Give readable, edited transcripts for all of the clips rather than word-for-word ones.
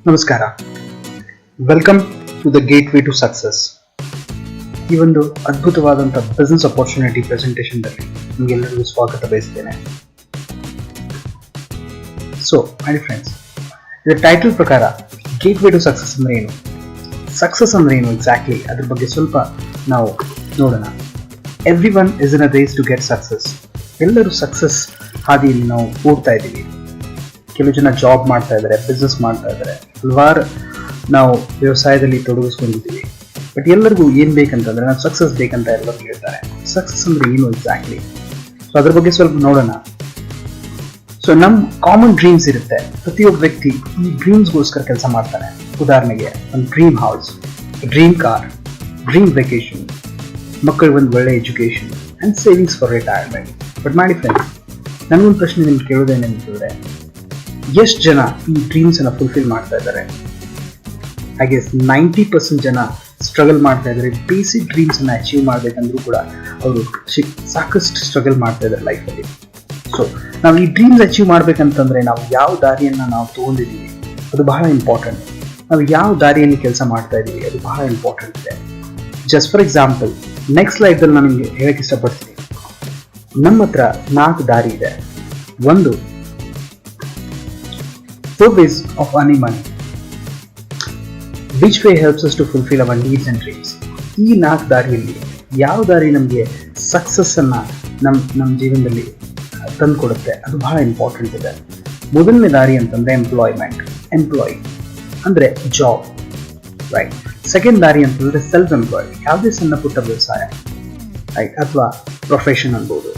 ನಮಸ್ಕಾರ, welcome to the gateway to success. ಈ ಒಂದು ಅದ್ಭುತವಾದಂಥ ಬಿಸ್ನೆಸ್ ಅಪರ್ಚುನಿಟಿ ಪ್ರೆಸೆಂಟೇಷನ್ನಲ್ಲಿ ನಿಮಗೆಲ್ಲರಿಗೂ ಸ್ವಾಗತ ಬಯಸ್ತೇನೆ. ಸೊ ಮೈ ಫ್ರೆಂಡ್ಸ್, ಇದರ ಟೈಟಲ್ ಪ್ರಕಾರ ಗೇಟ್ ವೇ ಟು ಸಕ್ಸಸ್ ಅಂದರೆ ಏನು, ಸಕ್ಸಸ್ ಅಂದರೆ ಏನು ಎಕ್ಸಾಕ್ಟ್ಲಿ, ಅದ್ರ ಬಗ್ಗೆ ಸ್ವಲ್ಪ ನಾವು ನೋಡೋಣ. Everyone is in a race to get success. ಎಲ್ಲರೂ ಸಕ್ಸಸ್ ಹಾದಿಯಲ್ಲಿ ನಾವು ಓಡ್ತಾ ಇದ್ದೀವಿ. ಕೆಲವು ಜನ ಜಾಬ್ ಮಾಡ್ತಾ ಇದ್ದಾರೆ, ಬಿಸ್ನೆಸ್ ಮಾಡ್ತಾ ಇದ್ದಾರೆ, ಹಲವಾರು ನಾವು ವ್ಯವಸಾಯದಲ್ಲಿ ತೊಡಗಿಸ್ಕೊಂಡಿದ್ದೀವಿ. ಬಟ್ ಎಲ್ಲರಿಗೂ ಏನು ಬೇಕಂತಂದ್ರೆ ನಾವು ಸಕ್ಸಸ್ ಬೇಕಂತ ಎಲ್ಲರೂ ಹೇಳ್ತಾರೆ. ಸಕ್ಸಸ್ ಅಂದ್ರೆ ಏನು ಎಕ್ಸಾಕ್ಟ್ಲಿ, ಸೊ ಅದ್ರ ಬಗ್ಗೆ ಸ್ವಲ್ಪ ನೋಡೋಣ. ಸೊ ನಮ್ಮ ಕಾಮನ್ ಡ್ರೀಮ್ಸ್ ಇರುತ್ತೆ. ಪ್ರತಿಯೊಬ್ಬ ವ್ಯಕ್ತಿ ಈ ಡ್ರೀಮ್ಸ್ಗೋಸ್ಕರ ಕೆಲಸ ಮಾಡ್ತಾನೆ. ಉದಾಹರಣೆಗೆ ಒಂದು dream house, dream car, dream vacation, ಮಕ್ಕಳಿಗೆ ಒಂದು ಒಳ್ಳೆ education and savings for retirement. But ಮಾಡಿ ಫ್ರೆಂಡ್ಸ್, ನನಗೊಂದು ಪ್ರಶ್ನೆ ನಿಮ್ಗೆ ಕೇಳೋದೇನೆಂತಂದ್ರೆ, ಎಷ್ಟು ಜನ ಈ ಡ್ರೀಮ್ಸ್ ಅನ್ನ ಫುಲ್ಫಿಲ್ ಮಾಡ್ತಾ ಇದ್ದಾರೆ? ಐ ಗೆಸ್ 90% ಜನ ಸ್ಟ್ರಗಲ್ ಮಾಡ್ತಾ ಇದ್ದಾರೆ. ಬೇಸಿಕ್ ಡ್ರೀಮ್ಸ್ ಅನ್ನ ಅಚೀವ್ ಮಾಡ್ಬೇಕಂದ್ರೂ ಕೂಡ ಅವರು ಸಾಕಷ್ಟು ಸ್ಟ್ರಗಲ್ ಮಾಡ್ತಾ ಇದ್ದಾರೆ ಲೈಫಲ್ಲಿ. ಸೊ ನಾವು ಈ ಡ್ರೀಮ್ಸ್ ಅಚೀವ್ ಮಾಡ್ಬೇಕಂತಂದ್ರೆ ನಾವು ಯಾವ ದಾರಿಯನ್ನ ನಾವು ತಗೊಂಡಿದ್ದೀವಿ ಅದು ಬಹಳ ಇಂಪಾರ್ಟೆಂಟ್. ನಾವು ಯಾವ ದಾರಿಯಲ್ಲಿ ಕೆಲಸ ಮಾಡ್ತಾ ಇದ್ದೀವಿ ಅದು ಬಹಳ ಇಂಪಾರ್ಟೆಂಟ್ ಇದೆ. ಜಸ್ಟ್ ಫಾರ್ ಎಕ್ಸಾಂಪಲ್, ನೆಕ್ಸ್ಟ್ ಸ್ಲೈಡ್ದಲ್ಲಿ ನಾನು ನಿಮಗೆ ಹೇಳಕ್ ಇಷ್ಟಪಡ್ತೀನಿ. ನಮ್ಮ ಹತ್ರ 4 ದಾರಿ ಇದೆ. ಒಂದು, 4 ways of earning money. Which way helps us to fulfill our needs and dreams? ಈ 4 ದಾರಿಯಲ್ಲಿ ಯಾವ ದಾರಿ ನಮಗೆ ಸಕ್ಸಸ್ ಅನ್ನ ನಮ್ಮ ಜೀವನದಲ್ಲಿ ತಂದು ಕೊಡುತ್ತೆ ಅದು ಬಹಳ ಇಂಪಾರ್ಟೆಂಟ್ ಇದೆ. ಮೊದಲನೇ ದಾರಿ ಅಂತಂದ್ರೆ ಎಂಪ್ಲಾಯ್ ಅಂದ್ರೆ ಜಾಬ್, ರೈಟ್. ಸೆಕೆಂಡ್ ದಾರಿ ಅಂತಂದ್ರೆ ಸೆಲ್ಫ್ ಎಂಪ್ಲಾಯ್, ಯಾವುದೇ ಸಣ್ಣ ಪುಟ್ಟ ವ್ಯವಸಾಯ, ರೈಟ್, ಅಥವಾ ಪ್ರೊಫೆಷನ್ ಅನ್ಬೋದು.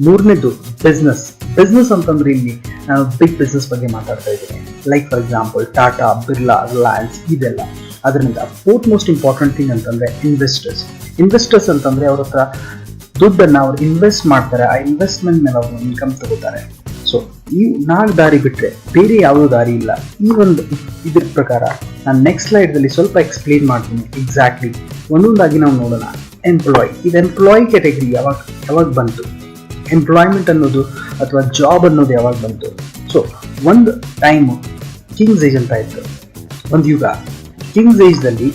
ಮೂರನೇದು ಬಿಸ್ನೆಸ್ ಅಂತಂದ್ರೆ ಇಲ್ಲಿ ನಾನು ಬಿಗ್ ಬಿಸ್ನೆಸ್ ಬಗ್ಗೆ ಮಾತಾಡ್ತಾ ಇದ್ದೀನಿ. Like for example Tata, Birla, Reliance, ಇದೆಲ್ಲ. ಅದರಿಂದ ಫೋರ್ತ್ ಮೋಸ್ಟ್ ಇಂಪಾರ್ಟೆಂಟ್ ಥಿಂಗ್ ಅಂತಂದ್ರೆ ಇನ್ವೆಸ್ಟರ್ಸ್ ಅಂತಂದ್ರೆ ಅವ್ರ ಹತ್ರ ದುಡ್ಡನ್ನ ಅವ್ರು ಇನ್ವೆಸ್ಟ್ ಮಾಡ್ತಾರೆ. ಆ ಇನ್ವೆಸ್ಟ್ಮೆಂಟ್ ಮೇಲೆ ಅವರು ಇನ್ಕಮ್ ತಗೋತಾರೆ. ಸೊ ಈ 4 ದಾರಿ ಬಿಟ್ರೆ ಬೇರೆ ಯಾವುದೋ ದಾರಿ ಇಲ್ಲ. ಈ ಒಂದು ಇದ್ರ ಪ್ರಕಾರ ನಾನು ನೆಕ್ಸ್ಟ್ ಸ್ಲೈಡ್ದಲ್ಲಿ ಸ್ವಲ್ಪ ಎಕ್ಸ್ಪ್ಲೇನ್ ಮಾಡ್ತೀನಿ ಎಕ್ಸಾಕ್ಟ್ಲಿ. ಒಂದೊಂದಾಗಿ ನಾವು ನೋಡೋಣ. ಇದು ಎಂಪ್ಲಾಯ್ ಕ್ಯಾಟಗರಿ ಯಾವಾಗ ಬಂತು, ಎಂಪ್ಲಾಯ್ಮೆಂಟ್ ಅನ್ನೋದು ಅಥವಾ ಜಾಬ್ ಅನ್ನೋದು ಯಾವಾಗ ಬಂತು? ಸೊ ಒಂದು ಟೈಮು ಕಿಂಗ್ಸ್ ಏಜ್ ಅಂತ ಇತ್ತು, ಒಂದು ಯುಗ. ಕಿಂಗ್ಸ್ ಏಜ್ದಲ್ಲಿ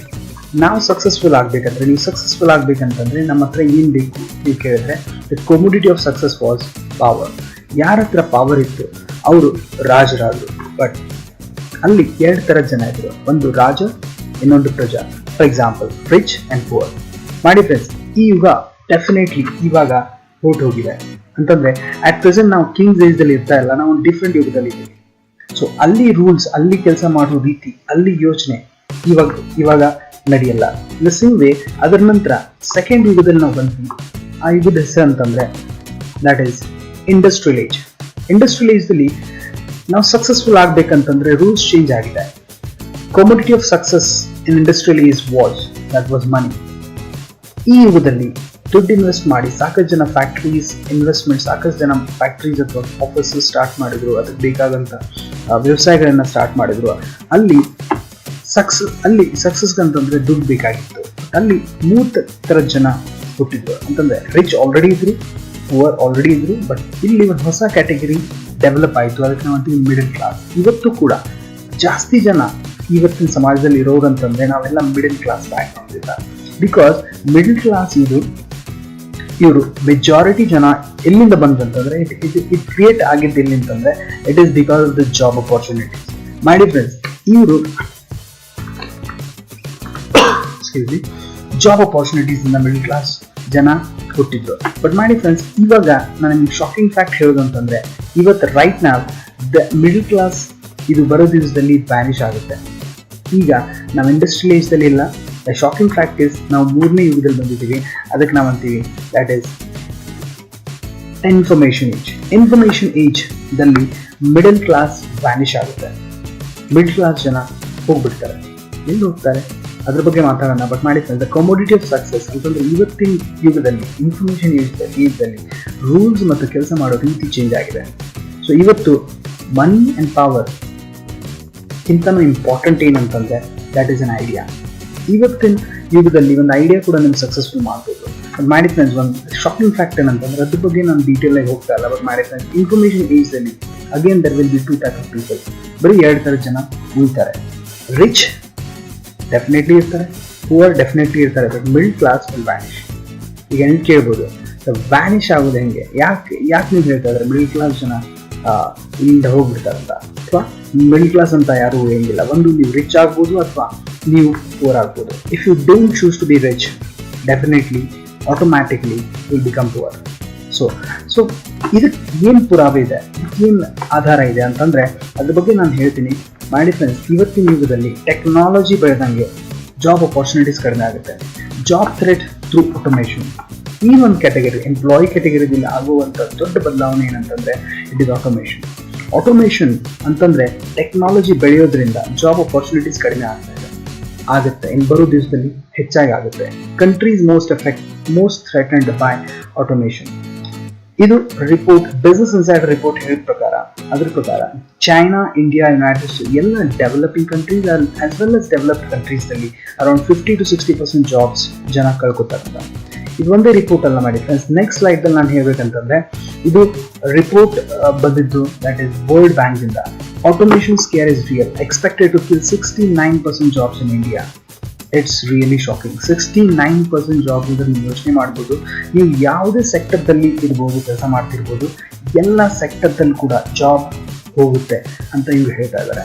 ನಾವು ಸಕ್ಸಸ್ಫುಲ್ ಆಗಬೇಕಂದ್ರೆ, ನೀವು ಸಕ್ಸಸ್ಫುಲ್ ಆಗಬೇಕಂತಂದ್ರೆ ನಮ್ಮ ಹತ್ರ ಏನು ಬೇಕು ನೀವು ಕೇಳಿದ್ರೆ, the commodity of success was power. ಯಾರ ಹತ್ರ ಪವರ್ ಇತ್ತು ಅವರು ರಾಜರಾದರು. ಬಟ್ ಅಲ್ಲಿ 2 ಥರದ ಜನ ಇದ್ರು, ಒಂದು ರಾಜ, ಇನ್ನೊಂದು ಪ್ರಜಾ. For example rich and poor. ಮಾಡಿ ಫ್ರೆಂಡ್ಸ್, ಈ ಯುಗ ಡೆಫಿನೆಟ್ಲಿ ಇವಾಗ ಹೋಗಿದೆ ಅಂತಂದ್ರೆ ಅಟ್ ಪ್ರೆಸೆಂಟ್ ನಾವು ಕಿಂಗ್ಸ್ ಏಜ್ದಲ್ಲಿ ಇರ್ತಾ ಇಲ್ಲ, ನಾವು ಡಿಫ್ರೆಂಟ್ ಯುಗದಲ್ಲಿ ಇದ್ದೀವಿ. ಸೊ ಅಲ್ಲಿ ರೂಲ್ಸ್, ಅಲ್ಲಿ ಕೆಲಸ ಮಾಡೋ ರೀತಿ, ಅಲ್ಲಿ ಯೋಚನೆ ಇವಾಗ ನಡೆಯಲ್ಲ. ದ ಸೇಮ್ ವೇ ಅದರ ನಂತರ ಸೆಕೆಂಡ್ ಯುಗದಲ್ಲಿ ನಾವು ಬಂದ್ವಿ. ಆ ಯುಗದ ಹೆಸರು ಅಂತಂದ್ರೆ that is industrial age. Industrial ಏಜ್ದಲ್ಲಿ ನಾವು ಸಕ್ಸಸ್ಫುಲ್ ಆಗ್ಬೇಕಂತಂದ್ರೆ ರೂಲ್ಸ್ ಚೇಂಜ್ ಆಗಿದೆ. Commodity of success in industrial age was money. ಈ ಯುಗದಲ್ಲಿ ದುಡ್ಡು ಇನ್ವೆಸ್ಟ್ ಮಾಡಿ ಸಾಕಷ್ಟು ಜನ ಸಾಕಷ್ಟು ಜನ ಫ್ಯಾಕ್ಟ್ರೀಸ್ ಅಥವಾ ಆಫೀಸಸ್ ಸ್ಟಾರ್ಟ್ ಮಾಡಿದ್ರು, ಅದಕ್ಕೆ ಬೇಕಾದಂಥ ವ್ಯವಸಾಯಗಳನ್ನ ಸ್ಟಾರ್ಟ್ ಮಾಡಿದ್ರು. ಅಲ್ಲಿ ಸಕ್ಸಸ್ ಅಂತಂದ್ರೆ ದುಡ್ಡು ಬೇಕಾಗಿತ್ತು. ಅಲ್ಲಿ 3 ಥರದ ಜನ ಹುಟ್ಟಿದ್ರು ಅಂತಂದ್ರೆ ರಿಚ್ ಆಲ್ರೆಡಿ ಇದ್ರು, ಪುವರ್ ಆಲ್ರೆಡಿ ಇದ್ರು. ಬಟ್ ಇಲ್ಲಿ ಒಂದು ಹೊಸ ಕ್ಯಾಟಗರಿ ಡೆವಲಪ್ ಆಯಿತು, ಅದಕ್ಕೆ ನಾವು ಅಂತೀವಿ ಮಿಡಲ್ ಕ್ಲಾಸ್. ಇವತ್ತು ಕೂಡ ಜಾಸ್ತಿ ಜನ ಇವತ್ತಿನ ಸಮಾಜದಲ್ಲಿ ಇರೋದಂತಂದ್ರೆ ನಾವೆಲ್ಲ ಮಿಡಲ್ ಕ್ಲಾಸ್ ಬ್ಯಾಕ್ಗ್ರೌಂಡ್ ಇಲ್ಲ. ಬಿಕಾಸ್ ಮಿಡಲ್ ಕ್ಲಾಸ್ ಇವರು ಮೆಜಾರಿಟಿ ಜನ ಎಲ್ಲಿಂದ ಬಂದಂತಂದ್ರೆ ಇಟ್ ಕ್ರಿಯೇಟ್ ಆಗಿದ್ದು ಎಲ್ಲಿ ಅಂತಂದ್ರೆ it is because of the job opportunities. My dear friends, ಇವರು ಜಾಬ್ ಅಪರ್ಚುನಿಟೀಸ್ ಇಂದ ಮಿಡಲ್ ಕ್ಲಾಸ್ ಜನ ಹುಟ್ಟಿದ್ರು. ಬಟ್ ಮೈ ಡಿಯರ್ ಫ್ರೆಂಡ್ಸ್, ಇವಾಗ ನಾನು ನಿಮ್ಗೆ ಶಾಕಿಂಗ್ ಫ್ಯಾಕ್ಟ್ ಹೇಳೋದು ಅಂತಂದ್ರೆ ಇವತ್ತು ರೈಟ್ ನಾವ್ ದ ಮಿಡಲ್ ಕ್ಲಾಸ್ ಇದು ಬರೋ ದಿವಸದಲ್ಲಿ ವ್ಯಾನಿಷ್ ಆಗುತ್ತೆ. ಈಗ ನಾವು ಇಂಡಸ್ಟ್ರಿಯಲ್ ಏಜ್ದಲ್ಲಿ ಇಲ್ಲ. ದ ಶಾಕಿಂಗ್ ಫ್ಯಾಕ್ಟ್ ಇಸ್ ನಾವು 3ನೇ ಯುಗದಲ್ಲಿ ಬಂದಿದ್ದೀವಿ. ಅದಕ್ಕೆ ನಾವು ಅಂತೀವಿ ದಟ್ ಈಸ್ ಇನ್ಫಾರ್ಮೇಶನ್ ಏಜ್ ದಲ್ಲಿ ಮಿಡಲ್ ಕ್ಲಾಸ್ ವ್ಯಾನಿಷ್ ಆಗುತ್ತೆ. ಮಿಡಲ್ ಕ್ಲಾಸ್ ಜನ ಹೋಗ್ಬಿಡ್ತಾರೆ. ಎಲ್ಲಿ ಹೋಗ್ತಾರೆ ಅದ್ರ ಬಗ್ಗೆ ಮಾತಾಡೋಣ. ಬಟ್ ಮಾಡಿ ದ ಕಮೋಡಿಟಿ ಆಫ್ ಸಕ್ಸಸ್ ಅಂತಂದ್ರೆ ಇವತ್ತಿನ ಯುಗದಲ್ಲಿ ಇನ್ಫಾರ್ಮೇಶನ್ ಏಜ್ದಲ್ಲಿ ರೂಲ್ಸ್ ಮತ್ತು ಕೆಲಸ ಮಾಡೋ ರೀತಿ ಚೇಂಜ್ ಆಗಿದೆ. ಸೊ ಇವತ್ತು ಮನಿ ಆ್ಯಂಡ್ ಪವರ್ ಕಿಂತನೂ ಇಂಪಾರ್ಟೆಂಟ್ ಏನಂತಂದ್ರೆ ದಟ್ ಈಸ್ ಅನ್ ಐಡಿಯಾ. ಇವತ್ತಿನ ಯುಗದಲ್ಲಿ ಒಂದು ಐಡಿಯಾ ಕೂಡ ನಿಮ್ಗೆ ಸಕ್ಸಸ್ಫುಲ್ ಮಾಡ್ಬೋದು. ಮಾಡಿ ಫ್ರೆಂಡ್ಸ್, ಒಂದು ಶಾಕಿಂಗ್ ಫ್ಯಾಕ್ಟ್ ಏನಂತಂದ್ರೆ ಅದ್ರ ಬಗ್ಗೆ ನಾನು ಡೀಟೇಲ್ ಆಗಿ ಹೋಗ್ತಾ ಇಲ್ಲ. ಬಟ್ ಮಾಡಿ ಫ್ರೆಂಡ್ಸ್, ಇನ್ಫಾರ್ಮೇಶನ್ ಏಜ್ದಲ್ಲಿ again there will be 2 type of people. ಬರೀ 2 ಥರದ ಜನ ಉಳಿತಾರೆ. ರಿಚ್ ಡೆಫಿನೆಟ್ಲಿ ಇರ್ತಾರೆ, ಪುವರ್ ಡೆಫಿನೆಟ್ಲಿ ಇರ್ತಾರೆ, but middle class will vanish. ಈಗ ನೀವು ಕೇಳ್ಬೋದು ವ್ಯಾನಿಷ್ ಆಗೋದು ಹೆಂಗೆ, ಯಾಕೆ ನೀವು ಹೇಳ್ತಾ ಇದ್ರೆ ಮಿಡ್ಲ್ ಕ್ಲಾಸ್ ಜನ ಇಲ್ಲಿಂದ ಹೋಗ್ಬಿಡ್ತಾರಂತ, ಅಥವಾ ಮಿಡ್ಲ್ ಕ್ಲಾಸ್ ಅಂತ ಯಾರು ಹೆಂಗಿಲ್ಲ. ಒಂದು ನೀವು ರಿಚ್ ಆಗ್ಬೋದು ಅಥವಾ ನೀವು ಪುವರ್ ಆಗ್ಬೋದು. If you don't choose to be rich, definitely automatically will become poor. So ಇದಕ್ಕೆ ಏನು ಪುರಾವೆ ಇದೆ, ಏನು ಆಧಾರ ಇದೆ ಅಂತಂದರೆ ಅದ್ರ ಬಗ್ಗೆ ನಾನು ಹೇಳ್ತೀನಿ. ಮಾಡಿ ಫ್ರೆಂಡ್ಸ್, ಇವತ್ತಿನ ಯುಗದಲ್ಲಿ ಟೆಕ್ನಾಲಜಿ ಬೆಳೆದಂಗೆ ಜಾಬ್ ಅಪಾರ್ಚುನಿಟೀಸ್ ಕಡಿಮೆ ಆಗುತ್ತೆ. ಜಾಬ್ ಥ್ರೆಟ್ ಥ್ರೂ ಆಟೋಮೇಷನ್, ಈ ಒಂದು ಕ್ಯಾಟಗರಿ ಎಂಪ್ಲಾಯಿ ಕ್ಯಾಟಗರಿದಲ್ಲಿ ಆಗುವಂಥ ದೊಡ್ಡ ಬದಲಾವಣೆ ಏನಂತಂದರೆ ಇಟ್ ಇಸ್ ಆಟೋಮೇಷನ್. ಆಟೋಮೇಷನ್ ಅಂತಂದರೆ ಟೆಕ್ನಾಲಜಿ ಬೆಳೆಯೋದ್ರಿಂದ ಜಾಬ್ ಅಪಾರ್ಚುನಿಟೀಸ್ ಕಡಿಮೆ ಆಗುತ್ತೆ. ಇನ್ನು ಬರೋ ದಿವಸದಲ್ಲಿ ಹೆಚ್ಚಾಗಿ ಆಗುತ್ತೆ. Countries most threatened by automation. ಇದು ರಿಪೋರ್ಟ್, ಬಿಸ್ನೆಸ್ ಇನ್ಸೈಡರ್ ರಿಪೋರ್ಟ್ ಹೇಳಿದ ಪ್ರಕಾರ, ಅದ್ರ ಪ್ರಕಾರ ಚೈನಾ, ಇಂಡಿಯಾ, ಯುನೈಟೆಡ್ ಸ್ಟೇಟ್ಸ್ ಎಲ್ಲ developing countries as well as developed ಕಂಟ್ರೀಸ್ನಲ್ಲಿ ಅರೌಂಡ್ 50-60% ಜಾಬ್ಸ್ ಜನ ಕಳ್ಕೊತಾರಂತ. ಇದು ಒಂದೇ ರಿಪೋರ್ಟ್ ಅಲ್ಲ ಮಾಡಿ ಫ್ರೆಂಡ್ಸ್. ನೆಕ್ಸ್ಟ್ ಸ್ಲೈಡ್ದಲ್ಲಿ ನಾನು ಹೇಳ್ಬೇಕಂತಂದ್ರೆ, ಇದು ರಿಪೋರ್ಟ್ ಬಂದಿದ್ದು ದಟ್ ಈಸ್ ವರ್ಲ್ಡ್ ಬ್ಯಾಂಕ್ದಿಂದ. Automation scare is real, expected to kill 69% jobs in India. It's really shocking. 69% jobs ಇದ್ರೆ ನೀವು ಯೋಚನೆ ಮಾಡ್ಬೋದು. ನೀವು ಯಾವುದೇ ಸೆಕ್ಟರ್ದಲ್ಲಿ ಇರ್ಬೋದು, ಕೆಲಸ ಮಾಡ್ತಿರ್ಬೋದು, ಎಲ್ಲ ಸೆಕ್ಟರ್ದಲ್ಲಿ ಕೂಡ ಜಾಬ್ ಹೋಗುತ್ತೆ ಅಂತ ಇವ್ರು ಹೇಳ್ತಾ ಇದ್ದಾರೆ.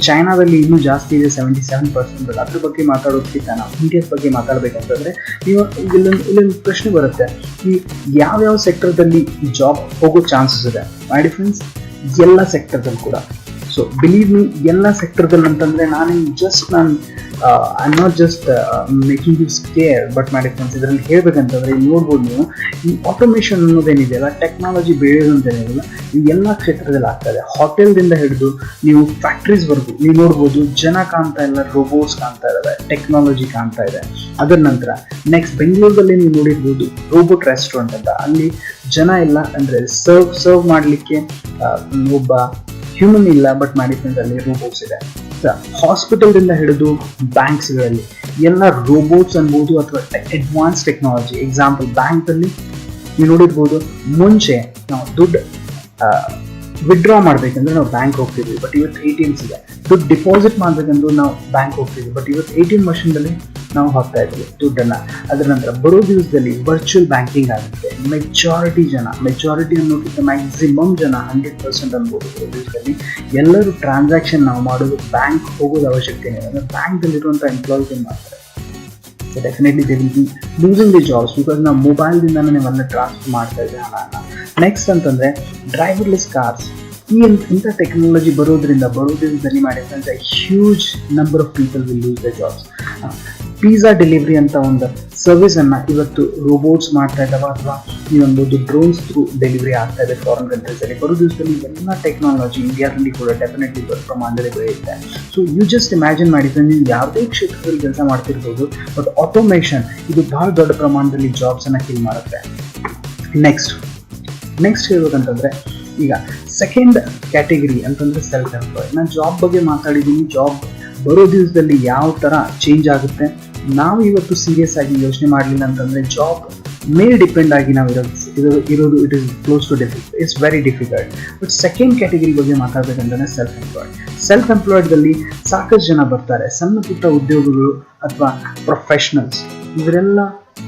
ಚೈನಾದಲ್ಲಿ ಇನ್ನೂ ಜಾಸ್ತಿ ಇದೆ, 77%. ಅದ್ರ ಬಗ್ಗೆ ಮಾತಾಡೋದಕ್ಕಿಂತ ನಾವು ಇಂಡಿಯಾದ ಬಗ್ಗೆ ಮಾತಾಡಬೇಕಂತಂದ್ರೆ ನೀವು ಇಲ್ಲೊಂದು ಪ್ರಶ್ನೆ ಬರುತ್ತೆ, ಈ ಯಾವ್ಯಾವ ಸೆಕ್ಟರ್ದಲ್ಲಿ ಈ ಜಾಬ್ ಹೋಗೋ ಚಾನ್ಸಸ್ ಇದೆ ಮಾಡಿ ಫ್ರೆಂಡ್ಸ್? ಎಲ್ಲ ಸೆಕ್ಟರ್ದಲ್ಲಿ ಕೂಡ. ಸೊ ಬಿಲೀವ್ ಮೀ, ಎಲ್ಲ ಸೆಕ್ಟರ್ದಲ್ಲಿ ಅಂತಂದರೆ ನಾನು I am not just making you scare, but ಮಾಡಿ ಫ್ರೆಂಡ್ಸ್ ಇದರಲ್ಲಿ ಹೇಳ್ಬೇಕಂತಂದರೆ ನೋಡ್ಬೋದು ನೀವು, ಈ ಆಟೋಮೇಷನ್ ಅನ್ನೋದೇನಿದೆಯಲ್ಲ, ಟೆಕ್ನಾಲಜಿ ಬೆಳೆಯೋದಂತೇನಿದೆಯಲ್ಲ, ಈ ಎಲ್ಲ ಕ್ಷೇತ್ರದಲ್ಲಿ ಆಗ್ತಾಯಿದೆ. ಹೋಟೆಲ್ದಿಂದ ಹಿಡಿದು ನೀವು ಫ್ಯಾಕ್ಟ್ರೀಸ್ವರೆಗೂ ನೀವು ನೋಡ್ಬೋದು, ಜನ ಕಾಣ್ತಾ ಇಲ್ಲ, ರೋಬೋಟ್ಸ್ ಕಾಣ್ತಾ ಇದ್ದಾವೆ, ಟೆಕ್ನಾಲಜಿ ಕಾಣ್ತಾ ಇದೆ. ಅದರ ನಂತರ ನೆಕ್ಸ್ಟ್ ಬೆಂಗಳೂರಲ್ಲಿ ನೀವು ನೋಡಿರ್ಬೋದು ರೋಬೋಟ್ ರೆಸ್ಟೋರೆಂಟ್ ಅಂತ. ಅಲ್ಲಿ ಜನ ಇಲ್ಲ, ಅಂದರೆ ಸರ್ವ್ ಮಾಡಲಿಕ್ಕೆ ಒಬ್ಬ ಹ್ಯೂಮನ್ ಇಲ್ಲ, ಬಟ್ ಮಾಡಿ ಫ್ರೆಂಡ್ಸ್ ಅಲ್ಲಿ ರೋಬೋಟ್ಸ್ ಇದೆ. ಹಾಸ್ಪಿಟಲ್ದಿಂದ ಹಿಡಿದು ಬ್ಯಾಂಕ್ಸ್ಗಳಲ್ಲಿ ಎಲ್ಲ ರೋಬೋಟ್ಸ್ ಅನ್ಬೋದು, ಅಥವಾ ಅಡ್ವಾನ್ಸ್ ಟೆಕ್ನಾಲಜಿ. ಎಕ್ಸಾಂಪಲ್, ಬ್ಯಾಂಕಲ್ಲಿ ನೀವು ನೋಡಿರ್ಬೋದು, ಮುಂಚೆ ನಾವು ದುಡ್ಡು ವಿಡ್ರಾ ಮಾಡಬೇಕಂದ್ರೆ ನಾವು ಬ್ಯಾಂಕ್ ಹೋಗ್ತಿದ್ವಿ, ಬಟ್ ಇವತ್ತು ATMs ಇದೆ. ದುಡ್ಡು ಡಿಪಾಸಿಟ್ ಮಾಡಬೇಕಂದ್ರೂ ನಾವು ಬ್ಯಾಂಕ್ ಹೋಗ್ತಿದ್ವಿ, ಬಟ್ ಇವತ್ತು ATM ಮಷಿನ್ದಲ್ಲಿ ನಾವು ಹಾಕ್ತಾ ಇದ್ವಿ ದುಡ್ಡನ್ನು. ಅದರ ನಂತರ ಬರೋ ದಿವಸದಲ್ಲಿ ವರ್ಚುವಲ್ ಬ್ಯಾಂಕಿಂಗ್ ಆಗುತ್ತೆ. ಮೆಜಾರಿಟಿ ಅನ್ನೋದಕ್ಕಿಂತ ಮ್ಯಾಕ್ಸಿಮಮ್ ಜನ 100% ಅನ್ಬೋದು ಬರೋ ದಿವಸದಲ್ಲಿ ಎಲ್ಲರೂ ಟ್ರಾನ್ಸಾಕ್ಷನ್ ನಾವು ಮಾಡೋದು ಬ್ಯಾಂಕ್ ಹೋಗೋದು ಅವಶ್ಯಕತೆ ಇದೆ. ಅಂದರೆ ಬ್ಯಾಂಕ್ದಲ್ಲಿರುವಂಥ ಎಂಪ್ಲಾಯೀಸ್ ಏನು ಮಾಡ್ತಾರೆ, so definitely they will be losing the jobs, because ನಾವು ಮೊಬೈಲ್ದಿಂದನೇ ನೀವೆಲ್ಲ ಟ್ರಾನ್ಸ್ಫರ್ ಮಾಡ್ತಾ ಇದ್ದೀವಿ ಹಣನ. ನೆಕ್ಸ್ಟ್ ಅಂತಂದರೆ ಡ್ರೈವರ್ಲೆಸ್ ಕಾರ್ಸ್. ಇಂಥ ಟೆಕ್ನಾಲಜಿ ಬರೋದ್ರಿಂದ ಮಾಡಿ friends, huge number of people will lose the jobs. Pizza delivery ಅಂತ ಒಂದು ಸರ್ವಿಸನ್ನು ಇವತ್ತು ರೋಬೋಟ್ಸ್ ಮಾಡ್ತಾ ಇದ್ದಾವೆ, ಅಥವಾ ನೀವೊಂದು ಡ್ರೋನ್ಸ್ ಥ್ರೂ ಡೆಲಿವರಿ ಆಗ್ತಾ ಇದೆ ಫಾರಿನ್ ಕಂಟ್ರೀಸಲ್ಲಿ. ಬರೋ ದಿವಸದಲ್ಲಿ ಎಲ್ಲ ಟೆಕ್ನಾಲಜಿ ಇಂಡಿಯಾದಲ್ಲಿ ಕೂಡ ಡೆಫಿನೆಟ್ಲಿ ದೊಡ್ಡ ಪ್ರಮಾಣದಲ್ಲಿ ಬೆಳೆಯುತ್ತೆ. ಸೊ ಯು ಜಸ್ಟ್ ಇಮ್ಯಾಜಿನ್ ಮಾಡಿದ್ರೆ ನೀವು ಯಾವುದೇ ಕ್ಷೇತ್ರದಲ್ಲಿ ಕೆಲಸ ಮಾಡ್ತಿರ್ಬೋದು, ಬಟ್ ಆಟೋಮೇಷನ್ ಇದು ಬಹಳ ದೊಡ್ಡ ಪ್ರಮಾಣದಲ್ಲಿ ಜಾಬ್ಸನ್ನು ಕಿಲ್ ಮಾಡುತ್ತೆ. ನೆಕ್ಸ್ಟ್ ಹೇಳ್ಬೇಕಂತಂದರೆ, ಈಗ ಸೆಕೆಂಡ್ ಕ್ಯಾಟಗರಿ ಅಂತಂದರೆ ಸೆಲ್ಫ್ ಎಂಪ್ಲಾಯ್. ನಾನು ಜಾಬ್ ಬಗ್ಗೆ ಮಾತಾಡಿದ್ದೀನಿ. ಜಾಬ್ ಬರೋ ದಿವಸದಲ್ಲಿ ಯಾವ ಥರ ಚೇಂಜ್ ಆಗುತ್ತೆ ನಾವು ಇವತ್ತು ಸೀರಿಯಸ್ ಆಗಿ ಯೋಚನೆ ಮಾಡಲಿಲ್ಲ ಅಂತಂದರೆ ಜಾಬ್ ಮೇಲೆ ಡಿಪೆಂಡ್ ಆಗಿ ನಾವು ಇರೋದು it is close to difficult, it's very difficult. But second category ಬಗ್ಗೆ ಮಾತಾಡಬೇಕಂತಂದರೆ ಸೆಲ್ಫ್ ಎಂಪ್ಲಾಯ್ಡ್ದಲ್ಲಿ ಸಾಕಷ್ಟು ಜನ ಬರ್ತಾರೆ. ಸಣ್ಣ ಪುಟ್ಟ ಉದ್ಯೋಗಗಳು ಅಥವಾ ಪ್ರೊಫೆಷನಲ್ಸ್, ಇವರೆಲ್ಲ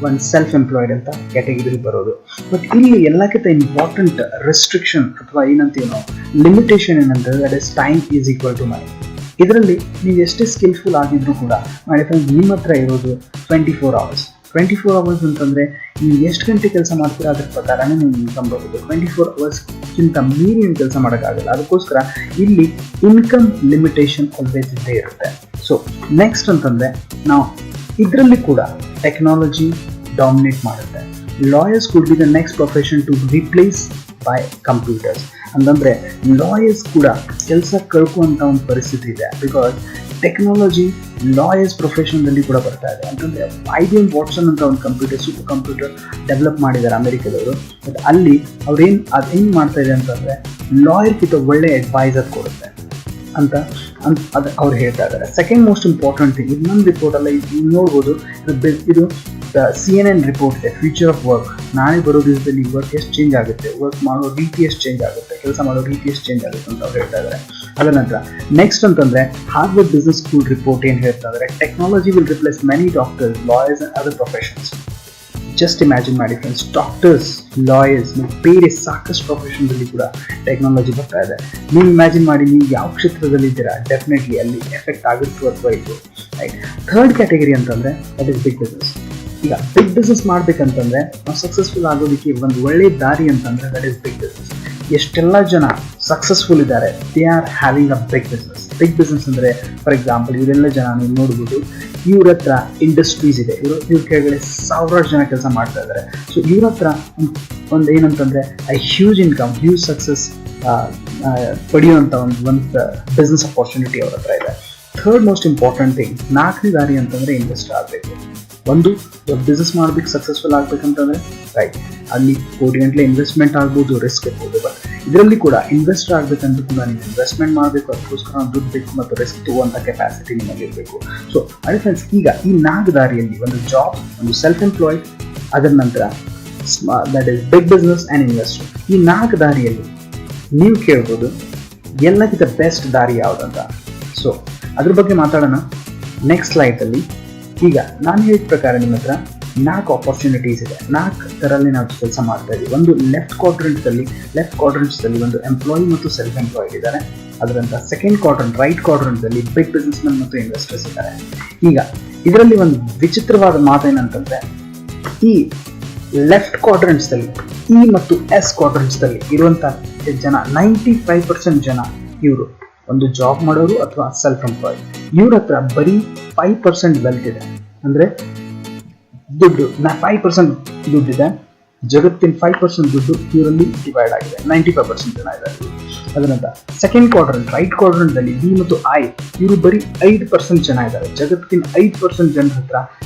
ಒಂದು ಸೆಲ್ಫ್ ಎಂಪ್ಲಾಯ್ಡ್ ಅಂತ ಕ್ಯಾಟಗರಿ ಬರೋದು. ಬಟ್ ಇಲ್ಲಿ ಎಲ್ಲಕ್ಕಿಂತ ಇಂಪಾರ್ಟೆಂಟ್ ರೆಸ್ಟ್ರಿಕ್ಷನ್ ಅಥವಾ ಏನಂತೀವಿ ನಾವು ಲಿಮಿಟೇಷನ್ ಏನಂತಂದರೆ that is time is equal to money. ಇದರಲ್ಲಿ ನೀವು ಎಷ್ಟೇ ಸ್ಕಿಲ್ಫುಲ್ ಆಗಿದ್ರೂ ಕೂಡ ಮಾಡಿ ಫ್ರೆಂಡ್ಸ್, ನಿಮ್ಮ ಹತ್ರ ಇರೋದು 24 hours. 24 hours ಅಂತಂದರೆ ನೀವು ಎಷ್ಟು ಗಂಟೆ ಕೆಲಸ ಮಾಡ್ತೀರಾ ಅದ್ರ ಪ್ರಕಾರನೇ ನೀವು ಇನ್ಕಮ್ ಬರೋದು. 24 hours ಮೀರಿ ನೀವು ಕೆಲಸ ಮಾಡೋಕ್ಕಾಗಲ್ಲ. ಅದಕ್ಕೋಸ್ಕರ ಇಲ್ಲಿ ಇನ್ಕಮ್ ಲಿಮಿಟೇಷನ್ ಆಲ್ವೇಸ್ ಇದ್ದೇ ಇರುತ್ತೆ. ಸೊ ನೆಕ್ಸ್ಟ್ ಅಂತಂದರೆ ನಾವು ಇದರಲ್ಲಿ ಕೂಡ ಟೆಕ್ನಾಲಜಿ ಡಾಮಿನೇಟ್ ಮಾಡುತ್ತೆ. Lawyers could be the next profession to replace by computers. ಅಂತಂದರೆ ಲಾಯರ್ಸ್ ಕೂಡ ಕೆಲಸ ಕಳ್ಕುವಂಥ ಒಂದು ಪರಿಸ್ಥಿತಿ ಇದೆ, ಬಿಕಾಸ್ ಟೆಕ್ನಾಲಜಿ ಲಾಯರ್ಸ್ ಪ್ರೊಫೆಷನ್ದಲ್ಲಿ ಕೂಡ ಬರ್ತಾ ಇದೆ. ಅಂತಂದರೆ IBM ವಾಟ್ಸನ್ ಅಂತ ಒಂದು ಸೂಪರ್ ಕಂಪ್ಯೂಟರ್ ಡೆವಲಪ್ ಮಾಡಿದ್ದಾರೆ ಅಮೆರಿಕದವರು. ಬಟ್ ಅಲ್ಲಿ ಅದೇನು ಮಾಡ್ತಾ ಇದೆ ಅಂತಂದರೆ ಲಾಯರ್ಗಿಂತ ಒಳ್ಳೆ ಅಡ್ವೈಸರ್ ಕೊಡುತ್ತೆ ಅಂತ ಅದು ಅವ್ರು ಹೇಳ್ತಾ ಇದ್ದಾರೆ. ಸೆಕೆಂಡ್ ಮೋಸ್ಟ್ ಇಂಪಾರ್ಟೆಂಟ್ ಥಿಂಗ್, ಇದು ನನ್ನ ರಿಪೋರ್ಟಲ್ಲ, ಇದು ನೋಡ್ಬೋದು, ಇದು CNN ರಿಪೋರ್ಟ್ ಇದೆ, ಫ್ಯೂಚರ್ ಆಫ್ ವರ್ಕ್. ನಾಳೆ ಬರೋ ದಿವಸದಲ್ಲಿ ವರ್ಕ್ ಎಷ್ಟು ಚೇಂಜ್ ಆಗುತ್ತೆ, ವರ್ಕ್ ಮಾಡೋ ರೀತಿ ಎಷ್ಟು ಚೇಂಜ್ ಆಗುತ್ತೆ, ಕೆಲಸ ಮಾಡೋ ರೀತಿ ಎಷ್ಟು ಚೇಂಜ್ ಆಗುತ್ತೆ ಅಂತ ಅವ್ರು ಹೇಳ್ತಾ ಇದ್ದಾರೆ. ಅದರ ನಂತರ ನೆಕ್ಸ್ಟ್ ಅಂತಂದ್ರೆ ಹಾರ್ವರ್ಡ್ ಬಿಸ್ನೆಸ್ ಸ್ಕೂಲ್ ರಿಪೋರ್ಟ್ ಏನ್ ಹೇಳ್ತಾ ಅಂದ್ರೆ technology will replace many doctors, lawyers and other professions. Just imagine ಮಾಡಿ ಫ್ರೆಂಡ್ಸ್, ಡಾಕ್ಟರ್ಸ್, ಲಾಯರ್ಸ್ ಮತ್ತು ಬೇರೆ ಸಾಕಷ್ಟು ಪ್ರೊಫೆಷನ್ದಲ್ಲಿ ಕೂಡ ಟೆಕ್ನಾಲಜಿ ಬರ್ತಾ ಇದೆ. ನೀವು ಇಮ್ಯಾಜಿನ್ ಮಾಡಿ ನೀವು ಯಾವ ಕ್ಷೇತ್ರದಲ್ಲಿ ಇದ್ದೀರಾ, ಡೆಫಿನೆಟ್ಲಿ ಅಲ್ಲಿ ಎಫೆಕ್ಟ್ ಆಗುತ್ತೋ ಅಥವಾ ಇದು. ರೈಟ್. ಥರ್ಡ್ ಕ್ಯಾಟಗರಿ ಅಂತಂದ್ರೆ ದಟ್ ಇಸ್ ಬಿಗ್ ಬಿಸ್ನೆಸ್. ಈಗ ಬಿಗ್ ಬಿಸ್ನೆಸ್ ಮಾಡ್ಬೇಕಂತಂದ್ರೆ ನಾವು ಸಕ್ಸಸ್ಫುಲ್ ಆಗೋದಕ್ಕೆ ಒಂದು ಒಳ್ಳೆ ದಾರಿ ಅಂತಂದ್ರೆ ದಟ್ ಇಸ್ ಬಿಗ್ ಬಿಸ್ನೆಸ್. ಎಷ್ಟೆಲ್ಲ ಜನ ಸಕ್ಸಸ್ಫುಲ್ ಇದ್ದಾರೆ, they are having a big business. Big business ಅಂದರೆ ಫಾರ್ ಎಕ್ಸಾಂಪಲ್ ಇವರೆಲ್ಲ ಜನ ನೀವು ನೋಡ್ಬೋದು, ಇವ್ರ ಹತ್ರ ಇಂಡಸ್ಟ್ರೀಸ್ ಇದೆ, ಇವ್ರ ಕೆಳಗಡೆ ಸಾವಿರಾರು ಜನ ಕೆಲಸ ಮಾಡ್ತಾ ಇದ್ದಾರೆ. ಸೊ ಇವ್ರ ಹತ್ರ ಒಂದು ಏನಂತಂದರೆ ಹ್ಯೂಜ್ ಇನ್ಕಮ್, ಹ್ಯೂಜ್ ಸಕ್ಸಸ್ ಪಡೆಯುವಂಥ ಒಂದು ಬಿಸ್ನೆಸ್ ಅಪಾರ್ಚುನಿಟಿ ಅವ್ರ ಹತ್ರ ಇದೆ. ಥರ್ಡ್ ಮೋಸ್ಟ್ ಇಂಪಾರ್ಟೆಂಟ್ ಥಿಂಗ್, ನಾಲ್ಕನೇ ದಾರಿ ಅಂತಂದರೆ ಇನ್ವೆಸ್ಟರ್ ಆಗಬೇಕು. ಒಂದು ಬಿಸ್ನೆಸ್ ಮಾಡ್ಬೇಕು, ಸಕ್ಸಸ್ಫುಲ್ ಆಗ್ಬೇಕಂತಂದ್ರೆ ರೈಟ್, ಅಲ್ಲಿ ಕೋಟಿಗಂಟ್ಲೆ ಇನ್ವೆಸ್ಟ್ಮೆಂಟ್ ಆಗ್ಬೋದು, ರಿಸ್ಕ್ ಇರ್ಬೋದು. ಬಟ್ ಇದರಲ್ಲಿ ಕೂಡ ಇನ್ವೆಸ್ಟರ್ ಆಗ್ಬೇಕಂದ್ರೂ ಕೂಡ ನೀವು ಇನ್ವೆಸ್ಟ್ಮೆಂಟ್ ಮಾಡಬೇಕು, ಅದಕ್ಕೋಸ್ಕರ ದುಡ್ಡು ಬೇಕು ಮತ್ತು ರಿಸ್ಕ್ ತಗೋಂಥ ಕೆಪಾಸಿಟಿ ನಿಮಗೆ ಇರಬೇಕು. ಸೊ ಅದೇ ಫ್ರೆಂಡ್ಸ್, ಈಗ ಈ 4 ದಾರಿಯಲ್ಲಿ ಒಂದು ಜಾಬ್, ಒಂದು ಸೆಲ್ಫ್ ಎಂಪ್ಲಾಯ್ಡ್, ಅದರ ನಂತರ that is big business and investor. ಈ 4 ದಾರಿಯಲ್ಲಿ ನೀವು ಕೇಳ್ಬೋದು ಎಲ್ಲಕ್ಕಿಂತ ಬೆಸ್ಟ್ ದಾರಿ ಯಾವುದಂತ. ಸೊ ಅದ್ರ ಬಗ್ಗೆ ಮಾತಾಡೋಣ ನೆಕ್ಸ್ಟ್ ಸ್ಲೈಡಲ್ಲಿ. ಈಗ ನಾನು ಹೇಳಿದ ಪ್ರಕಾರ ನಿಮ್ಮ ಹತ್ರ 4 ಆಪರ್ಚುನಿಟೀಸ್ ಇದೆ. 4 ಥರಲ್ಲಿ ನಾವು ಕೆಲಸ ಮಾಡ್ತಾ ಇದ್ದೀವಿ. ಒಂದು ಲೆಫ್ಟ್ ಕ್ವಾಡ್ರೆಂಟ್ಸಲ್ಲಿ ಒಂದು ಎಂಪ್ಲಾಯಿ ಮತ್ತು ಸೆಲ್ಫ್ ಎಂಪ್ಲಾಯ್ಡ್ ಇದ್ದಾರೆ. ಅದರಂತ ಸೆಕೆಂಡ್ ಕ್ವಾಡ್ರೆಂಟ್, ರೈಟ್ ಕ್ವಾಡ್ರೆಂಟ್ಸಲ್ಲಿ ಬಿಗ್ ಬಿಸ್ನೆಸ್ ಮ್ಯಾನ್ ಮತ್ತು ಇನ್ವೆಸ್ಟರ್ಸ್ ಇದ್ದಾರೆ. ಈಗ ಇದರಲ್ಲಿ ಒಂದು ವಿಚಿತ್ರವಾದ ಮಾತೇನಂತಂದ್ರೆ, ಈ ಲೆಫ್ಟ್ ಕ್ವಾಡ್ರೆಂಟ್ಸಲ್ಲಿ ಇ ಮತ್ತು ಎಸ್ ಕ್ವಾಡ್ರೆಂಟ್ಸಲ್ಲಿ ಇರುವಂಥ ಜನ 95% ಜನ ಇವರು ಒಂದು ಜಾಬ್ ಮಾಡೋರು ಅಥವಾ ಸೆಲ್ಫ್ ಎಂಪ್ಲಾಯ್ಡ್. ಇವ್ರ ಹತ್ರ ಬರೀ 5% ವೆಲ್ತ್ ಇದೆ, ಅಂದರೆ ದುಡ್ಡು 5% ದುಡ್ಡಿದೆ. ಜಗತ್ತಿನ 5% ದುಡ್ಡು ಇವರಲ್ಲಿ ಡಿವೈಡ್ ಆಗಿದೆ, 95% ಜನ ಇದ್ದಾರೆ. ಅದರಂತ ಸೆಕೆಂಡ್ ಕ್ವಾಡ್ರೆಂಟ್, ರೈಟ್ ಕ್ವಾಡ್ರೆಂಟ್ದಲ್ಲಿ ಬಿ ಮತ್ತು ಐ, ಇವರು ಬರೀ 5% ಜನ ಇದ್ದಾರೆ. ಜಗತ್ತಿನ 5% ಜನರ ಹತ್ರ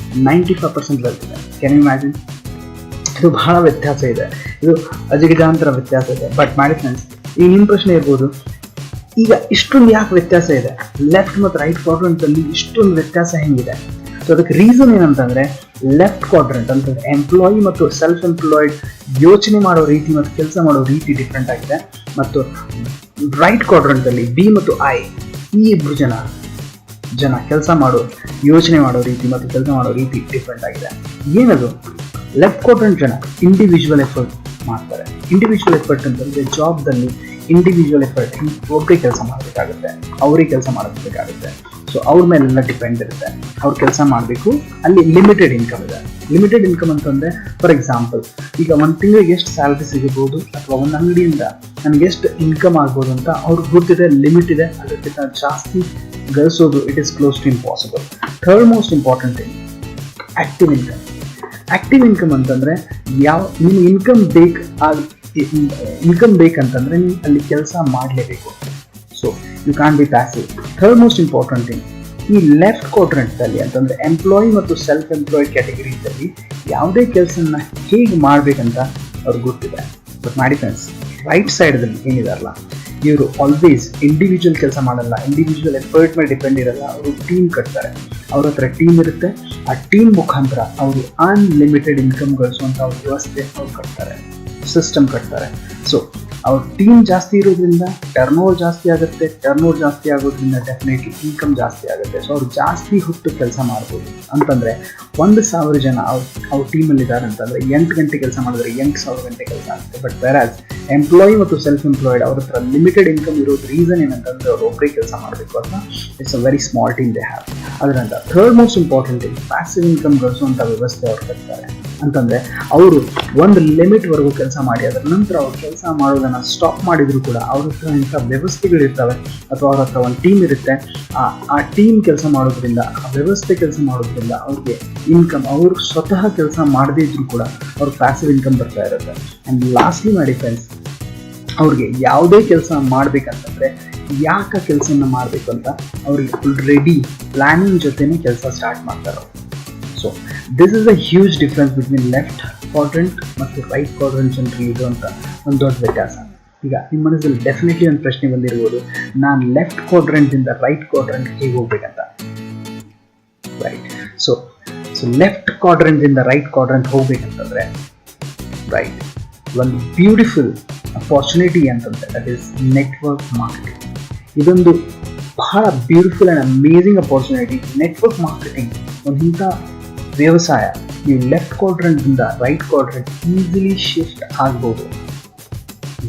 95% ವೆಲ್ತ್ ಇದೆ. Can you imagine? ಇದು ಬಹಳ ವ್ಯತ್ಯಾಸ ಇದೆ, ಇದು ಅಜಗಜಾಂತರ ವ್ಯತ್ಯಾಸ ಇದೆ. ಬಟ್ ಮಾಡಿ ಫ್ರೆಂಡ್ಸ್, ಈಗ ನಿಮ್ಮ ಪ್ರಶ್ನೆ ಇರ್ಬೋದು, ಈಗ ಇಷ್ಟೊಂದು ಯಾಕೆ ವ್ಯತ್ಯಾಸ ಇದೆ, ಲೆಫ್ಟ್ ಮತ್ತು ರೈಟ್ ಕ್ವಾಡ್ರೆಂಟಲ್ಲಿ ಇಷ್ಟೊಂದು ವ್ಯತ್ಯಾಸ ಹೆಂಗಿದೆ? ಸೊ ಅದಕ್ಕೆ ರೀಸನ್ ಏನಂತಂದರೆ, ಲೆಫ್ಟ್ ಕ್ವಾಡ್ರೆಂಟ್ ಅಂತಂದರೆ ಎಂಪ್ಲಾಯಿ ಮತ್ತು ಸೆಲ್ಫ್ ಎಂಪ್ಲಾಯ್ಡ್ ಯೋಚನೆ ಮಾಡೋ ರೀತಿ ಮತ್ತು ಕೆಲಸ ಮಾಡೋ ರೀತಿ ಡಿಫ್ರೆಂಟ್ ಆಗಿದೆ. ಮತ್ತು ರೈಟ್ ಕ್ವಾಡ್ರೆಂಟಲ್ಲಿ ಬಿ ಮತ್ತು ಐ, ಈ ಇಬ್ಬರು ಜನ ಕೆಲಸ ಮಾಡೋ ಯೋಚನೆ ಮಾಡೋ ರೀತಿ ಮತ್ತು ಕೆಲಸ ಮಾಡೋ ರೀತಿ ಡಿಫ್ರೆಂಟ್ ಆಗಿದೆ. ಏನದು? ಲೆಫ್ಟ್ ಕ್ವಾಡ್ರೆಂಟ್ ಜನ ಇಂಡಿವಿಜುವಲ್ ಎಫರ್ಟ್ ಮಾಡ್ತಾರೆ. ಇಂಡಿವಿಜುವಲ್ ಎಫರ್ಟ್ ಅಂತಂದರೆ ಜಾಬ್ದಲ್ಲಿ ಇಂಡಿವಿಜುವಲ್ ಎಫರ್ಟ್, ಒಬ್ಬರೇ ಕೆಲಸ ಮಾಡಬೇಕಾಗುತ್ತೆ, ಅವರಿಗೆ ಕೆಲಸ ಮಾಡಬೇಕಾಗುತ್ತೆ. ಸೊ ಅವ್ರ ಮೇಲೆಲ್ಲ ಡಿಪೆಂಡ್ ಇರುತ್ತೆ, ಅವ್ರು ಕೆಲಸ ಮಾಡಬೇಕು. ಅಲ್ಲಿ ಲಿಮಿಟೆಡ್ ಇನ್ಕಮ್ ಇದೆ. ಲಿಮಿಟೆಡ್ ಇನ್ಕಮ್ ಅಂತಂದರೆ ಫಾರ್ ಎಕ್ಸಾಂಪಲ್, ಈಗ ಒಂದು ತಿಂಗಳಿಗೆ ಎಷ್ಟು ಸ್ಯಾಲ್ರಿ ಸಿಗಬಹುದು ಅಥವಾ ಒಂದು ಅಂಗಡಿಯಿಂದ ನನಗೆ ಎಷ್ಟು ಇನ್ಕಮ್ ಆಗ್ಬೋದು ಅಂತ ಅವ್ರಿಗೆ ಗೊತ್ತಿದೆ, ಲಿಮಿಟ್ ಇದೆ. ಅದಕ್ಕಿಂತ ಜಾಸ್ತಿ ಗಳಿಸೋದು it is close to impossible. Third most important thing, active income. Active income ಅಂತಂದರೆ ನಿಮ್ಗೆ ಇನ್ಕಮ್ ಬೇಕಂತಂದರೆ ನೀವು ಅಲ್ಲಿ ಕೆಲಸ ಮಾಡಲೇಬೇಕು. So you can be passive. Third most important thing, ಈ ಲೆಫ್ಟ್ ಕ್ವಾಡ್ರೆಂಟ್ಸಲ್ಲಿ ಅಂತಂದರೆ ಎಂಪ್ಲಾಯಿ ಮತ್ತು ಸೆಲ್ಫ್ ಎಂಪ್ಲಾಯ್ಡ್ ಕ್ಯಾಟಗರೀಸಲ್ಲಿ ಯಾವುದೇ ಕೆಲಸನ ಹೇಗೆ ಮಾಡಬೇಕಂತ ಅವ್ರಿಗೆ ಗೊತ್ತಿದೆ. ಬಟ್ ಮಾಡಿ ಫ್ರೆಂಡ್ಸ್, ರೈಟ್ ಸೈಡಲ್ಲಿ ಏನಿದಾರಲ್ಲ, ಇವರು ಆಲ್ವೇಸ್ ಇಂಡಿವಿಜುವಲ್ ಕೆಲಸ ಮಾಡಲ್ಲ, ಇಂಡಿವಿಜುವಲ್ ಎಫರ್ಟ್ ಮೇಲೆ ಡಿಪೆಂಡ್ ಇರಲ್ಲ. ಅವರು ಟೀಮ್ ಕಟ್ತಾರೆ, ಅವ್ರ ಹತ್ರ ಟೀಮ್ ಇರುತ್ತೆ. ಆ ಟೀಮ್ ಮುಖಾಂತರ ಅವರು ಅನ್ಲಿಮಿಟೆಡ್ ಇನ್ಕಮ್ ಗಳಿಸುವಂಥ ವ್ಯವಸ್ಥೆ ಅವ್ರು ಕಟ್ತಾರೆ, ಸಿಸ್ಟಮ್ ಕಟ್ತಾರೆ. ಸೊ ಅವ್ರ ಟೀಮ್ ಜಾಸ್ತಿ ಇರೋದ್ರಿಂದ ಟರ್ನ್ ಓವರ್ ಜಾಸ್ತಿ ಆಗುತ್ತೆ. ಟರ್ನ್ ಓವರ್ ಜಾಸ್ತಿ ಆಗೋದ್ರಿಂದ ಡೆಫಿನೆಟ್ಲಿ ಇನ್ಕಮ್ ಜಾಸ್ತಿ ಆಗುತ್ತೆ. ಸೊ ಅವ್ರು ಜಾಸ್ತಿ ಹೊತ್ತು ಕೆಲಸ ಮಾಡ್ಬೋದು. ಅಂತಂದರೆ 1,000 ಜನ ಅವ್ರ ಟೀಮಲ್ಲಿ ಇದ್ದಾರೆ ಅಂತಂದರೆ 8 ಗಂಟೆ ಕೆಲಸ ಮಾಡಿದ್ರೆ 8,000 ಗಂಟೆ ಕೆಲಸ ಆಗುತ್ತೆ. ಬಟ್ ವೆರಾಸ್ ಎಂಪ್ಲಾಯಿ ಮತ್ತು ಸೆಲ್ಫ್ ಎಂಪ್ಲಾಯ್ಡ್ ಅವ್ರ ಹತ್ರ ಲಿಮಿಟೆಡ್ ಇನ್ಕಮ್ ಇರೋದು ರೀಸನ್ ಏನಂತಂದರೆ ಅವ್ರು ಒಬ್ಬರೇ ಕೆಲಸ ಮಾಡಬೇಕು ಅಥವಾ it's a very small team they have. ಅದರಿಂದ third most important thing, passive income ಗಳಿಸುವಂಥ ವ್ಯವಸ್ಥೆ ಅವ್ರು ಕಟ್ತಾರೆ. ಅಂತಂದರೆ ಅವರು ಒಂದು ಲಿಮಿಟ್ವರೆಗೂ ಕೆಲಸ ಮಾಡಿ ಅದರ ನಂತರ ಅವ್ರು ಕೆಲಸ ಮಾಡೋದನ್ನು ಸ್ಟಾಪ್ ಮಾಡಿದ್ರು ಕೂಡ ಅವ್ರ ಹತ್ರ ಇಂಥ ವ್ಯವಸ್ಥೆಗಳಿರ್ತವೆ ಅಥವಾ ಅವ್ರ ಹತ್ರ ಒಂದು ಟೀಮ್ ಇರುತ್ತೆ. ಆ ಟೀಮ್ ಕೆಲಸ ಮಾಡೋದ್ರಿಂದ, ಆ ವ್ಯವಸ್ಥೆ ಕೆಲಸ ಮಾಡೋದ್ರಿಂದ ಅವ್ರಿಗೆ ಇನ್ಕಮ್, ಅವರು ಸ್ವತಃ ಕೆಲಸ ಮಾಡದೇ ಇದ್ರೂ ಕೂಡ ಅವ್ರ ಪ್ಯಾಸಿವ್ ಇನ್ಕಮ್ ಬರ್ತಾ ಇರುತ್ತೆ. ಆ್ಯಂಡ್ ಲಾಸ್ಟ್ಲಿ ಮಾಡಿ ಫ್ರೆಂಡ್ಸ್, ಅವ್ರಿಗೆ ಯಾವುದೇ ಕೆಲಸ ಮಾಡಬೇಕಂತಂದರೆ ಯಾಕೆ ಕೆಲಸನ ಮಾಡಬೇಕು ಅಂತ ಅವ್ರಿಗೆ ಆಲ್ರೆಡಿ ಪ್ಲ್ಯಾನಿಂಗ್ ಜೊತೆನೇ ಕೆಲಸ ಸ್ಟಾರ್ಟ್ ಮಾಡ್ತಾರೆ. So this is a huge difference between left quadrant ಮತ್ತು ರೈಟ್ ಕ್ವಾಡ್ರೆಂಟ್ ಜನರಿಗೆ ಇರುವಂಥ ಒಂದು ದೊಡ್ಡ ವ್ಯತ್ಯಾಸ. ಈಗ ನಿಮ್ಮ ಮನಸ್ಸಲ್ಲಿ ಡೆಫಿನೆಟ್ಲಿ ಒಂದು ಪ್ರಶ್ನೆ ಬಂದಿರ್ಬೋದು, ನಾನು ಲೆಫ್ಟ್ ಕ್ವಾಡ್ರೆಂಟಿಂದ ರೈಟ್ ಕ್ವಾಡ್ರೆಂಟ್ ಹೇಗೆ ಹೋಗ್ಬೇಕಂತ. ರೈಟ್, ಸೊ ಲೆಫ್ಟ್ ಕ್ವಾಡ್ರೆಂಟಿಂದ ರೈಟ್ ಕ್ವಾಡ್ರೆಂಟ್ ಹೋಗ್ಬೇಕಂತಂದರೆ ರೈಟ್, ಒಂದು ಬ್ಯೂಟಿಫುಲ್ ಅಪಾರ್ಚುನಿಟಿ ಅಂತಂದರೆ ದಟ್ ಈಸ್ ನೆಟ್ವರ್ಕ್ ಮಾರ್ಕೆಟಿಂಗ್. ಇದೊಂದು ಬಹಳ beautiful and amazing opportunity. Network marketing ಒಂದು ಇಂಥ ವ್ಯವಸಾಯ, ನೀವು ಲೆಫ್ಟ್ ಕ್ವಾಡ್ರೆಂಟ್ ಇಂದ ರೈಟ್ ಕ್ವಾಡ್ರೆಂಟ್ ಈಸಿಲಿ ಶಿಫ್ಟ್ ಆಗ್ಬೋದು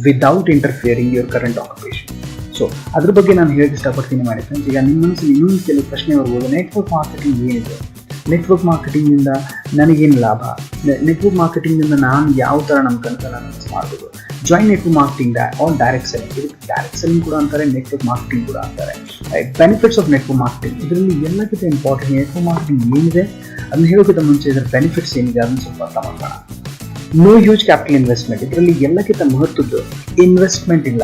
without interfering your current occupation. So ಅದ್ರ ಬಗ್ಗೆ ನಾನು ಹೇಳಕ್ಕೆ ಇಷ್ಟಪಡ್ತೀನಿ ಮಾಡಿ ಫ್ರೆಂಡ್ಸ್. ಈಗ ನಿಮ್ಮ ಮನಸ್ಸಲ್ಲಿ ಇನ್ನೊಂದು ಕೆಲವು ಪ್ರಶ್ನೆ ಬರ್ಬೋದು, ನೆಟ್ವರ್ಕ್ ಮಾರ್ಕೆಟಿಂಗ್ ಏನಿದೆ, ನೆಟ್ವರ್ಕ್ ಮಾರ್ಕೆಟಿಂಗಿಂದ ನನಗೇನು ಲಾಭ, ನೆಟ್ವರ್ಕ್ ಮಾರ್ಕೆಟಿಂಗಿಂದ ನಾನು ಯಾವ ಥರ ನಮ್ಮ ಕನಸನ್ನು ನನಸು ಮಾಡ್ಬೋದು. Join network marketing or direct selling, ಇದಕ್ಕೆ ಡೈರೆಕ್ಟ್ ಸೆಲ್ಲಿಂಗ್ ಕೂಡ ಅಂತಾರೆ, ನೆಟ್ವರ್ಕ್ ಮಾರ್ಕೆಟಿಂಗ್ ಕೂಡ ಅಂತಾರೆ. ಬೆನಿಫಿಟ್ಸ್ ಆಫ್ ನೆಟ್ವರ್ಕ್ ಮಾರ್ಕೆಟಿಂಗ್, ಇದರಲ್ಲಿ ಎಲ್ಲಕ್ಕಿಂತ ಇಂಪಾರ್ಟೆಂಟ್ ನೆಟ್ವರ್ಕ್ ಮಾರ್ಕೆಟಿಂಗ್ ಏನಿದೆ ಅದನ್ನ ಹೇಳೋಕ್ಕಿಂತ ಮುಂಚೆ ಇದರ ಬೆನಿಫಿಟ್ಸ್ ಏನಿದೆ ಅದನ್ನು ಸ್ವಲ್ಪ ಅರ್ಥ ಮಾಡ್ಕೋಣ. ನೋ ಹ್ಯೂಜ್ ಕ್ಯಾಪಿಟಲ್ ಇನ್ವೆಸ್ಟ್ಮೆಂಟ್, ಇದರಲ್ಲಿ ಎಲ್ಲಕ್ಕಿಂತ ಮಹತ್ವದ್ದು ಇನ್ವೆಸ್ಟ್ಮೆಂಟ್ ಇಲ್ಲ.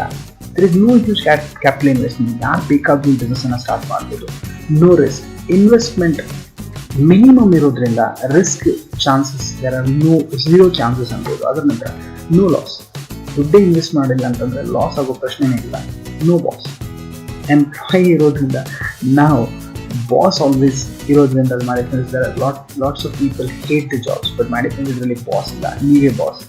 There is no huge capital investment, ಯಾರು ಬೇಕಾದ್ರೂ ಬಿಸ್ನೆಸ್ಸನ್ನು ಸ್ಟಾರ್ಟ್ ಮಾಡ್ಬೋದು. ನೋ ರಿಸ್ಕ್, ಇನ್ವೆಸ್ಟ್ಮೆಂಟ್ ಮಿನಿಮಮ್ ಇರೋದ್ರಿಂದ ರಿಸ್ಕ್ ಚಾನ್ಸಸ್ ಝೀರೋ ಚಾನ್ಸಸ್ ಅನ್ಬೋದು. ಅದರ ನಂತರ ನೋ ಲಾಸ್, ದುಡ್ಡೇ ಇನ್ವೆಸ್ಟ್ ಮಾಡಿಲ್ಲ ಅಂತಂದರೆ ಲಾಸ್ ಆಗೋ ಪ್ರಶ್ನೆನೇ ಇಲ್ಲ. ನೋ ಬಾಸ್, ಎಂಪ್ಲಾಯಿ ಇರೋದ್ರಿಂದ ನಾವು ಬಾಸ್ ಆಲ್ವೇಸ್ ಇರೋದ್ರಿಂದ ಅದು ಮಾಡಿ lots of people hate the jobs, but ಮಾಡಿ ಇದರಲ್ಲಿ ಬಾಸ್ ಇಲ್ಲ, ನೀವೇ boss.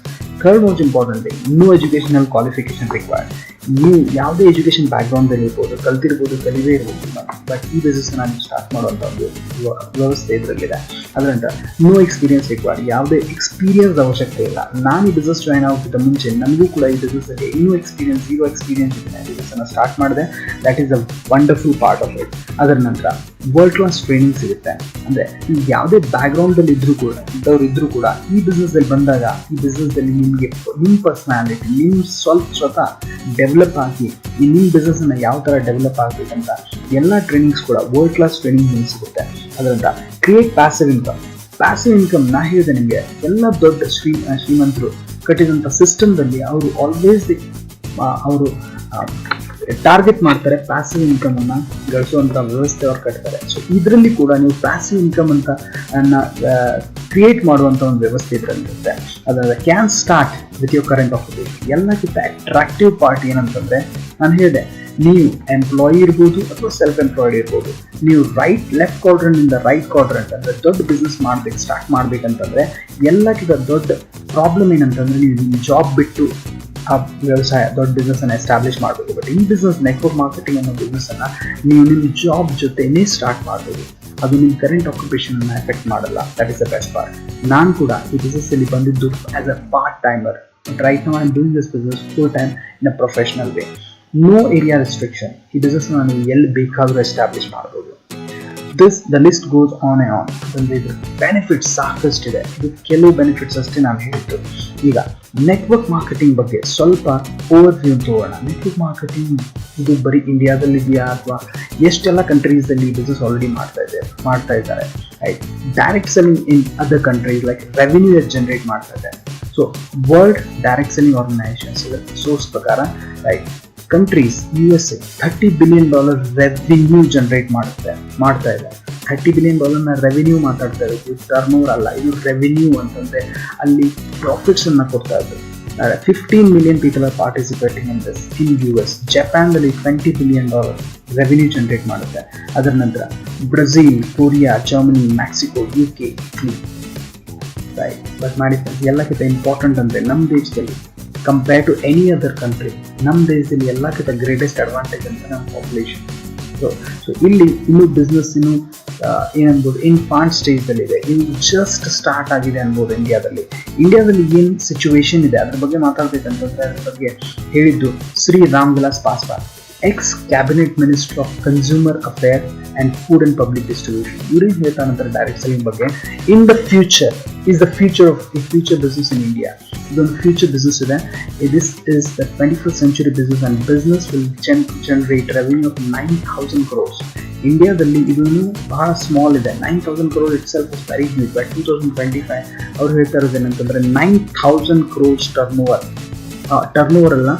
Third most important, no educational qualification required. ನೀವು ಯಾವುದೇ ಎಜುಕೇಷನ್ ಬ್ಯಾಕ್ಗ್ರೌಂಡಲ್ಲಿ ಇರ್ಬೋದು, ಕಲ್ತಿರ್ಬೋದು, ಕಲಿವೇ ಇರ್ಬೋದು, ಬಟ್ ಈ ಬಿಸ್ನೆಸ್ ನಾನು ಸ್ಟಾರ್ಟ್ ಮಾಡುವಂಥ ಒಂದು ವ್ಯವಸ್ಥೆ ಇದರಲ್ಲಿದೆ. ಅದರಂತ ನೋ ಎಕ್ಸ್ಪೀರಿಯನ್ಸ್ ರಿಕ್ವೈರ್ಡ್, ಯಾವುದೇ ಎಕ್ಸ್ಪೀರಿಯನ್ಸ್ ಅವಶ್ಯಕತೆ ಇಲ್ಲ. ನಾನು ಈ ಬಿಸ್ನೆಸ್ ಜಾಯ್ನ್ ಆಗೋಕ್ಕಿಂತ ಮುಂಚೆ ನನಗೂ ಕೂಡ ಈ ಬಿಸ್ನೆಸ್ಸಲ್ಲಿ ಝೀರೋ ಎಕ್ಸ್ಪೀರಿಯನ್ಸ್ ಇದೆ. ಬಿಸ್ನೆಸ್ಸನ್ನು ಸ್ಟಾರ್ಟ್ ಮಾಡಿದೆ, that is a wonderful part of it. ಅದರ ನಂತರ ವರ್ಲ್ಡ್ ಕ್ಲಾಸ್ ಟ್ರೈನಿಂಗ್ ಸಿಗುತ್ತೆ. ಅಂದರೆ ನೀವು ಯಾವುದೇ ಬ್ಯಾಕ್ಗ್ರೌಂಡಲ್ಲಿ ಇದ್ದರೂ ಕೂಡ ಈ ಬಿಸ್ನೆಸ್ಸಲ್ಲಿ ಬಂದಾಗ ಈ ಬಿಸ್ನೆಸ್ಸಲ್ಲಿ ನಿಮಗೆ ನಿಮ್ಮ ಪರ್ಸ್ನಾಲಿಟಿ ನಿಮ್ಮ ಸ್ವತಃ ಡೆವಲಪ್ ಆಗಿ ನಿಮ್ಮ ಬಿಸ್ನೆಸ್ಸನ್ನು ಯಾವ ಥರ ಡೆವಲಪ್ ಆಗಬೇಕಂತ ಎಲ್ಲ ಟ್ರೈನಿಂಗ್ಸ್ ಕೂಡ ವರ್ಲ್ಡ್ ಕ್ಲಾಸ್ ಟ್ರೈನಿಂಗ್ ನಿಮ್ಗೆ ಸಿಗುತ್ತೆ. ಅದರಿಂದ create passive income. Passive income ನಾ ಹೇಳಿದೆ ನಿಮಗೆ, ಎಲ್ಲ ದೊಡ್ಡ ಶ್ರೀಮಂತರು ಕಟ್ಟಿದಂಥ ಸಿಸ್ಟಮ್ದಲ್ಲಿ ಅವರು ಆಲ್ವೇಸ್ ಅವರು ಟಾರ್ಗೆಟ್ ಮಾಡ್ತಾರೆ ಪ್ಯಾಸಿವ್ ಇನ್ಕಮನ್ನು ಗಳಿಸುವಂಥ ವ್ಯವಸ್ಥೆ ಅವ್ರು ಕಟ್ತಾರೆ. ಸೊ ಇದರಲ್ಲಿ ಕೂಡ ನೀವು ಪ್ಯಾಸಿವ್ ಇನ್ಕಮ್ ಅಂತ ಕ್ರಿಯೇಟ್ ಮಾಡುವಂಥ ಒಂದು ವ್ಯವಸ್ಥೆ ಇದರಲ್ಲಿರುತ್ತೆ. ಅದರ can start with your current occupation. ಎಲ್ಲಕ್ಕಿಂತ ಅಟ್ರಾಕ್ಟಿವ್ ಪಾರ್ಟ್ ಏನಂತಂದರೆ, ನಾನು ಹೇಳಿದೆ, ನೀವು ಎಂಪ್ಲಾಯಿ ಇರ್ಬೋದು ಅಥವಾ ಸೆಲ್ಫ್ ಎಂಪ್ಲಾಯ್ಡ್ ಇರ್ಬೋದು, ನೀವು ಲೆಫ್ಟ್ ಕ್ವಾಡ್ರೆಂಟಿಂದ ರೈಟ್ ಕ್ವಾಡ್ರೆಂಟ್ ಅಂದರೆ ದೊಡ್ಡ ಬಿಸ್ನೆಸ್ ಸ್ಟಾರ್ಟ್ ಮಾಡಬೇಕಂತಂದರೆ ಎಲ್ಲಕ್ಕಿಂತ ದೊಡ್ಡ ಪ್ರಾಬ್ಲಮ್ ಏನಂತಂದರೆ, ನೀವು ನಿಮ್ಮ ಜಾಬ್ ಬಿಟ್ಟು ಆ ವ್ಯವಸಾಯ ದೊಡ್ಡ ಬಿಸ್ನೆಸ್ಸನ್ನು ಎಸ್ಟಾಬ್ಲಿಷ್ ಮಾಡಬೇಕು. ಬಟ್ ಈ ಬಿಸ್ನೆಸ್ ನೆಟ್ವರ್ಕ್ ಮಾರ್ಕೆಟಿಂಗ್ ಅನ್ನೋ ಬಿಸ್ನೆಸ್ಸನ್ನು ನೀವು ನಿಮ್ಮ ಜಾಬ್ ಜೊತೆನೇ ಸ್ಟಾರ್ಟ್ ಮಾಡ್ಬೋದು. ಅದು ನಿಮ್ಮ ಕರೆಂಟ್ ಆಕ್ಯುಪೇಷನನ್ನು ಎಫೆಕ್ಟ್ ಮಾಡಲ್ಲ. That is the best part. ನಾನು ಕೂಡ ಈ ಬಿಸ್ನೆಸ್ಸಲ್ಲಿ ಬಂದಿದ್ದು as a part timer. Right now I am doing this business full time in a professional way. No area restriction. ಈ ಬಿಸ್ನೆಸ್ನ ನೀವು ಎಲ್ಲಿ ಬೇಕಾದರೂ ಎಸ್ಟಾಬ್ಲಿಷ್ ಮಾಡ್ಬೋದು. The list goes on and on. ಅಂದರೆ ಇದ್ರ ಬೆನಿಫಿಟ್ಸ್ ಸಾಕಷ್ಟಿದೆ. ಇದು ಕೆಲವು ಬೆನಿಫಿಟ್ಸ್ ಅಷ್ಟೇ ನಾನು ಹೇಳಿದ್ದು. ಈಗ ನೆಟ್ವರ್ಕ್ ಮಾರ್ಕೆಟಿಂಗ್ ಬಗ್ಗೆ ಸ್ವಲ್ಪ ಓವರ್ವ್ಯೂ ತಗೋಣ. ನೆಟ್ವರ್ಕ್ ಮಾರ್ಕೆಟಿಂಗ್ ಇದು ಬರೀ ಇಂಡಿಯಾದಲ್ಲಿದೆಯಾ ಅಥವಾ ಎಷ್ಟೆಲ್ಲ ಕಂಟ್ರೀಸಲ್ಲಿ ಬಿಸ್ನೆಸ್ ಆಲ್ರೆಡಿ ಮಾಡ್ತಾ ಇದ್ದಾರೆ. Right, direct selling in other countries like revenue generate ಮಾಡ್ತಾ ಇದೆ. So world direct selling organisations source ಪ್ರಕಾರ, right, countries USA $30 billion revenue generate ಮಾಡ್ತಾ ಇದೆ. $30 billion ರೆವಿನ್ಯೂ ಮಾತಾಡ್ತಾ ಇರೋದು, ಟರ್ನ್ ಓವರ್ ಅಲ್ಲ, ಇದು ರೆವಿನ್ಯೂ ಅಂತಂದರೆ ಅಲ್ಲಿ ಪ್ರಾಫಿಟ್ಸನ್ನು ಕೊಡ್ತಾ ಇದ್ರು. 15 million people are participating in this in US. ಜಪಾನ್ದಲ್ಲಿ $20 billion ರೆವಿನ್ಯೂ ಜನರೇಟ್ ಮಾಡುತ್ತೆ. ಅದರ ನಂತರ Brazil, Korea, Germany, Mexico, UK, Italy. Right, but ಮಾಡಿ ಎಲ್ಲಕ್ಕಿಂತ ಇಂಪಾರ್ಟೆಂಟ್ ಅಂದರೆ ನಮ್ಮ ದೇಶದಲ್ಲಿ compare to any other country, ನಮ್ಮ ದೇಶದಲ್ಲಿ ಎಲ್ಲಕ್ಕಿಂತ ಗ್ರೇಟೆಸ್ಟ್ ಅಡ್ವಾಂಟೇಜ್ ಅಂತ ನಮ್ಮ ಪಾಪ್ಯುಲೇಷನ್. ಸೊ ಇಲ್ಲಿ ಇನ್ನೂ ಬಿಸ್ನೆಸ್ ಏನನ್ಬೋದು ಇನ್ಫಾಂಟ್ ಸ್ಟೇಜ್ದಲ್ಲಿದೆ, ಇನ್ನು ಜಸ್ಟ್ ಸ್ಟಾರ್ಟ್ ಆಗಿದೆ ಅನ್ಬೋದು. ಇಂಡಿಯಾದಲ್ಲಿ ಏನು ಸಿಚುವೇಶನ್ ಇದೆ ಅದ್ರ ಬಗ್ಗೆ ಮಾತಾಡ್ಬೇಕಂತಂದರೆ ಅದ್ರ ಬಗ್ಗೆ ಹೇಳಿದ್ದು Shri Ram Vilas Paswan, ex cabinet minister of consumer affair and food and public distribution. ಇವ್ರೇನು ಹೇಳ್ತಾನಂತಾರೆ ಡೈರೆಕ್ಟ್ ಸೆಲ್ಲಿಂಗ್ ಬಗ್ಗೆ, in the future is the future of future business in India. ಇದೊಂದು ಫ್ಯೂಚರ್ ಬಿಸ್ನೆಸ್ ಇದೆ. This is the 21st century business and business will generate revenue of 9,000 crores. ಇಂಡಿಯಾದಲ್ಲಿ ಇದನ್ನು ಬಹಳ small ಇದೆ. 9,000 crores itself is very huge. But 2025 ಅವ್ರು ಹೇಳ್ತಾ ಇರೋದು ಏನಂತಂದರೆ 9,000 crores ಟರ್ನ್ ಓವರ್ ಅಲ್ಲ,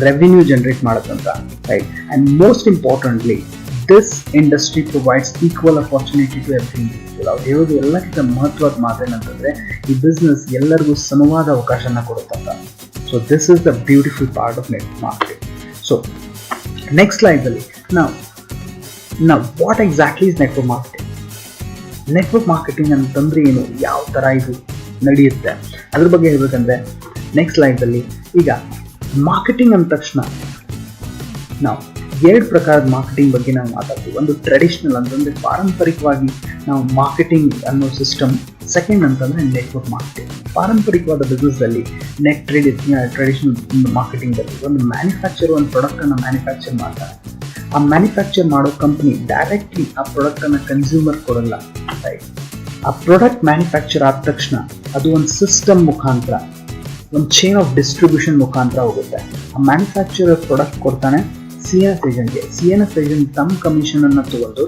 ರೆವಿನ್ಯೂ ಜನರೇಟ್ ಮಾಡುತ್ತಂತ. Right, and most importantly this industry provides equal opportunity to every individual. ಅವ್ರು ಹೇಳೋದು ಎಲ್ಲಕ್ಕಿಂತ ಮಹತ್ವದ ಮಾತೇನಂತಂದರೆ ಈ ಬಿಸ್ನೆಸ್ ಎಲ್ಲರಿಗೂ ಸಮವಾದ ಅವಕಾಶನ ಕೊಡುತ್ತಂತ. So this is the beautiful part of network marketing. So next ಸ್ಲೈಡಲ್ಲಿ ನಾವು what exactly is network marketing. Network marketing ಅಂತಂದರೆ ಏನು, ಯಾವ ಥರ ಇದು ನಡೆಯುತ್ತೆ ಅದ್ರ ಬಗ್ಗೆ ಹೇಳ್ಬೇಕಂದ್ರೆ ನೆಕ್ಸ್ಟ್ ಸ್ಲೈಡಲ್ಲಿ, ಈಗ ಮಾರ್ಕೆಟಿಂಗ್ ಅಂದ ತಕ್ಷಣ ನಾವು ಎರಡು ಪ್ರಕಾರದ ಮಾರ್ಕೆಟಿಂಗ್ ಬಗ್ಗೆ ನಾವು ಮಾತಾಡ್ತೀವಿ. ಒಂದು ಟ್ರೆಡಿಷನಲ್ ಅಂತಂದರೆ ಪಾರಂಪರಿಕವಾಗಿ ನಾವು ಮಾರ್ಕೆಟಿಂಗ್ ಅನ್ನೋ ಸಿಸ್ಟಮ್. ಸೆಕೆಂಡ್ ಅಂತಂದರೆ ನೆಟ್ವರ್ಕ್ ಮಾರ್ಕೆಟಿಂಗ್. ಪಾರಂಪರಿಕವಾದ ಬಿಸ್ನೆಸ್ದಲ್ಲಿ ಟ್ರೆಡಿಷನಲ್ ಮಾರ್ಕೆಟಿಂಗಲ್ಲಿ ಒಂದು ಮ್ಯಾನುಫ್ಯಾಕ್ಚರ್ ಒಂದು ಪ್ರಾಡಕ್ಟನ್ನು ಮ್ಯಾನುಫ್ಯಾಕ್ಚರ್ ಮಾಡ್ತಾರೆ. ಆ ಮ್ಯಾನುಫ್ಯಾಕ್ಚರ್ ಮಾಡೋ ಕಂಪ್ನಿ ಡೈರೆಕ್ಟ್ಲಿ ಆ ಪ್ರಾಡಕ್ಟನ್ನು ಕನ್ಸ್ಯೂಮರ್ ಕೊಡಲ್ಲ. ರೈಟ್, ಆ ಪ್ರಾಡಕ್ಟ್ ಮ್ಯಾನುಫ್ಯಾಕ್ಚರ್ ಆದ ತಕ್ಷಣ ಅದು ಒಂದು ಸಿಸ್ಟಮ್ ಮುಖಾಂತರ, ಒಂದು ಚೈನ್ ಆಫ್ ಡಿಸ್ಟ್ರಿಬ್ಯೂಷನ್ ಮುಖಾಂತರ ಹೋಗುತ್ತೆ. ಆ ಮ್ಯಾನುಫ್ಯಾಕ್ಚರರ್ ಪ್ರಾಡಕ್ಟ್ ಕೊಡ್ತಾನೆ CNF ಏಜೆಂಟ್ಗೆ. CNF ಏಜೆಂಟ್ ತಮ್ಮ ಕಮಿಷನನ್ನು ತಗೊಂಡು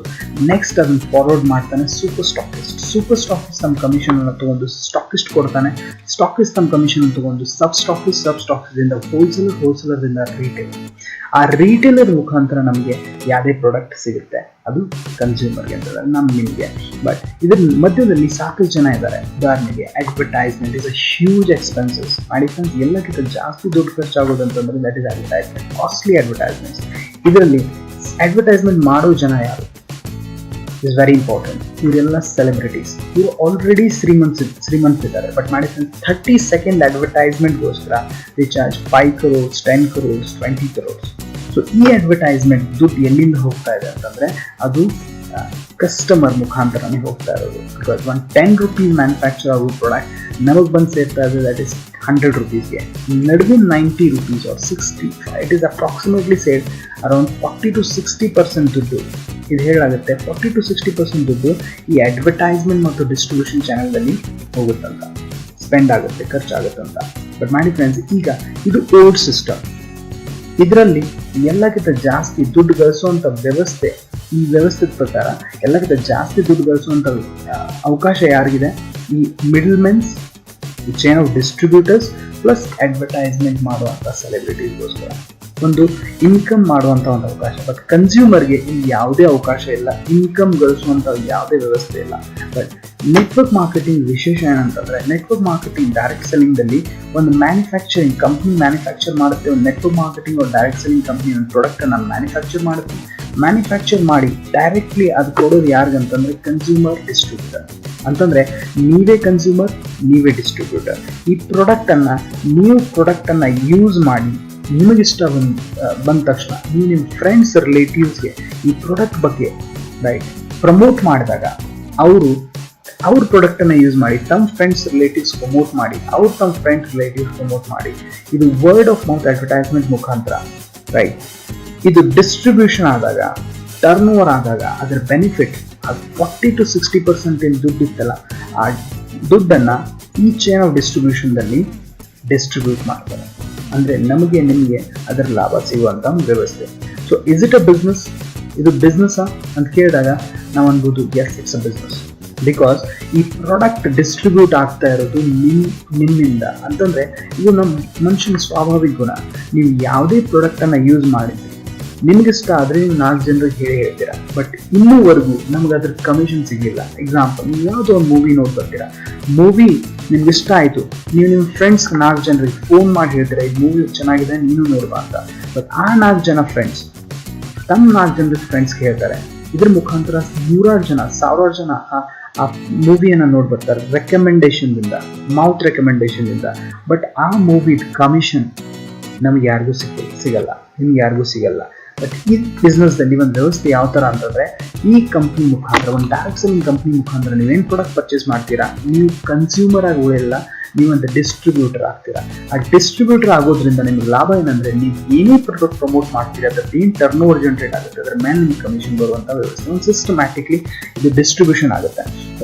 ನೆಕ್ಸ್ಟ್ ಅದನ್ನು ಫಾರ್ವರ್ಡ್ ಮಾಡ್ತಾನೆ ಸೂಪರ್ ಸ್ಟಾಕಿಸ್ಟ್ ತಮ್ಮ ಕಮಿಷನನ್ನು ತಗೊಂಡು ಸ್ಟಾಕಿಸ್ಟ್ ಕೊಡ್ತಾನೆ. ಸ್ಟಾಕಿಸ್ಟ್ ತಮ್ಮ ಕಮಿಷನ್ ತಗೊಂಡು ಸಬ್ ಸ್ಟಾಕಿಸ್ಟಿಂದ ಹೋಲ್ಸೇಲರ್ದಿಂದ ರಿಟೇಲ್. ಆ ರಿಟೇಲರ್ ಮುಖಾಂತರ ನಮಗೆ ಯಾವುದೇ ಪ್ರಾಡಕ್ಟ್ ಸಿಗುತ್ತೆ ಅದು ಕನ್ಸ್ಯೂಮರ್ಗೆ ಅಂತ ನಿಮಗೆ. ಬಟ್ ಇದ್ರ ಮಧ್ಯದಲ್ಲಿ ಸಾಕಷ್ಟು ಜನ ಇದ್ದಾರೆ. ಉದಾಹರಣೆಗೆ advertisement is a huge expenses. ಮಾಡಿ ಫ್ರೆಂಡ್ಸ್, ಎಲ್ಲಕ್ಕಿಂತ ಜಾಸ್ತಿ ದುಡ್ಡು ಖರ್ಚಾಗೋದು ಅಂತಂದ್ರೆ that is advertisement, costly advertisements. ಇದರಲ್ಲಿ ಅಡ್ವರ್ಟೈಸ್ಮೆಂಟ್ ಮಾಡೋ ಜನ ಯಾರು ಇಸ್ ವೆರಿ ಇಂಪಾರ್ಟೆಂಟ್. ಇವರೆಲ್ಲ ಸೆಲೆಬ್ರಿಟೀಸ್. ಇವರು ಆಲ್ರೆಡಿ ಶ್ರೀಮಂತಿದ್ದಾರೆ. ಬಟ್ ಮಾಡಿ ಫ್ರೆಂಡ್ಸ್, 30 ಸೆಕೆಂಡ್ ಅಡ್ವರ್ಟೈಸ್ಮೆಂಟ್ಗೋಸ್ಕರ recharge 5 crores, 10 crores, 20 crores. So ಈ ಅಡ್ವರ್ಟೈಸ್ಮೆಂಟ್ ದುಡ್ಡು ಎಲ್ಲಿಂದ ಹೋಗ್ತಾ ಇದೆ ಅಂತಂದರೆ ಅದು ಕಸ್ಟಮರ್ ಮುಖಾಂತರನೇ ಹೋಗ್ತಾ ಇರೋದು. ಬಿಕಾಸ್ ಒಂದು 10 rupees ಮ್ಯಾನುಫ್ಯಾಕ್ಚರ್ ಆಗೋ ಪ್ರಾಡಕ್ಟ್ ನಮಗೆ ಬಂದು ಸೇರ್ತಾ ಇದೆ ದಟ್ ಇಸ್ 100 rupeesಗೆ. ನಡುವಿನ 90 rupees or 60, it is approximately said around 40 to 60% ದುಡ್ಡು. ಇದು ಹೇಳಾಗುತ್ತೆ 40 to 60% ದುಡ್ಡು ಈ ಅಡ್ವರ್ಟೈಸ್ಮೆಂಟ್ ಮತ್ತು ಡಿಸ್ಟ್ರಿಬ್ಯೂಷನ್ ಚಾನಲ್ನಲ್ಲಿ ಹೋಗುತ್ತಂತ, ಸ್ಪೆಂಡ್ ಆಗುತ್ತೆ, ಖರ್ಚಾಗುತ್ತಂತ. ಬಟ್ ಮಾಡಿ ಫ್ರೆಂಡ್ಸ್, ಈಗ ಇದು ಓಲ್ಡ್ ಸಿಸ್ಟಮ್. ಇದರಲ್ಲಿ ಎಲ್ಲಕ್ಕಿಂತ ಜಾಸ್ತಿ ದುಡ್ಡು ಗಳಿಸುವಂಥ ವ್ಯವಸ್ಥೆ, ಈ ವ್ಯವಸ್ಥೆ ಪ್ರಕಾರ ಎಲ್ಲಕ್ಕಿಂತ ಜಾಸ್ತಿ ದುಡ್ಡು ಗಳಿಸುವಂಥ ಅವಕಾಶ ಯಾರಿಗಿದೆ? ಈ ಮಿಡಲ್ ಮೆನ್ಸ್, ಈ chain of distributors plus advertisement ಮಾಡುವಂಥ ಸೆಲೆಬ್ರಿಟೀಸ್ಗೋಸ್ಕರ ಒಂದು ಇನ್ಕಮ್ ಮಾಡುವಂಥ ಒಂದು ಅವಕಾಶ. ಬಟ್ ಕನ್ಸ್ಯೂಮರ್ಗೆ ಇಲ್ಲಿ ಯಾವುದೇ ಅವಕಾಶ ಇಲ್ಲ, ಇನ್ಕಮ್ ಗಳಿಸುವಂಥ ಯಾವುದೇ ವ್ಯವಸ್ಥೆ ಇಲ್ಲ. ಬಟ್ ನೆಟ್ವರ್ಕ್ ಮಾರ್ಕೆಟಿಂಗ್ ವಿಶೇಷ ಏನಂತಂದರೆ, ನೆಟ್ವರ್ಕ್ ಮಾರ್ಕೆಟಿಂಗ್ ಡೈರೆಕ್ಟ್ ಸೆಲ್ಲಿಂಗ್ದಲ್ಲಿ ಒಂದು ಮ್ಯಾನುಫ್ಯಾಕ್ಚರಿಂಗ್ ಕಂಪ್ನಿ ಮ್ಯಾನುಫ್ಯಾಕ್ಚರ್ ಮಾಡುತ್ತೆ. ಒಂದು ನೆಟ್ವರ್ಕ್ ಮಾರ್ಕೆಟಿಂಗ್ ಒಂದು ಡೈರೆಕ್ಟ್ ಸೆಲ್ಲಿಂಗ್ ಕಂಪ್ನಿ ಒಂದು ಪ್ರಾಡಕ್ಟನ್ನು ಮ್ಯಾನುಫ್ಯಾಕ್ಚರ್ ಮಾಡುತ್ತೆ. ಮ್ಯಾನುಫ್ಯಾಕ್ಚರ್ ಮಾಡಿ ಡೈರೆಕ್ಟ್ಲಿ ಅದು ಕೊಡೋದು ಯಾರಿಗಂತಂದರೆ ಕನ್ಸ್ಯೂಮರ್, ಡಿಸ್ಟ್ರಿಬ್ಯೂಟರ್. ಅಂತಂದರೆ ನೀವೇ ಕನ್ಸ್ಯೂಮರ್, ನೀವೇ ಡಿಸ್ಟ್ರಿಬ್ಯೂಟರ್. ಈ ಪ್ರಾಡಕ್ಟನ್ನು ಯೂಸ್ ಮಾಡಿ ನಿಮಗಿಷ್ಟ ಬಂದ ತಕ್ಷಣ ನೀವು ನಿಮ್ಮ ಫ್ರೆಂಡ್ಸ್, ರಿಲೇಟಿವ್ಸ್ಗೆ ಈ ಪ್ರಾಡಕ್ಟ್ ಬಗ್ಗೆ ಪ್ರಮೋಟ್ ಮಾಡಿದಾಗ ಅವ್ರ ಪ್ರಾಡಕ್ಟನ್ನು ಯೂಸ್ ಮಾಡಿ ತಮ್ಮ ಫ್ರೆಂಡ್ಸ್, ರಿಲೇಟಿವ್ಸ್ ಪ್ರಮೋಟ್ ಮಾಡಿ, ತಮ್ಮ ಫ್ರೆಂಡ್ಸ್, ರಿಲೇಟಿವ್ಸ್ ಪ್ರಮೋಟ್ ಮಾಡಿ. ಇದು ವರ್ಡ್ ಆಫ್ ಮೌತ್ ಅಡ್ವರ್ಟೈಸ್ಮೆಂಟ್ ಮುಖಾಂತರ. ರೈಟ್, ಇದು ಡಿಸ್ಟ್ರಿಬ್ಯೂಷನ್ ಆದಾಗ, ಟರ್ನ್ ಓವರ್ ಆದಾಗ ಅದರ ಬೆನಿಫಿಟ್ ಅದು 40 to 60% ಏನು ದುಡ್ಡು ಇತ್ತಲ್ಲ, ಆ ದುಡ್ಡನ್ನು ಈ ಚೈನ್ ಆಫ್ ಡಿಸ್ಟ್ರಿಬ್ಯೂಷನ್ದಲ್ಲಿ ಡಿಸ್ಟ್ರಿಬ್ಯೂಟ್ ಮಾಡ್ತಾರೆ. ಅಂದರೆ ನಮಗೆ ನಿಮಗೆ ಅದರ ಲಾಭ ಸಿಗುವಂಥ ಒಂದು ವ್ಯವಸ್ಥೆ. So is it a business? ಇದು ಬಿಸ್ನೆಸ್ಸಾ ಅಂತ ಕೇಳಿದಾಗ ನಾವು ಅನ್ಬೋದು yes, it's a business. Because ಈ ಪ್ರಾಡಕ್ಟ್ ಡಿಸ್ಟ್ರಿಬ್ಯೂಟ್ ಆಗ್ತಾ ಇರೋದು ನಿಮ್ಮಿಂದ. ಅಂತಂದರೆ ಇದು ನಮ್ಮ ಮನುಷ್ಯನ ಸ್ವಾಭಾವಿಕ ಗುಣ. ನೀವು ಯಾವುದೇ ಪ್ರಾಡಕ್ಟನ್ನು ಯೂಸ್ ಮಾಡಿದ್ರಿ, ನಿಮಗಿಷ್ಟ ಆದರೆ ನೀವು 4 ಜನರಿಗೆ ಹೇಳ್ತೀರಾ. ಬಟ್ ಇನ್ನೂವರೆಗೂ ನಮ್ಗೆ ಅದ್ರ ಕಮಿಷನ್ ಸಿಗಲಿಲ್ಲ. ಎಕ್ಸಾಂಪಲ್, ನೀವು ಯಾವುದೋ ಒಂದು ಮೂವಿ ನೋಡಿ ಬರ್ತೀರಾ, ಮೂವಿ ನಿಮ್ಗೆ ಇಷ್ಟ ಆಯಿತು, ನೀವು ನಿಮ್ಮ ಫ್ರೆಂಡ್ಸ್ 4 ಜನರಿಗೆ ಫೋನ್ ಮಾಡಿ ಹೇಳ್ತೀರಾ ಈ ಮೂವಿ ಚೆನ್ನಾಗಿದೆ ನೀನು ನೋಡುವ ಅಂತ. ಬಟ್ ಆ 4 ಜನ ಫ್ರೆಂಡ್ಸ್ ತಮ್ಮ 4 ಜನರಿಗೆ ಫ್ರೆಂಡ್ಸ್ಗೆ ಹೇಳ್ತಾರೆ. ಇದ್ರ ಮುಖಾಂತರ 100 ಜನ 1000 ಜನ ಆ ಮೂವಿಯನ್ನು ನೋಡಿ ಬರ್ತಾರೆ ರೆಕಮೆಂಡೇಶನ್ದಿಂದ, ಮೌತ್ ರೆಕಮೆಂಡೇಶನ್ದಿಂದ. ಬಟ್ ಆ ಮೂವಿದ ಕಮಿಷನ್ ನಮ್ಗೆ ಯಾರಿಗೂ ಸಿಗಲ್ಲ, ನಿಮ್ಗೆ ಯಾರಿಗೂ ಸಿಗಲ್ಲ. ಬಟ್ ಈ ಬಿಸ್ನೆಸ್ದಲ್ಲಿ ಒಂದು ವ್ಯವಸ್ಥೆ ಯಾವ ಥರ ಅಂತಂದರೆ, ಈ ಕಂಪ್ನಿ ಮುಖಾಂತರ, ಒಂದು ಡೈರೆಕ್ಟ್ ಸೆಲ್ಲಿಂಗ್ ಕಂಪ್ನಿ ಮುಖಾಂತರ ನೀವೇನು ಪ್ರಾಡಕ್ಟ್ ಪರ್ಚೇಸ್ ಮಾಡ್ತೀರಾ, ನೀವು ಕನ್ಸ್ಯೂಮರ್ ಆಗಿ ಉಳಿಯಲ್ಲ, ನೀವೊಂದು ಡಿಸ್ಟ್ರಿಬ್ಯೂಟರ್ ಆಗ್ತೀರಾ. ಆ ಡಿಸ್ಟ್ರಿಬ್ಯೂಟರ್ ಆಗೋದ್ರಿಂದ ನಿಮ್ಗೆ ಲಾಭ ಏನಂದರೆ, ನೀವು ಏನೇ ಪ್ರಾಡಕ್ಟ್ ಪ್ರಮೋಟ್ ಮಾಡ್ತೀರಾ ಅದ್ರದ್ದು ಏನು ಟರ್ನ್ ಓವರ್ ಜನರೇಟ್ ಆಗುತ್ತೆ, ಅದರ ಮೇಲೆ ನಿಮ್ಗೆ ಕಮಿಷನ್ ಬರುವಂಥ ವ್ಯವಸ್ಥೆ. ಒಂದು ಸಿಸ್ಟಮ್ಯಾಟಿಕ್ಲಿ ಇದು ಡಿಸ್ಟ್ರಿಬ್ಯೂಷನ್ ಆಗುತ್ತೆ.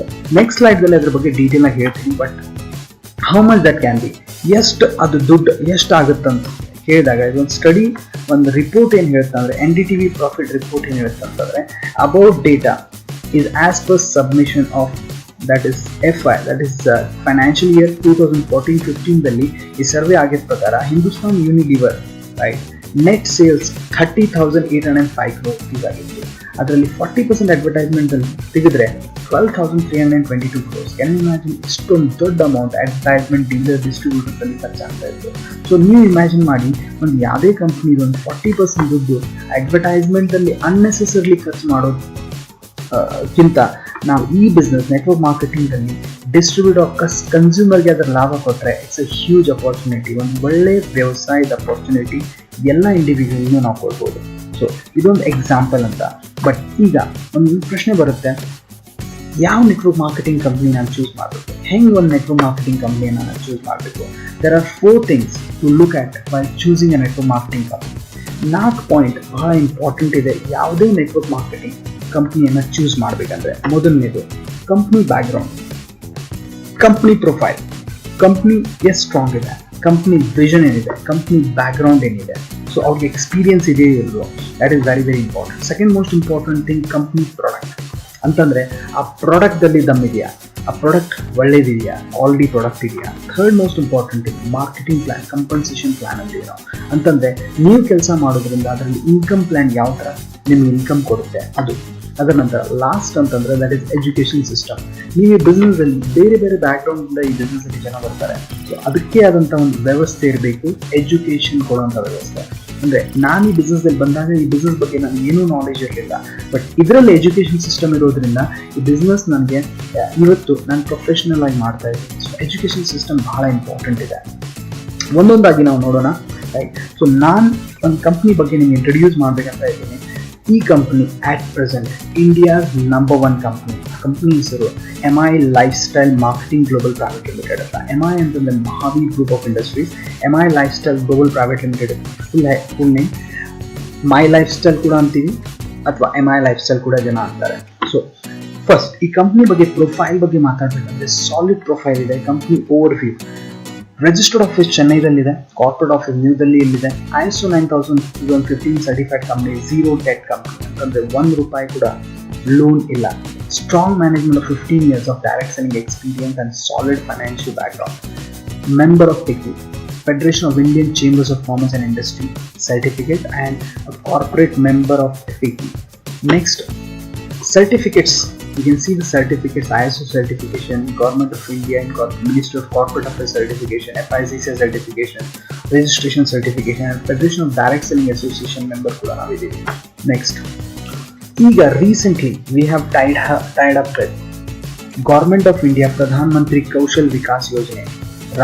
ನೆಕ್ಸ್ಟ್ ಸ್ಲೈಡ್ದಲ್ಲಿ ಅದ್ರ ಬಗ್ಗೆ ಡೀಟೇಲ್ ಆಗಿ ಹೇಳ್ತೀನಿ. But how much that can be, ಎಷ್ಟು ಅದು ದುಡ್ಡು ಎಷ್ಟು ಆಗುತ್ತಂತ ಕೇಳಿದಾಗ, ಇದೊಂದು ಸ್ಟಡಿ, ಒಂದು ರಿಪೋರ್ಟ್ ಏನು ಹೇಳ್ತಾ ಅಂದರೆ, NDTV ಪ್ರಾಫಿಟ್ ರಿಪೋರ್ಟ್ ಏನು ಹೇಳ್ತಾ ಅಂತಂದರೆ, about data is as per submission of that is FI, that is financial year 2014-15 ದಲ್ಲಿ ಈ ಸರ್ವೆ ಆಗಿದ್ದ ಪ್ರಕಾರ Hindustan Unilever net sales 30,805 crores ಆಗಿತ್ತು. ಅದರಲ್ಲಿ 40% ಅಡ್ವರ್ಟೈಸ್ಮೆಂಟ್ ಅಲ್ಲಿ ತೆಗೆದ್ರೆ 12,322 crores. ಕ್ಯಾನ್ ಇಮ್ಯಾಜಿನ್ ಇಷ್ಟೊಂದು ದೊಡ್ಡ ಅಮೌಂಟ್ ಅಡ್ವರ್ಟೈಸ್ಮೆಂಟ್ ಡೀಲರ್ ಡಿಸ್ಟ್ರಿಬ್ಯೂಟರ್ಸ್ ಅಲ್ಲಿ ಖರ್ಚಾಗ್ತಾ ಇತ್ತು. ಸೊ ನೀವು ಇಮ್ಯಾಜಿನ್ ಮಾಡಿ, ಒಂದು ಯಾವುದೇ ಕಂಪ್ನಿದು ಒಂದು 40% ದುಡ್ಡು ಅಡ್ವರ್ಟೈಸ್ಮೆಂಟ್ ಅಲ್ಲಿ ಅನ್ನೆಸೆಸರಿಲಿ ಖರ್ಚು ಮಾಡೋದಕ್ಕಿಂತ ನಾವು ಈ ಬಿಸ್ನೆಸ್ ನೆಟ್ವರ್ಕ್ ಮಾರ್ಕೆಟಿಂಗ್ ಅಲ್ಲಿ ಡಿಸ್ಟ್ರಿಬ್ಯೂಟ್ ಕನ್ಸ್ಯೂಮರ್ಗೆ ಅದರ ಲಾಭ ಕೊಟ್ಟರೆ ಇಟ್ಸ್ ಎ ಹ್ಯೂಜ್ ಅಪಾರ್ಚುನಿಟಿ. ಒಂದು ಒಳ್ಳೆ ವ್ಯವಸಾಯದ ಅಪಾರ್ಚುನಿಟಿ ಎಲ್ಲ ಇಂಡಿವಿಜುವಲ್ಗೂ ನಾವು ಕೊಡ್ಬೋದು. ಸೊ ಇದೊಂದು ಎಕ್ಸಾಂಪಲ್ ಅಂತ. ಬಟ್ ಈಗ ಒಂದು ಪ್ರಶ್ನೆ ಬರುತ್ತೆ, ಯಾವ ನೆಟ್ವರ್ಕ್ ಮಾರ್ಕೆಟಿಂಗ್ ಕಂಪ್ನಿ ನಾನು ಚೂಸ್ ಮಾಡಬೇಕು, ಹೆಂಗೆ ಒಂದು ನೆಟ್ವರ್ಕ್ ಮಾರ್ಕೆಟಿಂಗ್ ಕಂಪ್ನಿಯನ್ನು ನಾನು ಚೂಸ್ ಮಾಡಬೇಕು? There are 4 things to look at by choosing a network marketing company. 4 point ಬಹಳ ಇಂಪಾರ್ಟೆಂಟ್ ಇದೆ ಯಾವುದೇ ನೆಟ್ವರ್ಕ್ ಮಾರ್ಕೆಟಿಂಗ್ ಕಂಪ್ನಿಯನ್ನು ಚೂಸ್ ಮಾಡಬೇಕಂದ್ರೆ. ಮೊದಲನೇದು company background, company profile, company ಎಷ್ಟು ಸ್ಟ್ರಾಂಗ್ ಇದೆ, ಕಂಪ್ನಿ ವಿಷನ್ ಏನಿದೆ, ಕಂಪ್ನಿ ಬ್ಯಾಕ್ಗ್ರೌಂಡ್ ಏನಿದೆ, ಸೊ ಅವ್ರಿಗೆ ಎಕ್ಸ್ಪೀರಿಯನ್ಸ್ ಇದೆಯೇ ಇಲ್ವೋ, that is very important. Second most important thing company product, ಅಂತಂದರೆ ಆ ಪ್ರಾಡಕ್ಟ್ದಲ್ಲಿ ದಮ್ಮಿದೆಯಾ, ಆ ಪ್ರಾಡಕ್ಟ್ ಒಳ್ಳೇದಿದೆಯಾ, ಆಲ್ರೆಡಿ ಪ್ರಾಡಕ್ಟ್ ಇದೆಯಾ. Third most important thing marketing plan, compensation plan ಅಂತೀವಿ ನಾವು. ಅಂತಂದರೆ ನೀವು ಕೆಲಸ ಮಾಡೋದ್ರಿಂದ ಅದರಲ್ಲಿ ಇನ್ಕಮ್ ಪ್ಲ್ಯಾನ್ ಯಾವ ಥರ ನಿಮ್ಗೆ ಇನ್ಕಮ್ ಕೊಡುತ್ತೆ ಅದು. ಅದರ ನಂತರ ಲಾಸ್ಟ್ ಅಂತಂದರೆ ದಟ್ ಈಸ್ ಎಜುಕೇಷನ್ ಸಿಸ್ಟಮ್. ನೀವು ಈ ಬಿಸ್ನೆಸ್ಸಲ್ಲಿ ಬೇರೆ ಬೇರೆ ಬ್ಯಾಕ್ಗ್ರೌಂಡಿಂದ ಈ ಬಿಸ್ನೆಸ್ಸಲ್ಲಿ ಜನ ಬರ್ತಾರೆ, ಸೊ ಅದಕ್ಕೆ ಆದಂಥ ಒಂದು ವ್ಯವಸ್ಥೆ ಇರಬೇಕು, ಎಜುಕೇಷನ್ ಕೊಡುವಂಥ ವ್ಯವಸ್ಥೆ. ಅಂದರೆ ನಾನು ಈ ಬಿಸ್ನೆಸ್ಸಲ್ಲಿ ಬಂದಾಗ ಈ ಬಿಸ್ನೆಸ್ ಬಗ್ಗೆ ನನಗೆ ಏನೂ ನಾಲೆಜ್ ಇರಲಿಲ್ಲ, ಬಟ್ ಇದರಲ್ಲಿ ಎಜುಕೇಷನ್ ಸಿಸ್ಟಮ್ ಇರೋದ್ರಿಂದ ಈ ಬಿಸ್ನೆಸ್ ನನಗೆ ಇವತ್ತು ನಾನು ಪ್ರೊಫೆಷ್ನಲ್ ಆಗಿ ಮಾಡ್ತಾ ಇದ್ದೀನಿ. ಸೊ ಎಜುಕೇಷನ್ ಸಿಸ್ಟಮ್ ಬಹಳ ಇಂಪಾರ್ಟೆಂಟ್ ಇದೆ. ಒಂದೊಂದಾಗಿ ನಾವು ನೋಡೋಣ, ರೈಟ್. ಸೊ ನಾನು ಒಂದು ಕಂಪ್ನಿ ಬಗ್ಗೆ ನಿಮ್ಗೆ ಇಂಟ್ರಡ್ಯೂಸ್ ಮಾಡಬೇಕಂತ ಇದ್ದೀನಿ. ಈ company at present India's number 1 company. Company ಹೆಸರು MI lifestyle marketing global private limited ಅಂತ. MI ಅಂತಂದರೆ Mahavir group of industries. MI lifestyle global private limited full name. My lifestyle ಕೂಡ ಅಂತೀವಿ ಅಥವಾ MI ಲೈಫ್ ಸ್ಟೈಲ್ ಕೂಡ ಜನ ಅಂತಾರೆ. So first ಈ ಕಂಪ್ನಿ ಬಗ್ಗೆ ಪ್ರೊಫೈಲ್ ಬಗ್ಗೆ ಮಾತಾಡಬೇಕಂದ್ರೆ ಸಾಲಿಡ್ ಪ್ರೊಫೈಲ್ ಇದೆ. Company overview. Registered office ಚೆನ್ನೈದಲ್ಲಿದೆ, ಕಾರ್ಪೊರೇಟ್ ಆಫೀಸ್ ನ್ಯೂ ದಿಲ್ಲಿಯಲ್ಲಿದೆ. ISO 9015 certified company, zero debt company, ಅಂತಂದರೆ ₹1 ಕೂಡ ಲೋನ್ ಇಲ್ಲ. Strong management of 15 years of direct selling experience and solid financial background. Member of FICCI, Federation of Indian Chambers of Commerce and Industry certificate and a corporate member of FICCI. Next, certificates. You can see the certificates: ISO certification, Government of India and Ministry of Corporate Affairs certification, FICCI certification, registration certification, and Federation of Direct Selling Association member kuda navideve. Next, ಈಗ recently we have tied up with Government of India Pradhan Mantri Kaushal Vikas Yojana,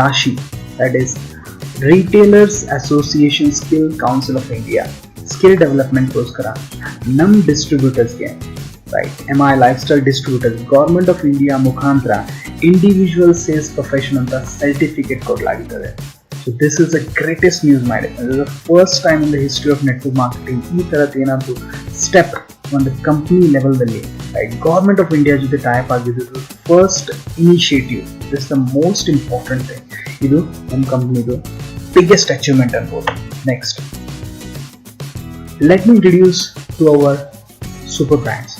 RASHI, that is Retailers Association Skill Council of India, skill ಡೆವಲಪ್ಮೆಂಟ್ಗೋಸ್ಕರ ನಮ್ಮ ಡಿಸ್ಟ್ರಿಬ್ಯೂಟರ್ಸ್ಗೆ, right, MI lifestyle distributors government of India ಮುಖಾಂತರ individual sales profession ಅಂತ certificate ಕೊಡಲಾಗುತ್ತದೆ. So this is the greatest news ಮಾಡಿದೆ. The first time in the history of network marketing ಈ ಥರದ್ದು ಏನಾದರೂ ಸ್ಟೆಪ್ ಒಂದು ಕಂಪ್ನಿ ಲೆವೆಲ್ದಲ್ಲಿ, ರೈಟ್, ಗೌರ್ಮೆಂಟ್ ಆಫ್ ಇಂಡಿಯಾ ಜೊತೆ ಟೈಪ್ ಆಗಿದ್ದು first initiative. This the most important thing. ಇದು ನಮ್ಮ ಕಂಪ್ನಿದು ಬಿಗ್ಗೆಸ್ಟ್ ಅಚೀವ್ಮೆಂಟ್ ಅನ್ಬೋದು. Next, let me introduce to our super brands.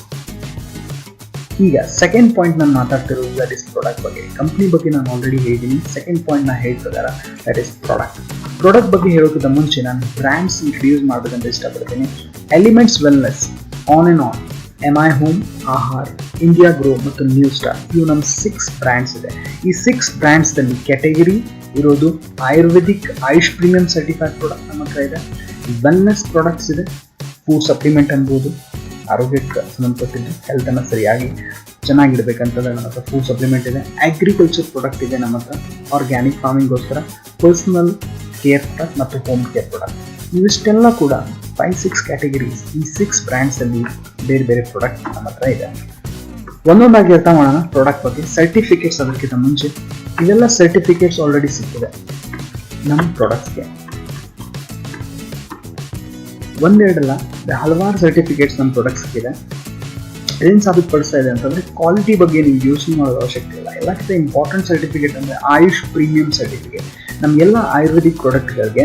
ಈಗ ಸೆಕೆಂಡ್ ಪಾಯಿಂಟ್ ನಾನು ಮಾತಾಡ್ತಿರೋದು ದಟ್ ಇಸ್ ಪ್ರಾಡಕ್ಟ್ ಬಗ್ಗೆ. ಕಂಪ್ನಿ ಬಗ್ಗೆ ನಾನು ಆಲ್ರೆಡಿ ಹೇಳಿದ್ದೀನಿ. ಸೆಕೆಂಡ್ ಪಾಯಿಂಟ್ ನಾನು ಹೇಳ್ತಿದ್ದಾರ ದಟ್ ಇಸ್ ಪ್ರಾಡಕ್ಟ್. ಪ್ರಾಡಕ್ಟ್ ಬಗ್ಗೆ ಹೇಳೋಕ್ಕಿಂತ ಮುಂಚೆ ನಾನು ಬ್ರ್ಯಾಂಡ್ಸ್ ಇಂಟ್ರಡ್ಯೂಸ್ ಮಾಡಬೇಕಂತ ಇಷ್ಟಪಡ್ತೀನಿ. Elements wellness, on and on, MI home, ಆಹಾರ್, ಇಂಡಿಯಾ ಗ್ರೋ ಮತ್ತು ನ್ಯೂ ಸ್ಟಾರ್. ಇವು ನಮ್ಮ 6 ಬ್ರ್ಯಾಂಡ್ಸ್ ಇದೆ. ಈ 6 ಬ್ರ್ಯಾಂಡ್ಸ್ದಲ್ಲಿ ಕ್ಯಾಟಗರಿ ಇರೋದು Ayurvedic, AYUSH premium certified product ನಮ್ಮ ಹತ್ರ ಇದೆ. ವೆಲ್ನೆಸ್ ಪ್ರಾಡಕ್ಟ್ಸ್ ಇದೆ, ಫುಡ್ ಸಪ್ಲಿಮೆಂಟ್ ಅನ್ಬೋದು, ಆರೋಗ್ಯಕ್ಕೆ ಸಂಬಂಧಪಟ್ಟಿದ್ದು ಹೆಲ್ತನ್ನು ಸರಿಯಾಗಿ ಚೆನ್ನಾಗಿಡ್ಬೇಕಂತಂದ್ರೆ ನಮ್ಮ ಹತ್ರ ಫುಡ್ ಸಪ್ಲಿಮೆಂಟ್ ಇದೆ. ಅಗ್ರಿಕಲ್ಚರ್ ಪ್ರಾಡಕ್ಟ್ ಇದೆ ನಮ್ಮ ಹತ್ರ, ಆರ್ಗ್ಯಾನಿಕ್ ಫಾರ್ಮಿಂಗ್ಗೋಸ್ಕರ, ಪರ್ಸನಲ್ ಕೇರ್ ಪ್ರಾಡಕ್ಟ್ ಮತ್ತು ಹೋಮ್ ಕೇರ್ ಪ್ರಾಡಕ್ಟ್. ಇವಿಷ್ಟೆಲ್ಲ ಕೂಡ 5-6 ಕ್ಯಾಟಗರೀಸ್, ಈ 6 ಬ್ರ್ಯಾಂಡ್ಸಲ್ಲಿ ಬೇರೆ ಬೇರೆ ಪ್ರಾಡಕ್ಟ್ ನಮ್ಮ ಹತ್ರ ಇದೆ. ಒಂದೊಂದಾಗಿ ಅರ್ಥ ಮಾಡೋಣ ಪ್ರಾಡಕ್ಟ್ ಬಗ್ಗೆ. ಸರ್ಟಿಫಿಕೇಟ್ಸ್ ಅದಕ್ಕಿಂತ ಮುಂಚೆ ಇವೆಲ್ಲ ಸರ್ಟಿಫಿಕೇಟ್ಸ್ ಆಲ್ರೆಡಿ ಸಿಗ್ತದೆ ನಮ್ಮ ಪ್ರಾಡಕ್ಟ್ಸ್ಗೆ. ಒಂದೆರಡಲ್ಲ, ಹಲವಾರು ಸರ್ಟಿಫಿಕೇಟ್ಸ್ ನಮ್ಮ ಪ್ರಾಡಕ್ಟ್ಸ್ ಇದೆ. ಏನು ಸಾಬೀತುಪಡಿಸ್ತಾ ಇದೆ ಅಂತಂದರೆ ಕ್ವಾಲಿಟಿ ಬಗ್ಗೆ ನೀವು ಯೋಚನೆ ಮಾಡೋದು ಅವಶ್ಯಕತೆ ಇಲ್ಲ. ಎಲ್ಲಕ್ಕಿಂತ ಇಂಪಾರ್ಟೆಂಟ್ ಸರ್ಟಿಫಿಕೇಟ್ ಅಂದರೆ ಆಯುಷ್ ಪ್ರೀಮಿಯಂ ಸರ್ಟಿಫಿಕೇಟ್. ನಮಗೆಲ್ಲ ಆಯುರ್ವೇದಿಕ್ ಪ್ರಾಡಕ್ಟ್ಗಳಿಗೆ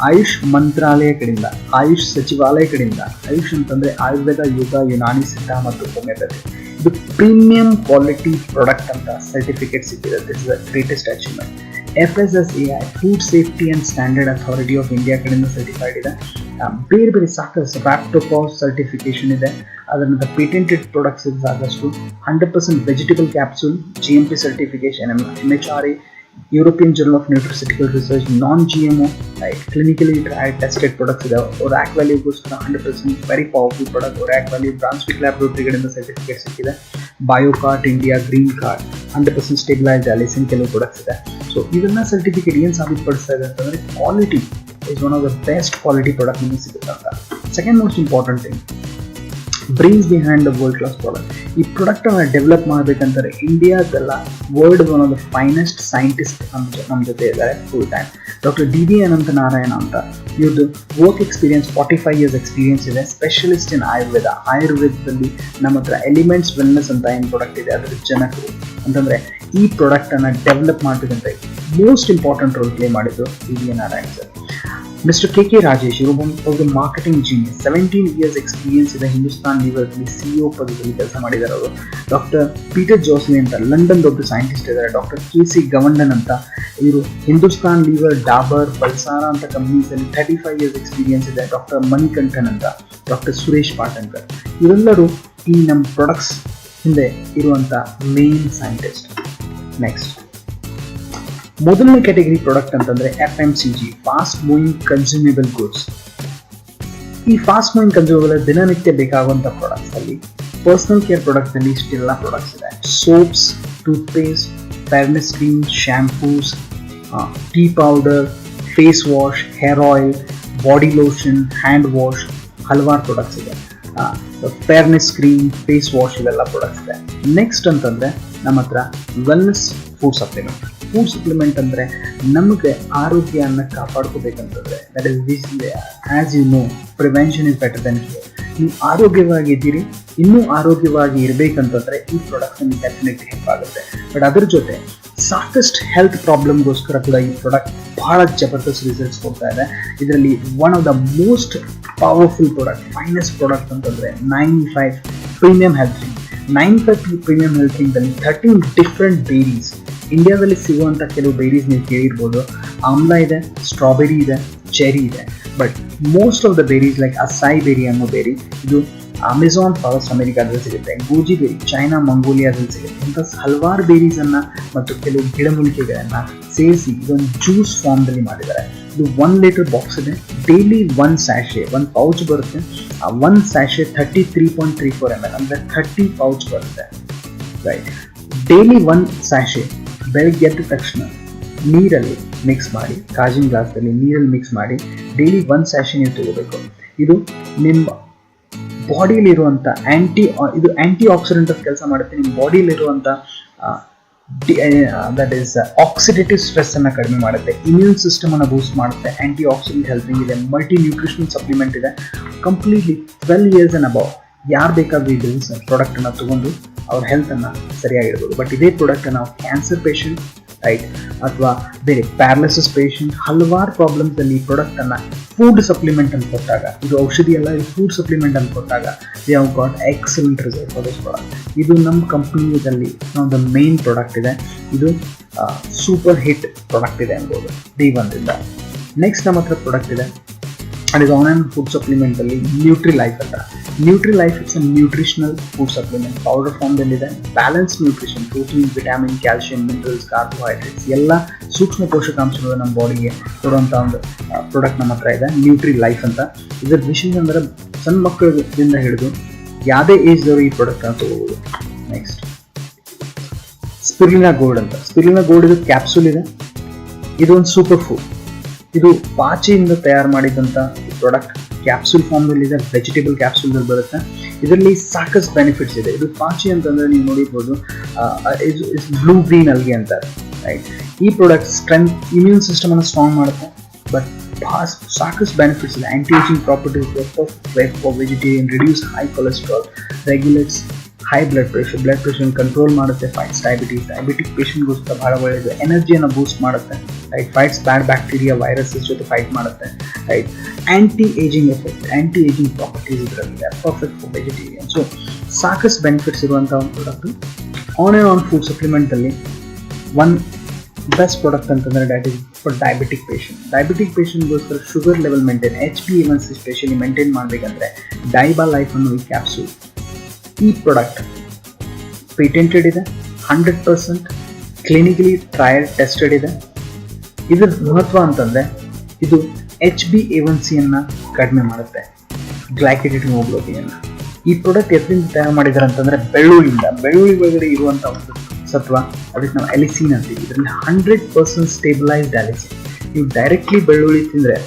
ಆಯುಷ್ ಮಂತ್ರಾಲಯ ಕಡೆಯಿಂದ, ಆಯುಷ್ ಸಚಿವಾಲಯ ಕಡೆಯಿಂದ, ಆಯುಷ್ ಅಂತಂದರೆ ಆಯುರ್ವೇದ, ಯೋಗ, ಯುನಾನಿ, ಸಿದ್ಧ ಮತ್ತು ಹೋಮಿಯೋಪತಿ, ಇದು ಪ್ರೀಮಿಯಂ ಕ್ವಾಲಿಟಿ ಪ್ರಾಡಕ್ಟ್ ಅಂತ ಸರ್ಟಿಫಿಕೇಟ್ ಸಿಕ್ಕಿದೆ. This is the greatest achievement. FSSAI food safety and standard authority of India ಕಡೆಯಿಂದ ಸರ್ಟಿಫೈಡ್ ಇದೆ. ಬೇರೆ ಬೇರೆ ಸಾಕಷ್ಟು ರ್ಯಾಪ್ಟೋಪಾಸ್ ಸರ್ಟಿಫಿಕೇಷನ್ ಇದೆ. ಅದರ ನಂತರ ಪೇಟೆಂಟೆಡ್ ಪ್ರಾಡಕ್ಟ್ಸ್ ಇದೆ ಸಾಕಷ್ಟು. 100% vegetable capsule, GMP certification, MHRA, European journal of nutraceutical research, non-GMO, clinically tried tested products ಇದೆ. ಒರಾಕ್ ವ್ಯಾಲ್ಯೂಗೋಸ್ಕರ 100% very powerful product ORAC value Brunswick ಲ್ಯಾಬ್ರೋಟರಿಗಳಿಂದ ಸರ್ಟಿಫಿಕೇಟ್ ಸಿಕ್ಕಿದೆ. Biocart India, green card, 100% stabilised allicin ಕೆಲವು products ಇದೆ. So ಇವೆಲ್ಲ certificate ಏನು ಸಾಬೀತುಪಡಿಸ್ತಾ ಇದೆ ಅಂತಂದರೆ quality is one of the best quality product ನಿಮಗೆ ಸಿಗುತ್ತೆ ಅಂತ. Second most important thing, brains behind the world class product. ಈ ಪ್ರಾಡಕ್ಟ್ ಅನ್ನ ಡೆವಲಪ್ ಮಾಡಬೇಕಂತಾರೆ ಇಂಡಿಯಾದಲ್ಲ world one of the finest scientist ನಮ್ಮ ಜೊತೆ ಇದ್ದಾರೆ full time. Doctor D V Ananta Narayana ಅಂತ. ಇವ್ರದ್ದು ವರ್ಕ್ ಎಕ್ಸ್ಪೀರಿಯನ್ಸ್ 45 years ಎಕ್ಸ್ಪೀರಿಯನ್ಸ್ ಇದೆ. ಸ್ಪೆಷಲಿಸ್ಟ್ ಇನ್ ಆಯುರ್ವೇದದಲ್ಲಿ ನಮ್ಮ ಹತ್ರ ಎಲಿಮೆಂಟ್ಸ್ ವೆಲ್ನೆಸ್ ಅಂತ ಏನು ಪ್ರಾಡಕ್ಟ್ ಇದೆ ಅದರ ಜನಕರು ಅಂತಂದ್ರೆ ಈ ಪ್ರಾಡಕ್ಟ್ ಅನ್ನ ಡೆವಲಪ್ ಮಾಡಬೇಕಂತ ಮೋಸ್ಟ್ ಇಂಪಾರ್ಟೆಂಟ್ ರೋಲ್ ಪ್ಲೇ ಮಾಡಿದ್ದು ಡಿ ವಿ ನಾರಾಯಣ್ ಸರ್. ಮಿಸ್ಟರ್ ಕೆ ಕೆ ರಾಜೇಶ್, ಇವರು ಮಾರ್ಕೆಟಿಂಗ್ ಜೀನಿಯಸ್, 17 years ಎಕ್ಸ್ಪೀರಿಯನ್ಸ್ ಇದೆ. ಹಿಂದೂಸ್ತಾನ್ ಲೀವರ್ದಲ್ಲಿ CEO ಪದದಲ್ಲಿ ಕೆಲಸ ಮಾಡಿದ್ದಾರೆ ಅವರು. ಡಾಕ್ಟರ್ ಪೀಟರ್ ಜೋಸ್ಲಿ ಅಂತ ಲಂಡನ್ ದೊಡ್ಡ ಸೈಂಟಿಸ್ಟ್ ಇದ್ದಾರೆ. ಡಾಕ್ಟರ್ KC ಗವಂಡನ್ ಅಂತ, ಇವರು ಹಿಂದೂಸ್ತಾನ್ ಲೀವರ್, ಡಾಬರ್, ಬಲ್ಸಾರ ಅಂತ ಕಂಪ್ನೀಸ್ ಅಲ್ಲಿ 35 years ಎಕ್ಸ್ಪೀರಿಯನ್ಸ್ ಇದೆ. ಡಾಕ್ಟರ್ ಮಣಿಕಂಠನ್ ಅಂತ, ಡಾಕ್ಟರ್ ಸುರೇಶ್ ಪಾಟಂಕರ್, ಇವರೆಲ್ಲರೂ ಈ ನಮ್ಮ ಪ್ರಾಡಕ್ಟ್ಸ್ ಹಿಂದೆ ಇರುವಂತ ಮೇನ್ ಸೈಂಟಿಸ್ಟ್. ನೆಕ್ಸ್ಟ್ ಮೊದಲನೇ ಕ್ಯಾಟಗರಿ ಪ್ರಾಡಕ್ಟ್ ಅಂತಂದ್ರೆ FMCG, fast moving consumable goods. ಈ ಫಾಸ್ಟ್ ಮೂವಿಂಗ್ ಕನ್ಸ್ಯೂಮೇಬಲ್ ದಿನನಿತ್ಯ ಬೇಕಾಗುವಂತ ಪ್ರಾಡಕ್ಟ್ಸ್ ಅಲ್ಲಿ ಪರ್ಸನಲ್ ಕೇರ್ ಪ್ರಾಡಕ್ಟ್ಸ್ ಅಲ್ಲಿ ಇಷ್ಟೆಲ್ಲ ಪ್ರಾಡಕ್ಟ್ಸ್ ಇದೆ. Soaps, toothpaste, fairness cream, shampoos, tea powder, face wash, hair oil, body lotion, hand wash, ಹಲವಾರು ಪ್ರಾಡಕ್ಟ್ಸ್ ಇದೆ. ಫೇರ್ನೆಸ್ ಕ್ರೀಮ್, ಫೇಸ್ ವಾಶ್ ಇವೆಲ್ಲ ಪ್ರಾಡಕ್ಟ್ಸ್ ಇದೆ. ನೆಕ್ಸ್ಟ್ ಅಂತಂದ್ರೆ ನಮ್ಮ ಹತ್ರ wellness food supplement. Food supplement ಅಂದರೆ ನಮಗೆ ಆರೋಗ್ಯನ ಕಾಪಾಡ್ಕೋಬೇಕಂತಂದರೆ that is as you know prevention is better than cure. ನೀವು ಆರೋಗ್ಯವಾಗಿದ್ದೀರಿ, ಇನ್ನೂ ಆರೋಗ್ಯವಾಗಿ ಇರಬೇಕಂತಂದರೆ ಈ ಪ್ರಾಡಕ್ಟ್ ನಿಮಗೆ ಡೆಫಿನೆಟ್ಲಿ ಹೆಲ್ಪ್ ಆಗುತ್ತೆ. ಬಟ್ ಅದ್ರ ಜೊತೆ ಸಾಕಷ್ಟು ಹೆಲ್ತ್ ಪ್ರಾಬ್ಲಮ್ಗೋಸ್ಕರ ಕೂಡ ಈ ಪ್ರಾಡಕ್ಟ್ ಬಹಳ ಜಬರ್ದಸ್ತ್ ರಿಸಲ್ಟ್ಸ್ ಕೊಡ್ತಾ ಇದೆ. ಇದರಲ್ಲಿ one of the most powerful product, finest product ಅಂತಂದರೆ 95 premium health drink. 95 premium health ಡ್ರಿಂಕ್ದಲ್ಲಿ 13 ಡಿಫ್ರೆಂಟ್ ಬೇರೀಸ್, ಇಂಡಿಯಾದಲ್ಲಿ ಸಿಗುವಂಥ ಕೆಲವು ಬೇರೀಸ್ ನೀವು ಕೇಳಿರ್ಬೋದು. ಆಮ್ಲ ಇದೆ, ಸ್ಟ್ರಾಬೆರಿ ಇದೆ, ಚೆರಿ ಇದೆ. But most of the berries like acai berry ಅನ್ನೋ ಬೇರಿ, ಇದು ಅಮೆಝಾನ್ ಫಾರೆಸ್ಟ್ ಅಮೆರಿಕಾದಲ್ಲಿ ಸಿಗುತ್ತೆ. ಗೂಜಿ ಬೇರಿ ಚೈನಾ ಮಂಗೋಲಿಯಾದಲ್ಲಿ ಸಿಗುತ್ತೆ. ಇಂಥ ಹಲವಾರು ಬೇರೀಸನ್ನು ಮತ್ತು ಕೆಲವು ಗಿಡಮೂಲಿಕೆಗಳನ್ನು ಸೇರಿಸಿ ಇದೊಂದು ಜ್ಯೂಸ್ ಫಾರ್ಮ್ದಲ್ಲಿ ಮಾಡಿದ್ದಾರೆ. ಇದು 1 liter ಬಾಕ್ಸ್ ಇದೆ. ಡೈಲಿ 1 sachet, 1 ಪೌಚ್ ಬರುತ್ತೆ. ಆ 1 sachet 33.34 ml ಅಂದರೆ 30 ಪೌಚ್ ಬರುತ್ತೆ. ರೈಟ್, ಡೈಲಿ 1 sachet ಬೆಳಗ್ಗೆ ಎದ್ದ ತಕ್ಷಣ ನೀರಲ್ಲಿ ಮಿಕ್ಸ್ ಮಾಡಿ, ಕಾಜಿನ ಗ್ಲಾಸ್ದಲ್ಲಿ ನೀರಲ್ಲಿ ಮಿಕ್ಸ್ ಮಾಡಿ ಡೈಲಿ 1 sachet ನೀವು ತಗೋಬೇಕು. ಇದು ನಿಮ್ಮ ಬಾಡಿಯಲ್ಲಿರುವಂಥ ಇದು ಆ್ಯಂಟಿ ಆಕ್ಸಿಡೆಂಟ್ ಕೆಲಸ ಮಾಡುತ್ತೆ. ನಿಮ್ಮ ಬಾಡಿಯಲ್ಲಿರುವಂಥ ದಟ್ ಈಸ್ ಆಕ್ಸಿಡೇಟಿವ್ ಸ್ಟ್ರೆಸ್ ಅನ್ನು ಕಡಿಮೆ ಮಾಡುತ್ತೆ, ಇಮ್ಯೂನ್ ಸಿಸ್ಟಮ್ ಅನ್ನು ಬೂಸ್ಟ್ ಮಾಡುತ್ತೆ, ಆ್ಯಂಟಿ ಆಕ್ಸಿಡೆಂಟ್ ಹೆಲ್ಪಿಂಗ್ ಇದೆ, ಮಲ್ಟಿ ನ್ಯೂಟ್ರಿಷನಲ್ ಸಪ್ಲಿಮೆಂಟ್ ಇದೆ. ಕಂಪ್ಲೀಟ್ಲಿ 12 years ಆ್ಯಂಡ್ ಅಬೌವ್ ಯಾರು ಬೇಕಾದರೂ ಈ ಪ್ರಾಡಕ್ಟನ್ನು ತಗೊಂಡು ಅವ್ರ ಹೆಲ್ತನ್ನು ಸರಿಯಾಗಿರ್ಬೋದು. ಬಟ್ ಇದೇ ಪ್ರಾಡಕ್ಟನ್ನು ನಾವು ಕ್ಯಾನ್ಸರ್ ಪೇಷಂಟ್, ರೈಟ್, ಅಥವಾ ಬೇರೆ ಪ್ಯಾರಲಿಸಿಸ್ ಪೇಷಂಟ್, ಹಲವಾರು ಪ್ರಾಬ್ಲಮ್ಸಲ್ಲಿ ಈ ಪ್ರಾಡಕ್ಟನ್ನು ಫುಡ್ ಸಪ್ಲಿಮೆಂಟ್ ಅಂತ ಕೊಟ್ಟಾಗ, ಇದು ಔಷಧಿ ಅಲ್ಲ, ಇದು ಫುಡ್ ಸಪ್ಲಿಮೆಂಟ್ ಅಂತ ಕೊಟ್ಟಾಗ we have got excellent result for this product. ಇದು ನಮ್ಮ ಕಂಪ್ನಿಯಲ್ಲಿ ಒಂದು ಮೇನ್ ಪ್ರಾಡಕ್ಟ್ ಇದೆ. ಇದು ಸೂಪರ್ ಹಿಟ್ ಪ್ರಾಡಕ್ಟ್ ಇದೆ ಅನ್ಬೋದು D1ರಿಂದ. ನೆಕ್ಸ್ಟ್ ನಮ್ಮ ಹತ್ರ ಪ್ರಾಡಕ್ಟ್ ಇದೆ, ಅದು ಆನ್ಲೈನ್ ಫುಡ್ ಸಪ್ಲಿಮೆಂಟಲ್ಲಿ ನ್ಯೂಟ್ರಿ ಲೈಫ್ ಅಂತ. Nutri life it's a nutritional food supplement, powder ಫಾರ್ಮ್ದಲ್ಲಿದೆ. Balance nutrition, protein, vitamin, calcium, minerals, carbohydrates ಎಲ್ಲ ಸೂಕ್ಷ್ಮ ಪೋಷಕಾಂಶಗಳು ನಮ್ಮ ಬಾಡಿಗೆ ಕೊಡುವಂಥ ಒಂದು ಪ್ರಾಡಕ್ಟ್ ನಮ್ಮ ಹತ್ರ ಇದೆ, ನ್ಯೂಟ್ರಿ ಲೈಫ್ ಅಂತ. ಇದರ ವಿಷಯ ಅಂದರೆ ಸಣ್ಣ ಮಕ್ಕಳಿಂದ ಹಿಡಿದು ಯಾವುದೇ ಏಜ್ದವರು ಈ ಪ್ರಾಡಕ್ಟನ್ನು ತಗೋಬೋದು. ನೆಕ್ಸ್ಟ್ ಸ್ಪಿರುಲಿನಾ ಗೋಲ್ಡ್ ಅಂತ. ಸ್ಪಿರುಲಿನಾ ಗೋಲ್ಡ್ ಇದು ಕ್ಯಾಪ್ಸೂಲ್ ಇದೆ. ಇದು ಒಂದು ಸೂಪರ್ ಫುಡ್. ಇದು ಪಾಚಿಯಿಂದ ತಯಾರು ಮಾಡಿದಂಥ ಪ್ರಾಡಕ್ಟ್, ಕ್ಯಾಪ್ಸೂಲ್ ಫಾರ್ಮ್ದಲ್ಲಿದೆ, ವೆಜಿಟೇಬಲ್ ಕ್ಯಾಪ್ಸೂಲ್ದಲ್ಲಿ ಬರುತ್ತೆ. ಇದರಲ್ಲಿ ಸಾಕಷ್ಟು ಬೆನಿಫಿಟ್ಸ್ ಇದೆ. ಇದು ಪಾಚಿ ಅಂತಂದರೆ ನೀವು ನೋಡಿರ್ಬೋದು, ಬ್ಲೂ ಗ್ರೀನ್ ಅಲ್ಗೆ ಅಂತಾರೆ, ರೈಟ್. ಈ ಪ್ರಾಡಕ್ಟ್ ಸ್ಟ್ರೆಂತ್, ಇಮ್ಯೂನ್ ಸಿಸ್ಟಮನ್ನು ಸ್ಟ್ರಾಂಗ್ ಮಾಡುತ್ತೆ. ಬಟ್ ಸಾಕಷ್ಟು ಬೆನಿಫಿಟ್ಸ್ ಇದೆ. Anti ageing properties, for vegetarian, reduce high cholesterol, regulates high blood pressure control ಮಾಡುತ್ತೆ, ಫೈಟ್ಸ್ ಡಯಾಬಿಟಿಕ್ ಪೇಷಂಟ್ಗೋಸ್ಕರ ಬಹಳ ಒಳ್ಳೆಯದು. ಎನರ್ಜಿಯನ್ನು ಬೂಸ್ಟ್ ಮಾಡುತ್ತೆ, right. Fights bad bacteria, viruses ಜೊತೆ ಫೈಟ್ ಮಾಡುತ್ತೆ, right. Anti ageing effect, anti ageing properties ಇದರಲ್ಲಿದೆ, ಪರ್ಫೆಕ್ಟ್ ಫಾರ್ ವೆಜಿಟೇರಿಯನ್. ಸೊ ಸಾಕಷ್ಟು ಬೆನಿಫಿಟ್ಸ್ ಇರುವಂಥ ಒಂದು ಪ್ರಾಡಕ್ಟು. ಆನ್ ಫುಡ್ ಸಪ್ಲಿಮೆಂಟಲ್ಲಿ ಒನ್ ಬೆಸ್ಟ್ ಪ್ರಾಡಕ್ಟ್ ಅಂತಂದರೆ ದ್ಯಾಟ್ ಈಸ್ ಫಾರ್ ಡಯಾಬಿಟಿಕ್ ಪೇಷಂಟ್ಗೋಸ್ಕರ sugar level maintain, HbA1c specially maintain ಮಾಡಬೇಕಂದ್ರೆ ಡೈಬಾ ಲೈಫ್ ಅನ್ನೋ ಈ ಕ್ಯಾಪ್ಸೂಲ್, ಈ ಪ್ರಾಡಕ್ಟ್ ಪೇಟೆಂಟೆಡ್ ಇದೆ, 100% ಕ್ಲಿನಿಕಲಿ ಟ್ರಯಲ್ ಟೆಸ್ಟೆಡ್ ಇದೆ. ಇದರ ಮಹತ್ವ ಅಂತಂದರೆ ಇದು HbA1c ಕಡಿಮೆ ಮಾಡುತ್ತೆ, ಗ್ಲೈಕೇಟೆಡ್ ಹಿಮೋಗ್ಲೋಬಿನ್. ಈ ಪ್ರಾಡಕ್ಟ್ ಎದರಿಂದ ತಯಾರು ಮಾಡಿದ್ದಾರೆ ಅಂತಂದರೆ ಬೆಳ್ಳುಳ್ಳಿ ಒಳಗಡೆ ಇರುವಂಥ ಒಂದು ಸತ್ವ, ಅದಕ್ಕೆ ನಾವು ಅಲಿಸಿನ್ ಅಂತೀವಿ. ಇದರಲ್ಲಿ 100% ಸ್ಟೇಬಲೈಸ್ಡ್ ಅಲಿಸಿನ್. ನೀವು ಡೈರೆಕ್ಟ್ಲಿ ಬೆಳ್ಳುಳ್ಳಿ ತಿಂದರೆ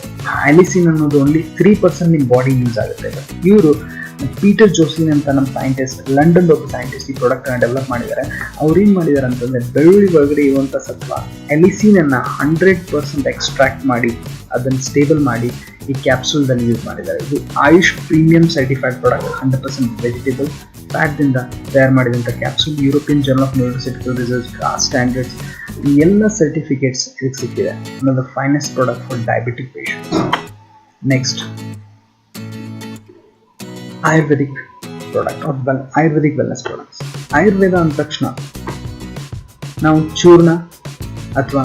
ಅಲಿಸಿನ್ ಅನ್ನೋದು ಓನ್ಲಿ 3% ನಿಮ್ಮ ಬಾಡಿ ಯೂಸ್ ಆಗುತ್ತೆ. ಇವರು ಪೀಟರ್ ಜೋಸ್ಲಿನ್ ಅಂತ ನಮ್ಮ ಸೈಂಟಿಸ್ಟ್, ಲಂಡನ್ ಒಬ್ಬ ಸೈಂಟಿಸ್ಟ್ ಈ ಪ್ರಾಡಕ್ಟನ್ನು ಡೆವಲಪ್ ಮಾಡಿದ್ದಾರೆ. ಅವ್ರು ಏನು ಮಾಡಿದ್ದಾರೆ ಅಂತಂದರೆ ಬೆಳ್ಳುಳ್ಳಿ ಒಳಗಡೆ ಇರುವಂಥ ಸತ್ವ ಅಲಿಸಿನನ್ನು 100% ಎಕ್ಸ್ಟ್ರಾಕ್ಟ್ ಮಾಡಿ ಅದನ್ನು ಸ್ಟೇಬಲ್ ಮಾಡಿ ಈ ಕ್ಯಾಪ್ಸೂಲ್ದಲ್ಲಿ ಯೂಸ್ ಮಾಡಿದ್ದಾರೆ. ಇದು Ayush premium certified product, 100% vegetable ಫ್ಯಾಟ್ದಿಂದ ತಯಾರು ಮಾಡಿದಂಥ capsule. European journal of nutraceutical research standards ಈ ಎಲ್ಲ ಸರ್ಟಿಫಿಕೇಟ್ಸ್ ಇದಕ್ಕೆ ಸಿಕ್ಕಿದೆ. One of the finest product for diabetic patients. Next Ayurvedic product or Ayurvedic wellness products. Ayurveda ಅಂದ ತಕ್ಷಣ ನಾವು ಚೂರ್ಣ ಅಥವಾ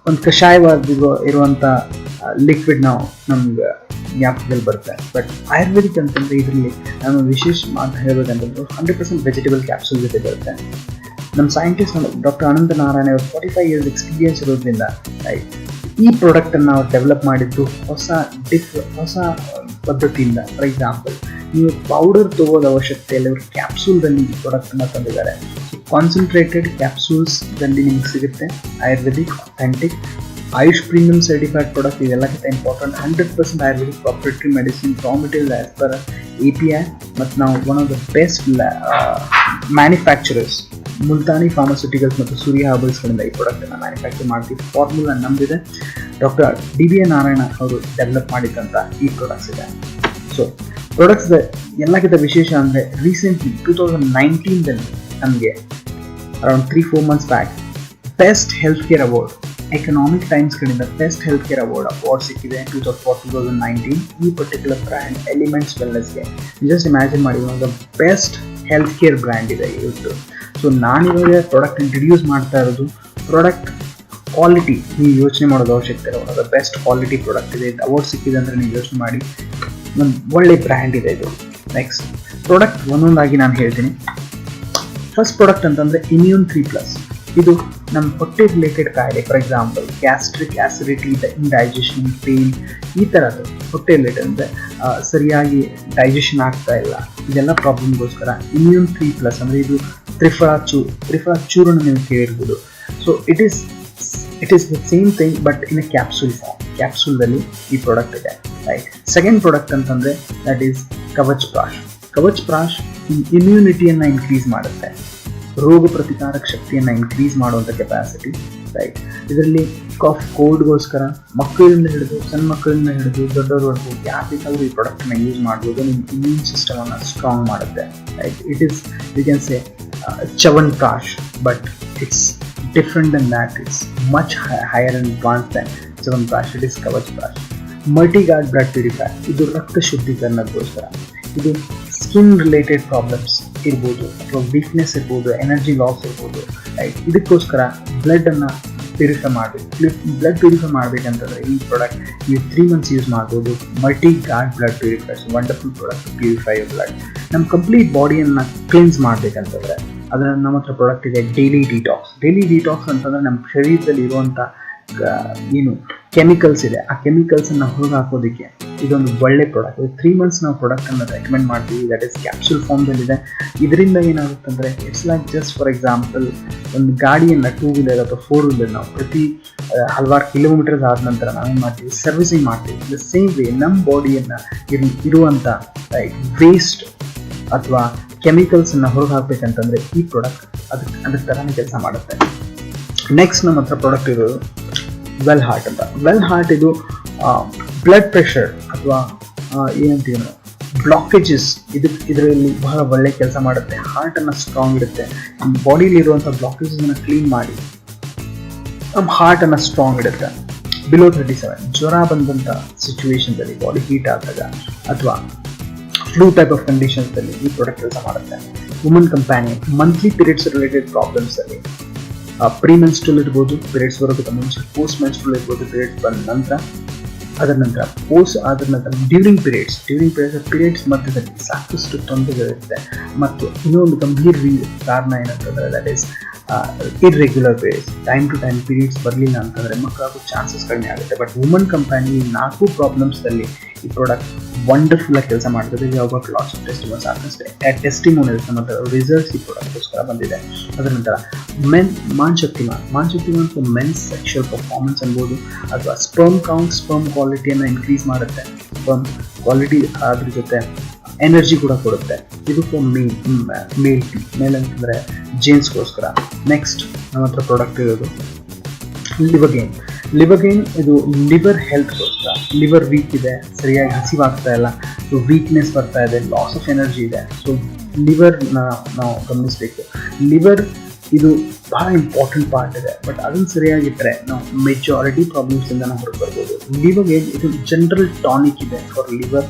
ಒಂದು ಕಷಾಯವಾಗಿರೋ ಇರುವಂಥ ಲಿಕ್ವಿಡ್ ನಾವು ನಮ್ಗೆ ಜ್ಞಾಪಕದಲ್ಲಿ ಬರುತ್ತೆ. ಬಟ್ ಆಯುರ್ವೇದಿಕ್ ಅಂತಂದರೆ ಇದರಲ್ಲಿ ನಾನು ವಿಶೇಷ ಮಾತು ಹೇಳಬೇಕಂತಂದ್ರೆ 100% ವೆಜಿಟೇಬಲ್ ಕ್ಯಾಪ್ಸೂಲ್ ಜೊತೆ ಬರುತ್ತೆ. ನಮ್ಮ ಸೈಂಟಿಸ್ಟ್ ಡಾಕ್ಟರ್ ಅನಂತ ನಾರಾಯಣ 45 ಇಯರ್ಸ್ ಎಕ್ಸ್ಪೀರಿಯನ್ಸ್ ಇರೋದ್ರಿಂದ ಈ ಪ್ರಾಡಕ್ಟನ್ನು ನಾವು ಡೆವಲಪ್ ಮಾಡಿದ್ದು ಹೊಸ ಪದ್ಧತಿಯಿಂದ. ಫಾರ್ ಎಕ್ಸಾಂಪಲ್, ನೀವು ಪೌಡರ್ ತಗೋದ ಅವಶ್ಯಕತೆ ಇಲ್ಲ, ಇವರು ಕ್ಯಾಪ್ಸೂಲ್ದಲ್ಲಿ ಈ ಪ್ರಾಡಕ್ಟನ್ನು ತಂದಿದ್ದಾರೆ. ಕಾನ್ಸಂಟ್ರೇಟೆಡ್ ಕ್ಯಾಪ್ಸೂಲ್ಸ್ದಲ್ಲಿ ನಿಮ್ಗೆ ಸಿಗುತ್ತೆ. Ayurvedic authentic Ayush premium certified product. ಇದೆಲ್ಲಕ್ಕಿಂತ important 100% Ayurvedic proprietary medicine raw material as per API. ಮತ್ತು ನಾವು one of the best manufacturers Multani pharmaceuticals ಮತ್ತು ಸೂರ್ಯ ಹರ್ಬಲ್ಸ್ಗಳಿಂದ ಈ ಪ್ರಾಡಕ್ಟನ್ನು ಮ್ಯಾನುಫ್ಯಾಕ್ಚರ್ ಮಾಡ್ತೀವಿ. ಫಾರ್ಮುಲಾ ನಮ್ಮದಿದೆ. ಡಾಕ್ಟರ್ DBA ನಾರಾಯಣ ಅವರು ಡೆವಲಪ್ ಮಾಡಿದಂಥ ಈ ಪ್ರಾಡಕ್ಟ್ಸ್ ಇದೆ. ಸೊ ಪ್ರಾಡಕ್ಟ್ಸ್ ಎಲ್ಲಕ್ಕಿಂತ ವಿಶೇಷ ಅಂದರೆ ರೀಸೆಂಟ್ಲಿ 2019ದಲ್ಲಿ ನಮಗೆ around 3-4 months back best health care award economic ಟೈಮ್ಸ್ಗಳಿಂದ ಬೆಸ್ಟ್ ಹೆಲ್ತ್ ಕೇರ್ ಅವಾರ್ಡ್ ಸಿಕ್ಕಿದೆ 2019. ಈ ಪರ್ಟಿಕ್ಯುಲರ್ ಬ್ರ್ಯಾಂಡ್ ಎಲಿಮೆಂಟ್ಸ್ ವೆಲ್ನೆಸ್ಗೆ ಜಸ್ಟ್ ಇಮ್ಯಾಜಿನ್ ಮಾಡಿ one of the best health care brand ಇದೆ ಇವತ್ತು. ಸೊ ನಾನಿವಾಗ ಪ್ರಾಡಕ್ಟ್ ಇಂಟ್ರಡ್ಯೂಸ್ ಮಾಡ್ತಾ ಇರೋದು ಪ್ರಾಡಕ್ಟ್ ಕ್ವಾಲಿಟಿ ನೀವು ಯೋಚನೆ ಮಾಡೋದು ಅವಶ್ಯಕತೆ ಇಲ್ಲ. One of the best quality product ಇದೆ. ಅವಾರ್ಡ್ ಸಿಕ್ಕಿದೆ ಅಂದರೆ ನೀವು ಯೋಚನೆ ಮಾಡಿ, ಒಂದು ಒಳ್ಳೆ ಬ್ರ್ಯಾಂಡ್ ಇದೆ ಇದು. ನೆಕ್ಸ್ಟ್ ಪ್ರಾಡಕ್ಟ್ ಒಂದೊಂದಾಗಿ ನಾನು ಹೇಳ್ತೀನಿ. ಫಸ್ಟ್ ಪ್ರಾಡಕ್ಟ್ ಅಂತಂದರೆ ಇಮ್ಯೂನ್ 3+. ಇದು ನಮ್ಮ ಹೊಟ್ಟೆ ರಿಲೇಟೆಡ್ ಕಾಯಿಲೆ, for example gastric acidity, indigestion, pain, ಈ ಥರದ್ದು ಹೊಟ್ಟೆ ರಿಲೇಟೆಡ್ ಅಂದರೆ ಸರಿಯಾಗಿ ಡೈಜೆಷನ್ ಆಗ್ತಾ ಇಲ್ಲ, ಇದೆಲ್ಲ ಪ್ರಾಬ್ಲಮ್ಗೋಸ್ಕರ ಇಮ್ಯೂನ್ 3+ ಅಂದರೆ ಇದು ತ್ರಿಫಲಾ ಚೂರ್ಣ ನೀವು ಕೇಳಿರ್ಬೋದು. So it is the same thing but in a capsule form. ಕ್ಯಾಪ್ಸೂಲ್ದಲ್ಲಿ ಈ ಪ್ರಾಡಕ್ಟ್ ಇದೆ, ರೈಟ್. ಸೆಕೆಂಡ್ ಪ್ರಾಡಕ್ಟ್ ಅಂತಂದರೆ ದಟ್ ಈಸ್ ಕವಚ್ ಪ್ರಾಶ್. ಕವಚ್ ಪ್ರಾಶ್ ಇಮ್ಯುನಿಟಿಯನ್ನು ಇನ್ಕ್ರೀಸ್ ಮಾಡುತ್ತೆ, ರೋಗ ಪ್ರತಿಕಾರಕ ಶಕ್ತಿಯನ್ನು ಇನ್ಕ್ರೀಸ್ ಮಾಡುವಂಥ ಕೆಪಾಸಿಟಿ, ರೈಟ್. ಇದರಲ್ಲಿ ಕಾಫ್ ಕೋಲ್ಡ್ಗೋಸ್ಕರ ಮಕ್ಕಳಿಂದ ಹಿಡಿದು ಸಣ್ಣ ಮಕ್ಕಳಿಂದ ಹಿಡಿದು ದೊಡ್ಡವರವರೆಗೂ ಯಾರು ಬೇಕಾದರೂ ಈ ಪ್ರಾಡಕ್ಟನ್ನು ಯೂಸ್ ಮಾಡ್ಬೋದು. ನಿಮ್ಮ ಇಮ್ಯೂನ್ ಸಿಸ್ಟಮನ್ನು ಸ್ಟ್ರಾಂಗ್ ಮಾಡುತ್ತೆ, right. It is you can say Chyawanprash, but it's different than that. It's much higher and advance than Chyawanprash. It is Kavach Prash. Multiguard blood purifier, ಇದು ರಕ್ತ ಶುದ್ಧೀಕರಣಕ್ಕೋಸ್ಕರ. ಇದು ಸ್ಕಿನ್ ರಿಲೇಟೆಡ್ ಪ್ರಾಬ್ಲಮ್ಸ್ ಇರ್ಬೋದು ಅಥವಾ ವೀಕ್ನೆಸ್ ಇರ್ಬೋದು, ಎನರ್ಜಿ ಲಾಸ್ ಇರ್ಬೋದು, right. ಇದಕ್ಕೋಸ್ಕರ ಬ್ಲಡ್ಡನ್ನು purify ಮಾಡಬೇಕು. ಬ್ಲಡ್ ಪ್ಯೂರಿಫೈ ಮಾಡಬೇಕಂತಂದರೆ ಈ ಪ್ರಾಡಕ್ಟ್ ನೀವು 3 ಮಂತ್ಸ್ ಯೂಸ್ ಮಾಡ್ಬೋದು. Multi guard blood purifiers, wonderful product purify blood. ನಮ್ಮ ಕಂಪ್ಲೀಟ್ ಬಾಡಿಯನ್ನು ಕ್ಲೀನ್ಸ್ ಮಾಡಬೇಕಂತಂದರೆ ಅದನ್ನು ನಮ್ಮ ಹತ್ರ ಪ್ರಾಡಕ್ಟ್ ಇದೆ ಡೈಲಿ ಡಿಟಾಕ್ಸ್. ಡೈಲಿ ಡಿಟಾಕ್ಸ್ ಅಂತಂದರೆ ನಮ್ಮ ಶರೀರದಲ್ಲಿ ಇರುವಂಥ ಏನು ಕೆಮಿಕಲ್ಸ್ ಇದೆ, ಆ ಕೆಮಿಕಲ್ಸನ್ನು ಹೊರಗೆ ಹಾಕೋದಕ್ಕೆ ಇದೊಂದು ಒಳ್ಳೆ ಪ್ರಾಡಕ್ಟ್. 3 ಮಂತ್ಸ್ ನಾವು ಪ್ರಾಡಕ್ಟನ್ನು ರೆಕಮೆಂಡ್ ಮಾಡ್ತೀವಿ. ದಟ್ ಈಸ್ ಕ್ಯಾಪ್ಸೂಲ್ ಫಾರ್ಮ್ದಲ್ಲಿದೆ. ಇದರಿಂದ ಏನಾಗುತ್ತೆ ಅಂದರೆ it's like just for example ಒಂದು ಗಾಡಿಯನ್ನು 2 ವೀಲರ್ ಅಥವಾ 4 ವೀಲರ್ ನಾವು ಪ್ರತಿ ಹಲವಾರು ಕಿಲೋಮೀಟರ್ಸ್ ಆದ ನಂತರ ನಾವೇನು ಮಾಡ್ತೀವಿ, ಸರ್ವಿಸಿಂಗ್ ಮಾಡ್ತೀವಿ. ದ ಸೇಮ್ ವೇ ನಮ್ಮ ಬಾಡಿಯನ್ನು ಇರುವಂಥ ವೇಸ್ಟ್ ಅಥವಾ ಕೆಮಿಕಲ್ಸನ್ನು ಹೊರಗೆ ಹಾಕಬೇಕಂತಂದರೆ ಈ ಪ್ರಾಡಕ್ಟ್ ಅದಕ್ಕೆ ಥರನೇ ಕೆಲಸ ಮಾಡುತ್ತೆ. ನೆಕ್ಸ್ಟ್ ನಮ್ಮ ಹತ್ರ ಪ್ರಾಡಕ್ಟ್ ಇರೋದು ವೆಲ್ ಹಾರ್ಟ್ ಅಂತ. ವೆಲ್ ಹಾರ್ಟ್ ಇದು ಬ್ಲಡ್ ಪ್ರೆಷರ್ ಅಥವಾ ಏನಂತೀವಿ ನಾವು ಬ್ಲಾಕೇಜಸ್, ಇದರಲ್ಲಿ ಬಹಳ ಒಳ್ಳೆ ಕೆಲಸ ಮಾಡುತ್ತೆ. ಹಾರ್ಟನ್ನು ಸ್ಟ್ರಾಂಗ್ ಇಡುತ್ತೆ. ನಮ್ಮ ಬಾಡಿಲಿರುವಂಥ ಬ್ಲಾಕೇಜಸ್ನ ಕ್ಲೀನ್ ಮಾಡಿ ನಮ್ಮ ಹಾರ್ಟನ್ನು ಸ್ಟ್ರಾಂಗ್ ಇಡುತ್ತೆ. ಬಿಲೋ 37 ಜ್ವರ ಬಂದಂಥ ಸಿಚುವೇಶನ್ದಲ್ಲಿ, ಬಾಡಿ ಹೀಟ್ ಆದಾಗ ಅಥವಾ ಫ್ಲೂ ಟೈಪ್ ಆಫ್ ಕಂಡೀಷನ್ಸಲ್ಲಿ ಈ ಪ್ರಾಡಕ್ಟ್ ಕೆಲಸ ಮಾಡುತ್ತೆ. Woman companion, monthly periods related ಪ್ರಾಬ್ಲಮ್ಸಲ್ಲಿ, ಪ್ರೀಮೆನ್ಸ್ಟ್ರಲ್ ಇರ್ಬೋದು, ಪೀರಿಯಡ್ಸ್ ಬರೋದಕ್ಕೆ ಮುಂಚೆ, ಪೋಸ್ಟ್ ಮೆನ್ಸ್ಟ್ರಲ್ ಇರ್ಬೋದು, ಪೀರಿಯಡ್ಸ್ ಬಂದ ನಂತರ, ಅದರ ನಂತರ ಡ್ಯೂರಿಂಗ್ ಪೀರಿಯಡ್ಸ್ ಮಧ್ಯದಲ್ಲಿ ಸಾಕಷ್ಟು ತೊಂದರೆಗಳಿರುತ್ತೆ. ಮತ್ತು ಇನ್ನೊಂದು ಗಂಭೀರ ಕಾರಣ ಏನಂತಂದರೆ that is irregular periods. Time to time periods ಬರಲಿಲ್ಲ ಅಂತಂದರೆ ಮಕ್ಕಳಾಗೋ ಚಾನ್ಸಸ್ ಕಡಿಮೆ ಆಗುತ್ತೆ. ಬಟ್ ವುಮನ್ ಕಂಪ್ಯಾನಿ 4 ಪ್ರಾಬ್ಲಮ್ಸಲ್ಲಿ ಈ ಪ್ರಾಡಕ್ಟ್ ವಂಡರ್ಫುಲ್ ಆಗಿ ಕೆಲಸ ಮಾಡ್ತದೆ. ಯಾವಾಗ ಲಾಟ್ಸ್ ಆಫ್ ಟೆಸ್ಟಿಮೋನ್ಸ್ ಸಾಕಷ್ಟು ಟೆಸ್ಟಿಮೋನಿಯಲ್ಸ್ ಮತ್ತು ರಿಸಲ್ಟ್ಸ್ ಈ ಪ್ರಾಡಕ್ಟ್ಗೋಸ್ಕರ ಬಂದಿದೆ. ಅದರ ನಂತರ man Shaktiman for men's sexual performance ಅನ್ಬೋದು, ಅಥವಾ ಸ್ಪರ್ಮ್ ಕೌಂಟ್, ಸ್ಪರ್ಮ್ ಕ್ವಾಲಿಟಿಯನ್ನು ಇನ್ಕ್ರೀಸ್ ಮಾಡುತ್ತೆ. ಸ್ಪರ್ಮ್ ಕ್ವಾಲಿಟಿ ಅದ್ರ ಜೊತೆ ಎನರ್ಜಿ ಕೂಡ ಕೊಡುತ್ತೆ. ಇದು ಫಾರ್ ಮೇಲ್ ಅಂತಂದರೆ ಜೇನ್ಸ್ಗೋಸ್ಕರ. ನೆಕ್ಸ್ಟ್ ನಮ್ಮ ಹತ್ರ ಪ್ರಾಡಕ್ಟ್ ಇರೋದು ಲಿವರ್ಗೇನ್. ಇದು ಲಿವರ್ ಹೆಲ್ತ್ಗೋಸ್ಕರ. ಲಿವರ್ ವೀಕ್ ಇದೆ, ಸರಿಯಾಗಿ ಹಸಿವಾಗ್ತಾ ಇಲ್ಲ, ಸೊ ವೀಕ್ನೆಸ್ ಬರ್ತಾ ಇದೆ, ಲಾಸ್ ಆಫ್ ಎನರ್ಜಿ ಇದೆ. ಸೊ ಲಿವರ್ನ ನಾವು ಗಮನಿಸಬೇಕು. ಲಿವರ್ ಇದು ಬಹಳ ಇಂಪಾರ್ಟೆಂಟ್ ಪಾರ್ಟ್ ಇದೆ, ಬಟ್ ಅದನ್ನು ಸರಿಯಾಗಿಟ್ಟರೆ ನಾವು ಮೆಜಾರಿಟಿ ಪ್ರಾಬ್ಲಮ್ಸಿಂದ ನಾವು ಹೊರಗೆ ಬರ್ಬೋದು. ಲಿವರ್ಗೇನ್ ಇದು ಜನರಲ್ ಟಾನಿಕ್ ಇದೆ ಫಾರ್ ಲಿವರ್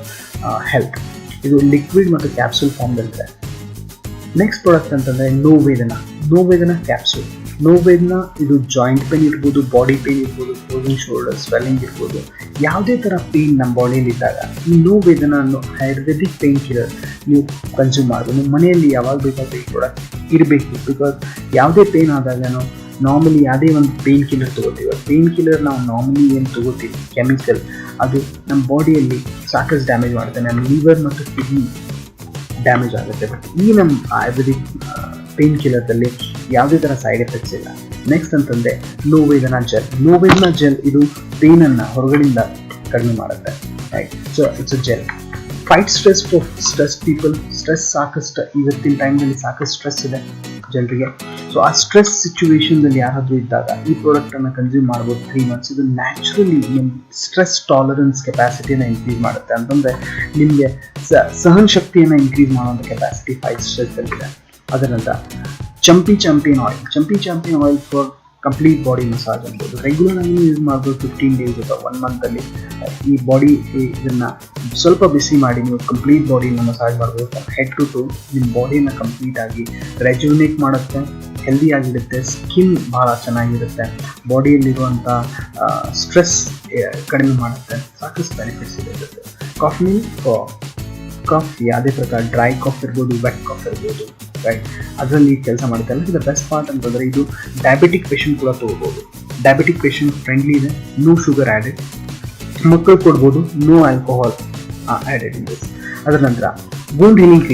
ಹೆಲ್ತ್. ಇದು ಲಿಕ್ವಿಡ್ ಮತ್ತು ಕ್ಯಾಪ್ಸೂಲ್ ಫಾರ್ಮ್ದಲ್ಲಿದೆ. ನೆಕ್ಸ್ಟ್ ಪ್ರಾಡಕ್ಟ್ ಅಂತಂದರೆ ನೋವೇದನ ಕ್ಯಾಪ್ಸೂಲ್. ನೋವೇದನ ಇದು ಜಾಯಿಂಟ್ ಪೇನ್ ಇರ್ಬೋದು, ಬಾಡಿ ಪೇನ್ ಇರ್ಬೋದು, ಫ್ರೋಸನ್ ಶೋಲ್ಡರ್ ಸ್ವೆಲ್ಲಿಂಗ್ ಇರ್ಬೋದು, ಯಾವುದೇ ಥರ ಪೇನ್ ನಮ್ಮ ಬಾಡಿಯಲ್ಲಿ ಇದ್ದಾಗ ಈ ನೋವೇದನ ಅನ್ನೋ ಆಯುರ್ವೇದಿಕ್ ಪೇನ್ ಕಿಲ್ಲರ್ ನೀವು ಕನ್ಸ್ಯೂಮ್ ಮಾಡ್ಬೋದು. ನಿಮ್ಮ ಮನೆಯಲ್ಲಿ ಯಾವಾಗ ಬೇಕಾದರೂ ಈ ಪ್ರಾಡಕ್ಟ್ ಇರಬೇಕು. ಬಿಕಾಸ್ ಯಾವುದೇ ಪೇನ್ ಆದಾಗ ನಾವು ನಾರ್ಮಲಿ ಯಾವುದೇ ಒಂದು ಪೇನ್ ಕಿಲ್ಲರ್ ತೊಗೋತೀವಿ. ಪೇನ್ ಕಿಲ್ಲರ್ ನಾವು ನಾರ್ಮಲಿ ಏನು ತೊಗೋತೀವಿ ಕೆಮಿಕಲ್, ಅದು ನಮ್ಮ ಬಾಡಿಯಲ್ಲಿ ಸಾಕಷ್ಟು ಡ್ಯಾಮೇಜ್ ಮಾಡುತ್ತೆ. ನಮ್ಮ ಲಿವರ್ ಮತ್ತು ಕಿಡ್ನಿ ಡ್ಯಾಮೇಜ್ ಆಗುತ್ತೆ. ಬಟ್ ಈ ನಮ್ಮ ಆಯುರ್ವೇದಿಕ್ ಪೇನ್ ಕಿಲ್ಲರ್ದಲ್ಲಿ ಯಾವುದೇ ಥರ ಸೈಡ್ ಎಫೆಕ್ಟ್ಸ್ ಇಲ್ಲ. ನೆಕ್ಸ್ಟ್ ಅಂತಂದರೆ ನೋವೇದನ ಜೆಲ್. ಇದು ಪೇನನ್ನು ಹೊರಗಡೆಯಿಂದ ಕಡಿಮೆ ಮಾಡುತ್ತೆ. Right, so it's a gel. Fight stress people. Stress ಸಾಕಷ್ಟು ಇವತ್ತಿನ ಟೈಮ್ನಲ್ಲಿ ಸಾಕಷ್ಟು ಸ್ಟ್ರೆಸ್ ಇದೆ ಜನರಿಗೆ. ಸೊ ಆ ಸ್ಟ್ರೆಸ್ ಸಿಚುವೇಶನ್ದಲ್ಲಿ ಯಾರಾದರೂ ಇದ್ದಾಗ ಈ ಪ್ರಾಡಕ್ಟನ್ನು ಕನ್ಸ್ಯೂಮ್ ಮಾಡ್ಬೋದು 3 months. ಇದು ನ್ಯಾಚುರಲಿ ನಿಮ್ಮ ಸ್ಟ್ರೆಸ್ ಟಾಲರೆನ್ಸ್ ಕೆಪಾಸಿಟಿಯನ್ನು ಇನ್ಕ್ರೀಸ್ ಮಾಡುತ್ತೆ. ಅಂತಂದರೆ ನಿಮಗೆ ಸಹನ ಶಕ್ತಿಯನ್ನು ಇನ್ಕ್ರೀಸ್ ಮಾಡುವಂಥ ಕೆಪಾಸಿಟಿ ಫೈಟ್ ಸ್ಟ್ರೆಸ್ಸಲ್ಲಿದೆ. ಅದರ ನಂತರ champi champion oil for complete body massage ಅನ್ಬೋದು. ರೆಗ್ಯುಲರ್ ಆಗಿ ಯೂಸ್ ಮಾಡ್ಬೋದು 15 days ಅಥವಾ 1 month ಈ ಬಾಡಿ ಇದನ್ನು ಸ್ವಲ್ಪ ಬಿಸಿ ಮಾಡಿ ನೀವು ಕಂಪ್ಲೀಟ್ ಬಾಡಿಯನ್ನು ಮಸಾಜ್ ಮಾಡ್ಬೋದು. ಹೆಡ್ ಟು ಟು ನಿಮ್ಮ ಬಾಡಿಯನ್ನು ಕಂಪ್ಲೀಟ್ ಆಗಿ ರೆಜ್ಯುನೇಟ್ ಮಾಡುತ್ತೆ, ಹೆಲ್ದಿ ಆಗಿರುತ್ತೆ, ಸ್ಕಿನ್ ಭಾಳ ಚೆನ್ನಾಗಿರುತ್ತೆ, ಬಾಡಿಯಲ್ಲಿರುವಂಥ ಸ್ಟ್ರೆಸ್ ಕಡಿಮೆ ಮಾಡುತ್ತೆ, ಸಾಕಷ್ಟು ಬೆನಿಫಿಟ್ಸ್ ಇದೆ. ಕಾಫಿ ಯಾವುದೇ ಪ್ರಕಾರ ಡ್ರೈ ಕಾಫಿ ಇರ್ಬೋದು, ವೆಟ್ ಕಾಫಿ ಇರ್ಬೋದು, ರೈಟ್, ಅದರಲ್ಲಿ ಕೆಲಸ ಮಾಡುತ್ತೆ. ಅಲ್ಲ ಇದು ಬೆಸ್ಟ್ ಪಾರ್ಟ್ ಅಂತಂದರೆ ಇದು ಡಯಾಬಿಟಿಕ್ ಪೇಷಂಟ್ ಕೂಡ ತೊಗೋಬೋದು. ಡಯಾಬಿಟಿಕ್ ಪೇಷಂಟ್ ಫ್ರೆಂಡ್ಲಿ ಇದೆ, ನೋ ಶುಗರ್ ಆ್ಯಡೆಡ್, ಮಕ್ಕಳು ಕೊಡ್ಬೋದು, no alcohol added in this. ಅದರ ನಂತರ ವೂಂಡ್ ಹೀಲಿಂಗ್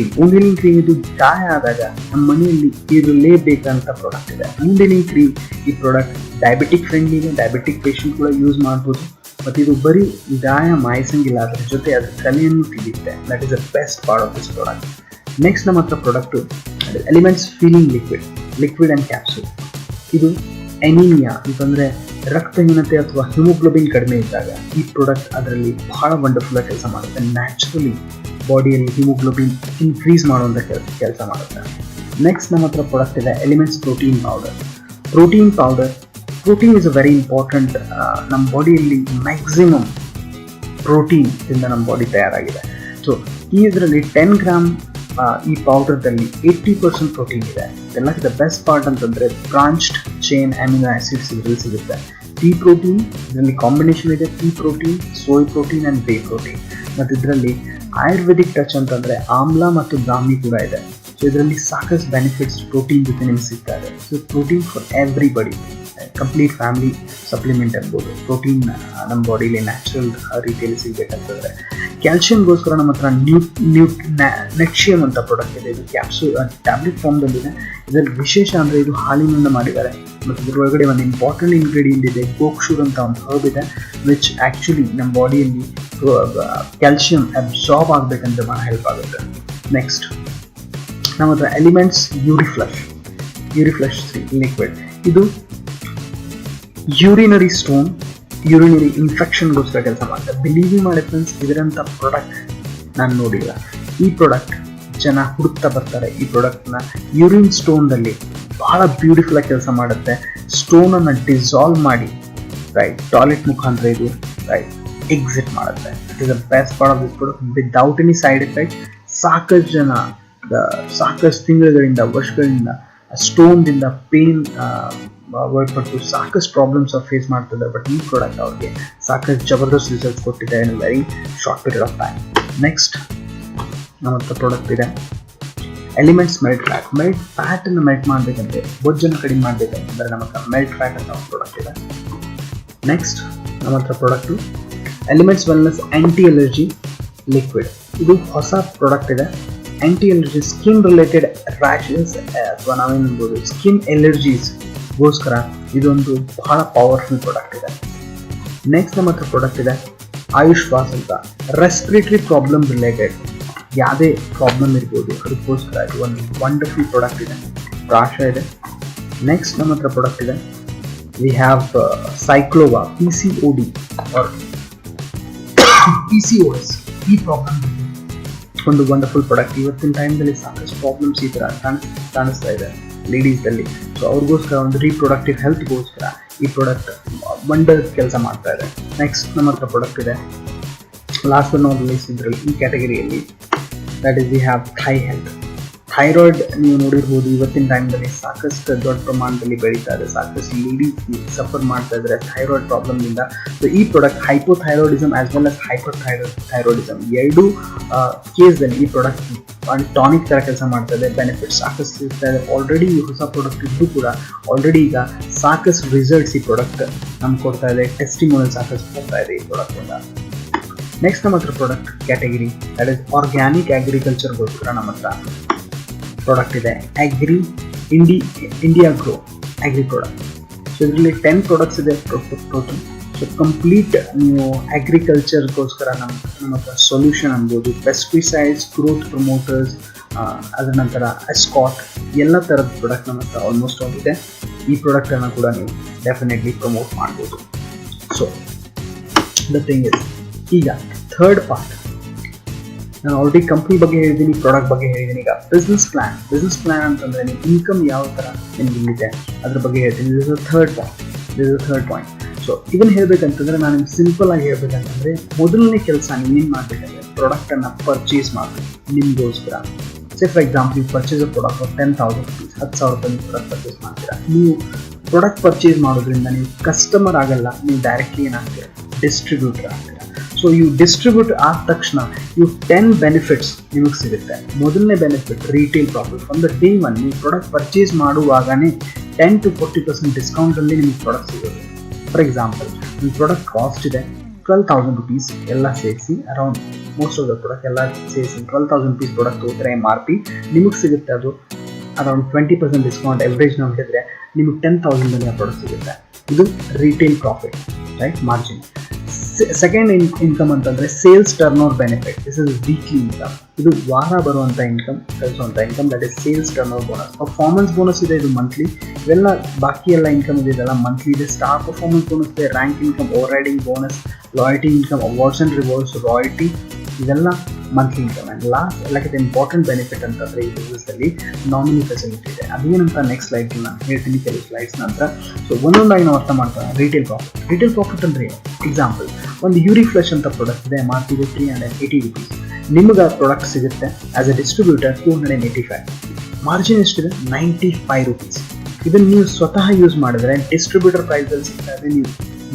ಕ್ರೀಮ್ ಇದು ಗಾಯ ಆದಾಗ ನಮ್ಮ ಮನೆಯಲ್ಲಿ ಇರಲೇಬೇಕಂತ ಪ್ರಾಡಕ್ಟ್ ಇದೆ. ವೂಂಡ್ ಹೀಲಿಂಗ್ ಕ್ರೀಮ್ ಈ ಪ್ರಾಡಕ್ಟ್ ಡಯಾಬಿಟಿಕ್ ಫ್ರೆಂಡ್ಲಿ ಇದೆ, ಡಯಾಬಿಟಿಕ್ ಪೇಷಂಟ್ ಕೂಡ ಯೂಸ್ ಮಾಡ್ಬೋದು. ಮತ್ತು ಇದು ಬರೀ ಗಾಯ ಮಾಯಿಸಂಗಿಲ್ಲ, ಅದರ ಜೊತೆ ಅದರ ಕಲೆಯನ್ನು ತಿಳಿಯುತ್ತೆ. That is the best part of this product. Next ನಮ್ಮ ಹತ್ರ product elements feeling liquid and capsule. ಇದು ಎನೀಮಿಯಾ ಅಂತಂದರೆ ರಕ್ತಹೀನತೆ ಅಥವಾ ಹಿಮೋಗ್ಲೋಬಿನ್ ಕಡಿಮೆ ಇದ್ದಾಗ ಈ ಪ್ರಾಡಕ್ಟ್ ಅದರಲ್ಲಿ ಬಹಳ ವಂಡರ್ಫುಲ್ಲಾಗಿ ಕೆಲಸ ಮಾಡುತ್ತೆ. ನ್ಯಾಚುರಲಿ ಬಾಡಿಯಲ್ಲಿ ಹಿಮೋಗ್ಲೋಬಿನ್ ಇನ್ಕ್ರೀಸ್ ಮಾಡುವಂಥ ಕೆಲಸ ಮಾಡುತ್ತೆ. ನೆಕ್ಸ್ಟ್ ನಮ್ಮ ಹತ್ರ ಪ್ರಾಡಕ್ಟ್ ಇದೆ elements protein powder. Protein is a very important. ನಮ್ಮ ಬಾಡಿಯಲ್ಲಿ ಮ್ಯಾಕ್ಸಿಮಮ್ ಪ್ರೋಟೀನ್ ಇಂದ ನಮ್ಮ ಬಾಡಿ ತಯಾರಾಗಿದೆ. ಸೊ ಇದರಲ್ಲಿ 10 ಗ್ರಾಮ್ ಈ ಪೌಡರ್ದಲ್ಲಿ 80% ಪ್ರೋಟೀನ್ ಇದೆ. ಎಲ್ಲಕ್ಕಿಂತ ಬೆಸ್ಟ್ ಪಾರ್ಟ್ ಅಂತಂದರೆ ಬ್ರಾಂಚ್ಡ್ ಚೈನ್ ಅಮಿನೋ ಆ್ಯಸಿಡ್ಸ್ ಇದರಲ್ಲಿ ಸಿಗುತ್ತೆ. ಪಿ ಪ್ರೋಟೀನ್ ಇದರಲ್ಲಿ ಕಾಂಬಿನೇಷನ್ ಇದೆ, P protein, soy protein and whey protein. ಮತ್ತು ಇದರಲ್ಲಿ ಆಯುರ್ವೇದಿಕ್ ಟಚ್ ಅಂತಂದರೆ ಆಮ್ಲ ಮತ್ತು ಬ್ರಾಹ್ಮಿ ಕೂಡ ಇದೆ. ಸೊ ಇದರಲ್ಲಿ ಸಾಕಷ್ಟು ಬೆನಿಫಿಟ್ಸ್ ಪ್ರೋಟೀನ್ ಜೊತೆ ನಿಮ್ಗೆ ಸಿಗ್ತಾರೆ. So protein for everybody, complete family supplement ಅನ್ಬೋದು. ಪ್ರೋಟೀನ್ ನಮ್ಮ ಬಾಡಿಲಿ ನ್ಯಾಚುರಲ್ ರೀತಿಯಲ್ಲಿ ಸಿಗಬೇಕಂತಂದರೆ ಕ್ಯಾಲ್ಶಿಯಮ್ಗೋಸ್ಕರ ನಮ್ಮ ಹತ್ರ ನೆಕ್ಸಿಯಮ್ ಅಂತ ಪ್ರಾಡಕ್ಟ್ ಇದೆ. ಇದು ಟ್ಯಾಬ್ಲೆಟ್ ಫಾರ್ಮ್ದಲ್ಲಿದೆ. ಇದರಲ್ಲಿ ವಿಶೇಷ ಅಂದರೆ ಇದು ಹಾಲಿನಿಂದ ಮಾಡಿದ್ದಾರೆ. ಮತ್ತು ಇದರೊಳಗಡೆ ಒಂದು ಇಂಪಾರ್ಟೆಂಟ್ ಇಂಗ್ರೀಡಿಯೆಂಟ್ ಇದೆ, ಗೋಕ್ಷೂರ್ ಅಂತ ಒಂದು ಹರ್ಬ್ ಇದೆ, ವಿಚ್ ಆ್ಯಕ್ಚುಲಿ ನಮ್ಮ ಬಾಡಿಯಲ್ಲಿ ಕ್ಯಾಲ್ಶಿಯಂ ಅಬ್ಸಾರ್ಬ್ ಆಗಬೇಕಂತ ಭಾಳ ಹೆಲ್ಪ್ ಆಗುತ್ತೆ. ನೆಕ್ಸ್ಟ್ ನಮ್ಮ ಹತ್ರ ಎಲಿಮೆಂಟ್ಸ್ ಯೂರಿಫ್ಲಶ್ 3 ಲಿಕ್ವಿಡ್. ಇದು ಯೂರಿನರಿ ಇನ್ಫೆಕ್ಷನ್ಗೋಸ್ಕರ ಕೆಲಸ ಮಾಡುತ್ತೆ. ಬಿಲೀವ್ ಮಾಡಿ ಫ್ರೆಂಡ್ಸ್, ಇದರಂಥ ಪ್ರಾಡಕ್ಟ್ ನಾನು ನೋಡಿಲ್ಲ. ಈ ಪ್ರಾಡಕ್ಟ್ ಜನ ಹುಡುಕ್ತಾ ಬರ್ತಾರೆ. ಈ ಪ್ರಾಡಕ್ಟ್ನ ಯೂರಿನ್ ಸ್ಟೋನ್ದಲ್ಲಿ ಭಾಳ ಬ್ಯೂಟಿಫುಲ್ಲಾಗಿ ಕೆಲಸ ಮಾಡುತ್ತೆ. ಸ್ಟೋನನ್ನು ಡಿಸಾಲ್ವ್ ಮಾಡಿ ರೈಟ್ ಟಾಯ್ಲೆಟ್ ಮುಖಾಂತರ ಇದು ರೈಟ್ ಎಕ್ಸಿಟ್ ಮಾಡುತ್ತೆ. It is the best part of this product without any side effect. ಸಾಕಷ್ಟು ಜನ ಸಾಕಷ್ಟು ತಿಂಗಳುಗಳಿಂದ ವರ್ಷಗಳಿಂದ ಸ್ಟೋನ್ದಿಂದ ಪೇನ್ ಒಳಪಟ್ಟು ಸಾಕಷ್ಟು ಪ್ರಾಬ್ಲಮ್ಸ್ ಫೇಸ್ ಮಾಡ್ತಿದ್ದಾರೆ. ಬಟ್ ಈ ಪ್ರಾಡಕ್ಟ್ ಅವ್ರಿಗೆ ಸಾಕಷ್ಟು ಜಬರ್ದಸ್ತ್ ರಿಸಲ್ಟ್ಸ್ ಕೊಟ್ಟಿದೆ in very short period of time. Next ನಮ್ಮ ಹತ್ರ ಪ್ರಾಡಕ್ಟ್ ಇದೆ ಎಲಿಮೆಂಟ್ಸ್ ಮೆಲ್ಟ್ ಫ್ಯಾಟನ್ನು ಮೆಲ್ಟ್ ಮಾಡಬೇಕಂದ್ರೆ, ಬೊಜ್ಜನ್ನು ಕಡಿಮೆ ಮಾಡಬೇಕಂತಂದರೆ ನಮ್ಮ ಹತ್ರ ಮೆಲ್ಟ್ ಫ್ಯಾಟ್ ಅಂತ ಒಂದು ಪ್ರಾಡಕ್ಟ್ ಇದೆ. ನೆಕ್ಸ್ಟ್ ನಮ್ಮ ಹತ್ರ product elements wellness anti allergy liquid, ಇದು ಹೊಸ ಪ್ರಾಡಕ್ಟ್ ಇದೆ. Anti allergy skin related rashes ಅಥವಾ ನಾವೇನ್ಬೋದು ಸ್ಕಿನ್ ಎಲರ್ಜೀಸ್ಗೋಸ್ಕರ ಇದೊಂದು ಬಹಳ ಪವರ್ಫುಲ್ ಪ್ರಾಡಕ್ಟ್ ಇದೆ. ನೆಕ್ಸ್ಟ್ ನಮ್ಮ ಹತ್ರ ಪ್ರಾಡಕ್ಟ್ ಇದೆ ಆಯುಷ್ ಪಾಸ್ ಅಂತ, ರೆಸ್ಪಿರೇಟರಿ ಪ್ರಾಬ್ಲಮ್ ರಿಲೇಟೆಡ್ ಯಾವುದೇ ಪ್ರಾಬ್ಲಮ್ ಇರ್ಬೋದು ಅದಕ್ಕೋಸ್ಕರ ಇದು ಒಂದು ವಂಡರ್ಫುಲ್ ಪ್ರಾಡಕ್ಟ್ ಇದೆ. ಪ್ರಾಶ ಇದೆ. ನೆಕ್ಸ್ಟ್ ನಮ್ಮ ಹತ್ರ ಪ್ರಾಡಕ್ಟ್ ಇದೆ we have cyclova PCOD or PCOS, ಈ ಪ್ರಾಬ್ಲಮ್ ಒಂದು ವಂಡರ್ಫುಲ್ ಪ್ರಾಡಕ್ಟ್. ಇವತ್ತಿನ ಟೈಮ್ದಲ್ಲಿ ಸಾಕಷ್ಟು ಪ್ರಾಬ್ಲಮ್ಸ್ ಈ ಥರ ಕಾಣಿಸ್ತಾ ಇದೆ ಲೇಡೀಸಲ್ಲಿ. ಸೊ ಅವ್ರಿಗೋಸ್ಕರ ಒಂದು ರೀಪ್ರೊಡಕ್ಟಿವ್ ಹೆಲ್ತ್ಗೋಸ್ಕರ ಈ ಪ್ರಾಡಕ್ಟ್ ವಂಡರ್ ಕೆಲಸ ಮಾಡ್ತಾ ಇದೆ. ನೆಕ್ಸ್ಟ್ ನಮ್ಮ ಹತ್ರ ಪ್ರಾಡಕ್ಟ್ ಇದೆ ಲಾಸ್ಟ್ ಬಟ್ ನಾಟ್ ಲೀಸ್ಟ್ ಇದರಲ್ಲಿ ಈ ಕ್ಯಾಟಗರಿಯಲ್ಲಿ, that is we have thy health. Thyroid ನೀವು ನೋಡಿರ್ಬೋದು ಇವತ್ತಿನ ಟೈಮ್ದಲ್ಲಿ ಸಾಕಷ್ಟು ದೊಡ್ಡ ಪ್ರಮಾಣದಲ್ಲಿ ಬೆಳೀತಾ ಇದೆ, ಸಾಕಷ್ಟು ಲೇಡೀಸ್ ಸಫರ್ ಮಾಡ್ತಾ ಇದ್ದಾರೆ ಥೈರಾಯ್ಡ್ ಪ್ರಾಬ್ಲಮ್ನಿಂದ. ಸೊ ಈ product hypothyroidism as well as hyperthyroidism ಎರಡೂ ಕೇಸ್ದಲ್ಲಿ ಈ ಪ್ರಾಡಕ್ಟ್ ಟಾನಿಕ್ ಥರ ಕೆಲಸ ಮಾಡ್ತಾ ಇದೆ. ಬೆನಿಫಿಟ್ಸ್ ಸಾಕಷ್ಟು ಸಿಗ್ತಾ ಇದೆ. ಆಲ್ರೆಡಿ ಈ ಹೊಸ ಪ್ರಾಡಕ್ಟ್ ಇದ್ದು ಕೂಡ ಆಲ್ರೆಡಿ ಈಗ ಸಾಕಷ್ಟು ರಿಸಲ್ಟ್ಸ್ ಈ ಪ್ರಾಡಕ್ಟ್ ನಮ್ಗೆ ಕೊಡ್ತಾ ಇದೆ, ಟೆಸ್ಟಿಮೋನಿಯಲ್ ಸಾಕಷ್ಟು ಕೊಡ್ತಾ ಇದೆ ಈ ಪ್ರಾಡಕ್ಟಿಂದ. ನೆಕ್ಸ್ಟ್ ನಮ್ಮ ಹತ್ರ product category that is organic ಅಗ್ರಿಕಲ್ಚರ್ಗೋಸ್ಕರ ನಮ್ಮ ಹತ್ರ ಪ್ರಾಡಕ್ಟ್ ಇದೆ India grow agri product. So ಇದರಲ್ಲಿ 10 ಪ್ರಾಡಕ್ಟ್ಸ್ ಇದೆ ಟೋಟಲ್. ಸೊ ಕಂಪ್ಲೀಟ್ ನೀವು ಅಗ್ರಿಕಲ್ಚರ್ಗೋಸ್ಕರ ನಮ್ಮ ಹತ್ರ ಸೊಲ್ಯೂಷನ್ ಅನ್ಬೋದು, ಪೆಸ್ಟಿಸೈಡ್ಸ್, ಗ್ರೋತ್ ಪ್ರಮೋಟರ್ಸ್, ಅದರ ನಂತರ ಎಸ್ಕಾಟ್ ಎಲ್ಲ ಥರದ ಪ್ರಾಡಕ್ಟ್ ನಮ್ಮ ಹತ್ರ ಆಲ್ಮೋಸ್ಟ್ ಆಗಿದೆ. ಈ ಪ್ರಾಡಕ್ಟನ್ನು ಕೂಡ ನೀವು ಡೆಫಿನೆಟ್ಲಿ ಪ್ರಮೋಟ್ ಮಾಡ್ಬೋದು. ಸೊ ದ ಥಿಂಗ್ ಇಸ್, ಈಗ ಥರ್ಡ್ ಪಾರ್ಟ್ ನಾನು ಆಲ್ರೆಡಿ ಕಂಪ್ನಿ ಬಗ್ಗೆ ಹೇಳಿದ್ದೀನಿ, ಪ್ರಾಡಕ್ಟ್ ಬಗ್ಗೆ ಹೇಳಿದ್ದೀನಿ. ಈಗ ಬಿಸ್ನೆಸ್ ಪ್ಲಾನ್ ಅಂತಂದರೆ ನೀವು ಇನ್ಕಮ್ ಯಾವ ಥರ ನಿಮ್ಗೆ ಇಲ್ಲಿದೆ ಅದ್ರ ಬಗ್ಗೆ ಹೇಳ್ತೀನಿ. This is third point. So ಇದನ್ನು ಹೇಳಬೇಕಂತಂದರೆ ನಾನು ನಿಮ್ಗೆ ಸಿಂಪಲ್ ಆಗಿ ಹೇಳ್ಬೇಕಂತಂದರೆ ಮೊದಲನೇ ಕೆಲಸ ನೀವೇನು ಮಾಡಬೇಕಂದ್ರೆ ಪ್ರಾಡಕ್ಟನ್ನು ಪರ್ಚೇಸ್ ಮಾಡಬೇಕು ನಿಮಗೋಸ್ಕರ. ಸೇ ಫಾರ್ ಎಕ್ಸಾಂಪಲ್ ನೀವು ಪರ್ಚೇಸ್ ಪ್ರಾಡಕ್ಟ್ 10,000 rupees, 10,000 ರೂಪಾಯಿ ಪ್ರಾಡಕ್ಟ್ ಪರ್ಚೇಸ್ ಮಾಡ್ತೀರಾ. ನೀವು ಪ್ರಾಡಕ್ಟ್ ಪರ್ಚೇಸ್ ಮಾಡೋದ್ರಿಂದ ನೀವು ಕಸ್ಟಮರ್ ಆಗಲ್ಲ, ನೀವು ಡೈರೆಕ್ಟ್ಲಿ ಏನಾಗ್ತೀರಾ ಡಿಸ್ಟ್ರಿಬ್ಯೂಟರ್ ಆಗ್ತೀರಾ. ಸೊ ಇವು ಡಿಸ್ಟ್ರಿಬ್ಯೂಟ್ ಆದ ತಕ್ಷಣ ಇವು 10 ಬೆನಿಫಿಟ್ಸ್ ನಿಮಗೆ ಸಿಗುತ್ತೆ. ಮೊದಲನೇ benefit retail profit. From the day one ನೀವು ಪ್ರಾಡಕ್ಟ್ ಪರ್ಚೇಸ್ ಮಾಡುವಾಗನೇ 10 to 40% ಡಿಸ್ಕೌಂಟಲ್ಲಿ ನಿಮಗೆ ಪ್ರಾಡಕ್ಟ್ ಸಿಗುತ್ತೆ. ಫಾರ್ ಎಕ್ಸಾಂಪಲ್ ನಿಮ್ಮ ಪ್ರಾಡಕ್ಟ್ ಕಾಸ್ಟ್ ಇದೆ 12,000 rupees ಎಲ್ಲ ಸೇರಿಸಿ, around most of the product ಎಲ್ಲ ಸೇರಿಸಿ 12,000 rupees ಪ್ರಾಡಕ್ಟ್ ಹೋದರೆ MRP ನಿಮಗೆ ಸಿಗುತ್ತೆ ಅದು ಅರೌಂಡ್ 20% ಡಿಸ್ಕೌಂಟ್ ಎವ್ರೇಜ್ ನಾವು ಹಿಡಿದ್ರೆ ನಿಮಗೆ 10,000 ಆ ಪ್ರಾಡಕ್ಟ್ ಸಿಗುತ್ತೆ. ಇದು retail profit, right, margin. Second income ಅಂತಂದರೆ sales turnover benefit. This is weekly income. ಇದು ವಾರ ಬರುವಂಥ ಇನ್ಕಮ್, ಕಳಿಸುವಂಥ income, that is sales turnover bonus. Performance bonus ಇದೆ, ಇದು ಮಂತ್ಲಿ. ಇವೆಲ್ಲ ಬಾಕಿ ಎಲ್ಲ ಇನ್ಕಮ್ ಇದೆ, ಇದೆಲ್ಲ ಮಂತ್ಲಿ ಇದೆ. ಸ್ಟಾರ್ ಪರ್ಫಾರ್ಮೆನ್ಸ್ ಬೋನಸ್ ಇದೆ, rank income, over riding bonus, loyalty income, awards and rewards, royalty, ಇದೆಲ್ಲ ಮಂತ್ಲಿ ಇನ್ಕಮ್. ಆ್ಯಂಡ್ ಲಾಸ್ಟ್ ಎಲ್ಲಕ್ಕಿಂತ ಇಂಪಾರ್ಟೆಂಟ್ ಬೆನಿಫಿಟ್ ಅಂತಂದರೆ ಈ ಬಿಸ್ನೆಸ್ಸಲ್ಲಿ ನಾಮಿನಿ ಫೆಸಿಲಿಟಿ ಇದೆ. ಅದೇನಂತ ನೆಕ್ಸ್ಟ್ ಸ್ಲೈಡ್ ನಾನು ಹೇಳ್ತೀನಿ, ಕೆಲವು ಸ್ಲೈಡ್ಸ್ ನಂತರ. ಸೊ ಒಂದೊಂದಾಗಿ ನಾವು ಅರ್ಥ ಮಾಡ್ತಾರೆ. ರಿಟೇಲ್ ಪ್ರಾಫಿಟ್ ಅಂದರೆ ಎಕ್ಸಾಂಪಲ್ ಒಂದು ಯೂರಿಫ್ಲೆಶ್ ಅಂತ ಪ್ರಾಡಕ್ಟ್ ಇದೆ, MRP 380 rupees. ನಿಮಗೆ ಆ ಪ್ರಾಡಕ್ಟ್ ಸಿಗುತ್ತೆ ಆಸ್ ಎ ಡಿಸ್ಟ್ರಿಬ್ಯೂಟರ್ 285. ಮಾರ್ಜಿನ್ ಎಷ್ಟಿದೆ 95 rupees. ಇದನ್ನು ನೀವು ಸ್ವತಃ ಯೂಸ್ ಮಾಡಿದ್ರೆ ಡಿಸ್ಟ್ರಿಬ್ಯೂಟರ್ ಪ್ರೈಸಲ್ಲಿ ಸಿಗ್ತಾ ಇದೆ, ನೀವು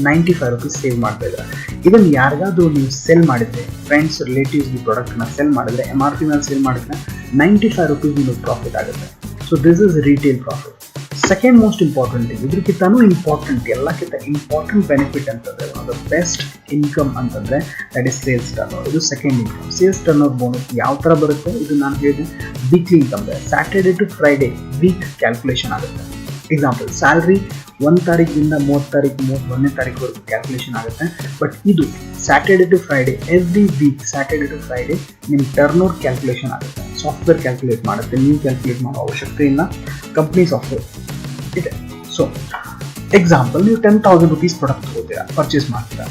95 rupees ಸೇವ್ ಮಾಡ್ತಾ ಇದ್ದಾರೆ. ಇದನ್ನು ಯಾರಿಗಾದ್ರೂ ನೀವು ಸೆಲ್ ಮಾಡಿದರೆ, ಫ್ರೆಂಡ್ಸ್ ರಿಲೇಟಿವ್ಸ್ ಈ ಪ್ರಾಡಕ್ಟ್ನ ಸೆಲ್ ಮಾಡಿದ್ರೆ, MRP ಮೇಲೆ ಸೇಲ್ ಮಾಡಿದ್ರೆ 95 rupees ನಿಮಗೆ ಪ್ರಾಫಿಟ್ ಆಗುತ್ತೆ. So this is retail profit. Second most important, ಇದಕ್ಕಿಂತನೂ ಇಂಪಾರ್ಟೆಂಟ್, ಎಲ್ಲಕ್ಕಿಂತ ಇಂಪಾರ್ಟೆಂಟ್ ಬೆನಿಫಿಟ್ ಅಂತಂದರೆ one of the best income ಅಂತಂದರೆ that is sales turnover. ಇದು second income. Sales turnover bonus ಯಾವ ಥರ ಬರುತ್ತೆ, ಇದು ನಾನು ಹೇಳಿದೆ ವೀಕ್ಲಿ ಇನ್ಕಮ್ ಇದೆ. Saturday to Friday week calculation ಆಗುತ್ತೆ. ಎಕ್ಸಾಂಪಲ್ ಸ್ಯಾಲ್ರಿ 1 ತಾರೀಕಿಂದ 31ನೇ ತಾರೀಕುವರೆಗೂ ಕ್ಯಾಲ್ಕುಲೇಷನ್ ಆಗುತ್ತೆ. ಬಟ್ ಇದು Saturday to Friday every week, Saturday to Friday ನಿಮ್ಮ ಟರ್ನ್ ಓವರ್ ಕ್ಯಾಲ್ಕುಲೇಷನ್ ಆಗುತ್ತೆ. ಸಾಫ್ಟ್ವೇರ್ ಕ್ಯಾಲ್ಕುಲೇಟ್ ಮಾಡುತ್ತೆ, ನೀವು ಕ್ಯಾಲ್ಕುಲೇಟ್ ಮಾಡೋ ಅವಶ್ಯಕತೆ ಇಲ್ಲ, ಕಂಪ್ನಿ ಸಾಫ್ಟ್ವೇರ್ ಇದೆ. ಸೊ ಎಕ್ಸಾಂಪಲ್ ನೀವು 10,000 rupees ಪ್ರಾಡಕ್ಟ್ ತಗೋತೀರಾ, ಪರ್ಚೇಸ್ ಮಾಡ್ತೀರಾ.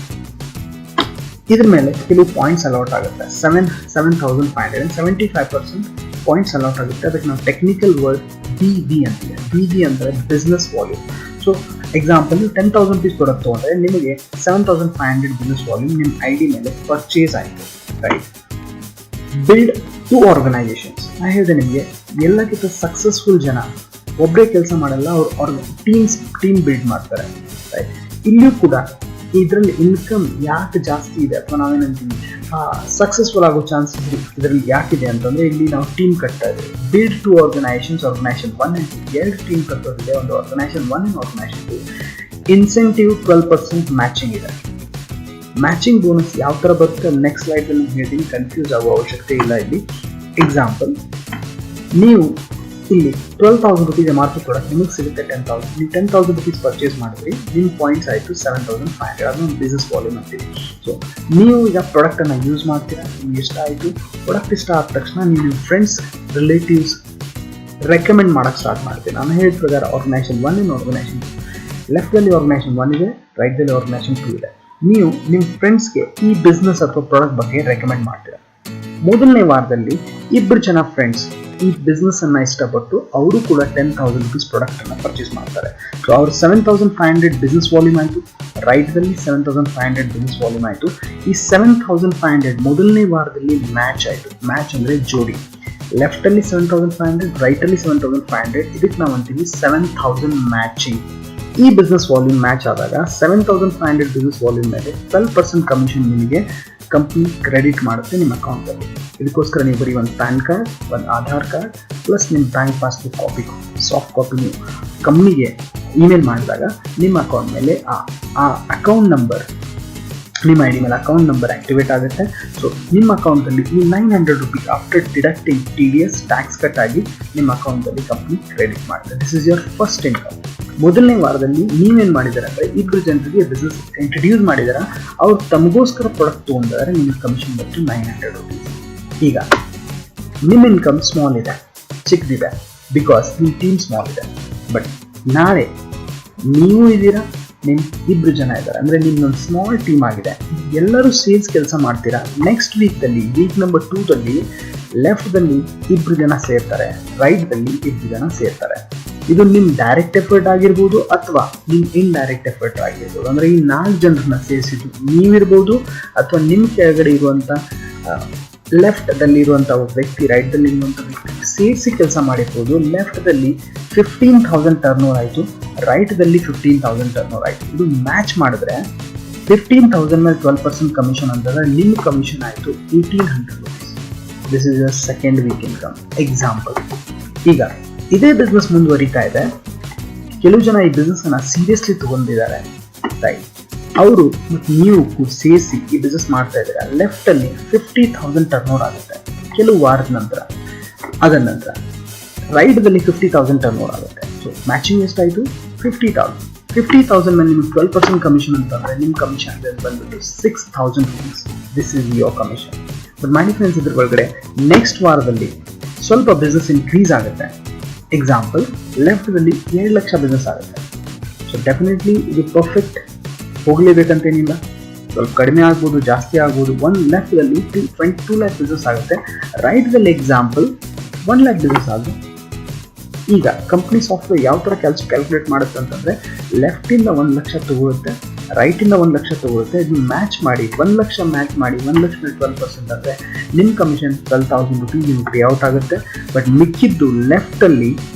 ಇದ್ರ ಮೇಲೆ ಕೆಲವು ಪಾಯಿಂಟ್ಸ್ ಅಲೌಟ್ ಆಗುತ್ತೆ. 7,500 75% ಪಾಯಿಂಟ್ಸ್ ಅಲೌಟ್ ಆಗುತ್ತೆ. ಅದಕ್ಕೆ ನಾವು ಟೆಕ್ನಿಕಲ್ ವರ್ಡ್ BV ಅಂತೀವಿ. BV ಅಂದರೆ ಬಿಸ್ನೆಸ್ ವಾಲ್ಯೂಮ್. ಸೊ ಎಕ್ಸಾಂಪಲ್ ನೀವು 10,000 rupees ಪ್ರಾಡಕ್ಟ್ ತೊಗೊಂಡ್ರೆ ನಿಮಗೆ 7,500 ಬಿಸ್ನೆಸ್ ವಾಲ್ಯೂಮ್ ನಿಮ್ಮ ID ಮೇಲೆ ಪರ್ಚೇಸ್ ಆಯಿತು, ರೈಟ್. Build 2 organisations. ನಾನು ಹೇಳಿದೆ ನಿಮಗೆ ಎಲ್ಲಕ್ಕಿಂತ ಸಕ್ಸಸ್ಫುಲ್ ಜನ ಒಬ್ಬರೇ ಕೆಲಸ ಮಾಡಲ್ಲ, ಅವ್ರು ಟೀಮ್ ಬಿಲ್ಡ್ ಮಾಡ್ತಾರೆ, ರೈಟ್. ಇಲ್ಲಿಯೂ ಕೂಡ ಇದರಲ್ಲಿ ಇನ್ಕಮ್ ಯಾಕೆ ಜಾಸ್ತಿ ಇದೆ ಅಥವಾ ನಾವೇನಂತೀವಿ ಸಕ್ಸಸ್ಫುಲ್ ಆಗೋ ಚಾನ್ಸ್ ಇದರಲ್ಲಿ ಯಾಕಿದೆ ಅಂತಂದರೆ ಇಲ್ಲಿ ನಾವು ಟೀಮ್ ಕಟ್ತಾ ಇದ್ದೀವಿ. Build 2 organisations, organisation 1 and 2 2 team ಕಟ್ಟೋದಿದೆ, ಒಂದು organisation 1 and organisation 2. Incentive 12% matching ಇದೆ. ಮ್ಯಾಚಿಂಗ್ ಬೋನಸ್ ಯಾವ ಥರ ಬರುತ್ತೆ ನೆಕ್ಸ್ಟ್ ಸ್ಲೈಡಲ್ಲಿ ಹೇಳ್ತೀನಿ, ಕನ್ಫ್ಯೂಸ್ ಆಗುವ ಅವಶ್ಯಕತೆ ಇಲ್ಲ. ಇಲ್ಲಿ ಎಕ್ಸಾಂಪಲ್, ನೀವು ಇಲ್ಲಿ 12,000 ರುಪೀಸ್ ಮಾರ್ಕೆಟ್ ಪ್ರಾಡಕ್ಟ್ ನಿಮಗೆ ಸಿಗುತ್ತೆ 10,000. ನೀವು 10,000 ರುಪೀಸ್ ಪರ್ಚೇಸ್ ಮಾಡಿದ್ರಿ, ನಿಮ್ಮ ಪಾಯಿಂಟ್ಸ್ ಆಯಿತು 7,500. ಅದೊಂದು ಬಿಸ್ನೆಸ್ ವಾಲ್ಯೂಮ್ ಅಂತೀವಿ. ಸೊ ನೀವು ಈಗ ಪ್ರಾಡಕ್ಟನ್ನು ಯೂಸ್ ಮಾಡ್ತೀರಾ, ನಿಮ್ಗೆ ಇಷ್ಟ ಆಯಿತು, ಪ್ರಾಡಕ್ಟ್ ಇಷ್ಟ ಆದ ತಕ್ಷಣ ನೀವು ಫ್ರೆಂಡ್ಸ್ ರಿಲೇಟಿವ್ಸ್ ರೆಕಮೆಂಡ್ ಮಾಡೋಕ್ಕೆ ಸ್ಟಾರ್ಟ್ ಮಾಡ್ತೀವಿ. ನಾನು ಹೇಳಿದ ಪ್ರಕಾರ ಆರ್ಗನೈಸೇಷನ್ 1 ಇನ್ ಆರ್ಗನೈಸೇಷನ್ 2, ಲೆಫ್ಟಲ್ಲಿ ಆರ್ಗನೈಸೇಷನ್ 1 ಇದೆ, ರೈಟ್ದಲ್ಲಿ ಆರ್ಗನೈಸೇಷನ್ 2 ಇದೆ. ನೀವು ನಿಮ್ಮ ಫ್ರೆಂಡ್ಸ್ಗೆ ಈ ಬಿಸ್ನೆಸ್ ಅಥವಾ ಪ್ರಾಡಕ್ಟ್ ಬಗ್ಗೆ ರೆಕಮೆಂಡ್ ಮಾಡ್ತೀರಾ. ಮೊದಲನೇ ವಾರದಲ್ಲಿ 2 ಜನ ಫ್ರೆಂಡ್ಸ್ ಈ ಬಿಸ್ನೆಸ್ ಅನ್ನ ಇಷ್ಟಪಟ್ಟು ಅವರು ಕೂಡ 10,000 ರುಪೀಸ್ ಪ್ರಾಡಕ್ಟ್ ಅನ್ನ ಪರ್ಚೇಸ್ ಮಾಡ್ತಾರೆ. ಸೊ ಅವ್ರು 7,500 ಬಿಸ್ನೆಸ್ ವಾಲ್ಯೂಮ್ ಆಯಿತು, ರೈಟ್ದಲ್ಲಿ 7,500 ಬಿಸ್ನೆಸ್ ವಾಲ್ಯೂಮ್ ಆಯಿತು. ಈ 7,500 ಮೊದಲನೇ ವಾರದಲ್ಲಿ ಮ್ಯಾಚ್ ಆಯಿತು. ಮ್ಯಾಚ್ ಅಂದರೆ ಜೋಡಿ, ಲೆಫ್ಟಲ್ಲಿ 7,500, ರೈಟಲ್ಲಿ 7,500. ಇದಕ್ಕೆ ನಾವು ಅಂತೀವಿ 7,000 ಮ್ಯಾಚಿಂಗ್. ಈ ಬಿಸ್ನೆಸ್ ವಾಲ್ಯೂಮ್ ಮ್ಯಾಚ್ ಆದಾಗ 7,500 ಬಿಸ್ನೆಸ್ ವಾಲ್ಯೂಮ್ ಮೇಲೆ 12% ಕಮಿಷನ್ ನಿಮಗೆ ಕಂಪ್ನಿ ಕ್ರೆಡಿಟ್ ಮಾಡುತ್ತೆ ನಿಮ್ಮ ಅಕೌಂಟಲ್ಲಿ. ಇದಕ್ಕೋಸ್ಕರ ನೀವು ಬರೀ ಒಂದು ಪ್ಯಾನ್ ಕಾರ್ಡ್, ಒಂದು ಆಧಾರ್ ಕಾರ್ಡ್ ಪ್ಲಸ್ ನಿಮ್ಮ bank passbook copy, soft copy ನೀವು ಕಂಪ್ನಿಗೆ ಇಮೇಲ್ ಮಾಡಿದಾಗ ನಿಮ್ಮ ಅಕೌಂಟ್ ಮೇಲೆ ಆ ಅಕೌಂಟ್ ನಂಬರ್, ನಿಮ್ಮ ಐ ಡಿ ಮೇಲೆ ಅಕೌಂಟ್ ನಂಬರ್ ಆಕ್ಟಿವೇಟ್ ಆಗುತ್ತೆ. ಸೊ ನಿಮ್ಮ ಅಕೌಂಟಲ್ಲಿ ಈ 900 rupees after deducting TDS tax cut ಆಗಿ ನಿಮ್ಮ ಅಕೌಂಟಲ್ಲಿ ಕಂಪ್ನಿ ಕ್ರೆಡಿಟ್ ಮಾಡುತ್ತೆ. This is your first income. ಮೊದಲನೇ ವಾರದಲ್ಲಿ ನೀವೇನು ಮಾಡಿದಾರೆ ಅಂದರೆ 2 ಜನರಿಗೆ ಬಿಸ್ನೆಸ್ ಇಂಟ್ರಡ್ಯೂಸ್ ಮಾಡಿದಾರ, ಅವ್ರು ತಮಗೋಸ್ಕರ ಪ್ರಾಡಕ್ಟ್ ತೊಗೊಂಡಿದ್ದಾರೆ, ನಿಮಗೆ ಕಮಿಷನ್ ಬಂತು 900 ರುಪೀಸ್. ಈಗ ನಿಮ್ಮ ಇನ್ಕಮ್ ಸ್ಮಾಲ್ ಇದೆ, ಚಿಕ್ಕದಿದೆ, ಬಿಕಾಸ್ ನಿಮ್ಮ ಟೀಮ್ ಸ್ಮಾಲ್ ಇದೆ. ಬಟ್ ನಾಳೆ ನೀವು ಇದ್ದೀರಾ, ನಿಮ್ಮ 2 ಜನ ಇದ್ದಾರೆ ಅಂದರೆ ನಿಮ್ಮೊಂದು ಸ್ಮಾಲ್ ಟೀಮ್ ಆಗಿದೆ, ಎಲ್ಲರೂ ಸೇಲ್ಸ್ ಕೆಲಸ ಮಾಡ್ತೀರಾ. ನೆಕ್ಸ್ಟ್ ವೀಕ್ದಲ್ಲಿ, ವೀಕ್ ನಂಬರ್ 2ದಲ್ಲಿ ಲೆಫ್ಟ್ದಲ್ಲಿ 2 ಜನ ಸೇರ್ತಾರೆ, ರೈಟ್ದಲ್ಲಿ 2 ಜನ ಸೇರ್ತಾರೆ. ಇದು ನಿಮ್ಮ ಡೈರೆಕ್ಟ್ ಎಫರ್ಟ್ ಆಗಿರ್ಬೋದು ಅಥವಾ ನಿಮ್ಮ ಇಂಡೈರೆಕ್ಟ್ ಎಫರ್ಟ್ ಆಗಿರ್ಬೋದು. ಅಂದರೆ ಈ 4 ಜನರನ್ನ ಸೇರಿಸಿದ್ದು ನೀವಿರ್ಬೋದು ಅಥವಾ ನಿಮ್ಮ ಕೆಳಗಡೆ ಇರುವಂಥ ಲೆಫ್ಟ್ದಲ್ಲಿ ಇರುವಂಥ ವ್ಯಕ್ತಿ, ರೈಟ್ದಲ್ಲಿ ಇರುವಂಥ ವ್ಯಕ್ತಿ ಸೇರಿಸಿ ಕೆಲಸ ಮಾಡಿರ್ಬೋದು. ಲೆಫ್ಟ್ದಲ್ಲಿ 15,000 ಟರ್ನ್ ಓವರ್ ಆಯಿತು, ರೈಟ್ದಲ್ಲಿ 15,000 ಟರ್ನ್ ಓವರ್ ಆಯಿತು. ಇದು ಮ್ಯಾಚ್ ಮಾಡಿದ್ರೆ 15,000 ಮೇಲೆ 12% ಕಮಿಷನ್ ಅಂತಂದರೆ ನಿಮ್ಮ ಕಮಿಷನ್ ಆಯಿತು 1,800 ರುಪೀಸ್. ದಿಸ್ ಇಸ್ ಯ ಸೆಕೆಂಡ್ ವೀಕ್ ಇನ್ಕಮ್ ಎಕ್ಸಾಂಪಲ್. ಈಗ ಇದೇ ಬಿಸ್ನೆಸ್ ಮುಂದುವರಿತಾ ಇದೆ. ಕೆಲವು ಜನ ಈ ಬಿಸ್ನೆಸ್ ಅನ್ನ ಸೀರಿಯಸ್ಲಿ ತಗೊಂಡಿದ್ದಾರೆ, ರೈಟ್? ಅವರು ಮತ್ತು ನೀವು ಸೇರಿಸಿ ಈ ಬಿಸ್ನೆಸ್ ಮಾಡ್ತಾ ಇದ್ದಾರೆ. ಲೆಫ್ಟ್ ಅಲ್ಲಿ 50,000 ಟರ್ನ್ ಓವರ್ ಆಗುತ್ತೆ ಕೆಲವು ವಾರದ ನಂತರ. ಅದರ ನಂತರ ರೈಟ್ದಲ್ಲಿ 50,000 ಟರ್ನ್ ಓವರ್ ಆಗುತ್ತೆ. ಸೊ ಮ್ಯಾಚಿಂಗ್ ಎಷ್ಟಾಯಿತು? 50,000 ಮೇಲೆ ನಿಮ್ಗೆ 12% ಕಮಿಷನ್ ಅಂತಂದರೆ ನಿಮ್ಮ ಕಮಿಷನ್ ಬಂದ್ಬಿಟ್ಟು 6,000 rupees. This is your commission. But ಮಾಡಿ ಫ್ರೆಂಡ್ಸ್, ಇದ್ರ ಒಳಗಡೆ ನೆಕ್ಸ್ಟ್ ವಾರದಲ್ಲಿ ಸ್ವಲ್ಪ ಬಿಸ್ನೆಸ್ ಇನ್ಕ್ರೀಸ್ ಆಗುತ್ತೆ. ಎಕ್ಸಾಂಪಲ್, ಲೆಫ್ಟ್ದಲ್ಲಿ 7 ಲಕ್ಷ ಬಿಸ್ನೆಸ್ ಆಗುತ್ತೆ. ಸೊ ಡೆಫಿನೆಟ್ಲಿ ಇದು ಪರ್ಫೆಕ್ಟ್ ಹೋಗಲೇಬೇಕಂತೇನಿಲ್ಲ, ಸ್ವಲ್ಪ ಕಡಿಮೆ ಆಗ್ಬೋದು, ಜಾಸ್ತಿ ಆಗ್ಬೋದು. 1 ಲೆಫ್ಟ್ದಲ್ಲಿ 22 ಲ್ಯಾಕ್ ಬಿಸ್ನೆಸ್ ಆಗುತ್ತೆ, ರೈಟ್ದಲ್ಲಿ ಎಕ್ಸಾಂಪಲ್ 1 ಲ್ಯಾಕ್ ಬಿಸ್ನೆಸ್ ಆಗುತ್ತೆ. ಈಗ ಕಂಪ್ನಿ ಸಾಫ್ಟ್ವೇರ್ ಯಾವ ಥರ ಕ್ಯಾಲ್ಕುಲೇಟ್ ಮಾಡುತ್ತೆ ಅಂತಂದರೆ, ಲೆಫ್ಟಿಂದ 1 ಲಕ್ಷ ತಗೊಳುತ್ತೆ, ರೈಟಿಂದ 1 ಲಕ್ಷ ತಗೊಳುತ್ತೆ. ಇದು ಮ್ಯಾಚ್ ಮಾಡಿ 1 ಲಕ್ಷ ಮ್ಯಾಚ್ ಮಾಡಿ 1 ಲಕ್ಷ 12% ಅಂದರೆ ನಿಮ್ಮ ಕಮಿಷನ್ 12,000 ರುಪೀಸ್ ನಿಮ್ಗೆ ಪೇ ಔಟ್ ಆಗುತ್ತೆ. ಬಟ್ ಮಿಕ್ಕಿದ್ದು ಲೆಫ್ಟಲ್ಲಿ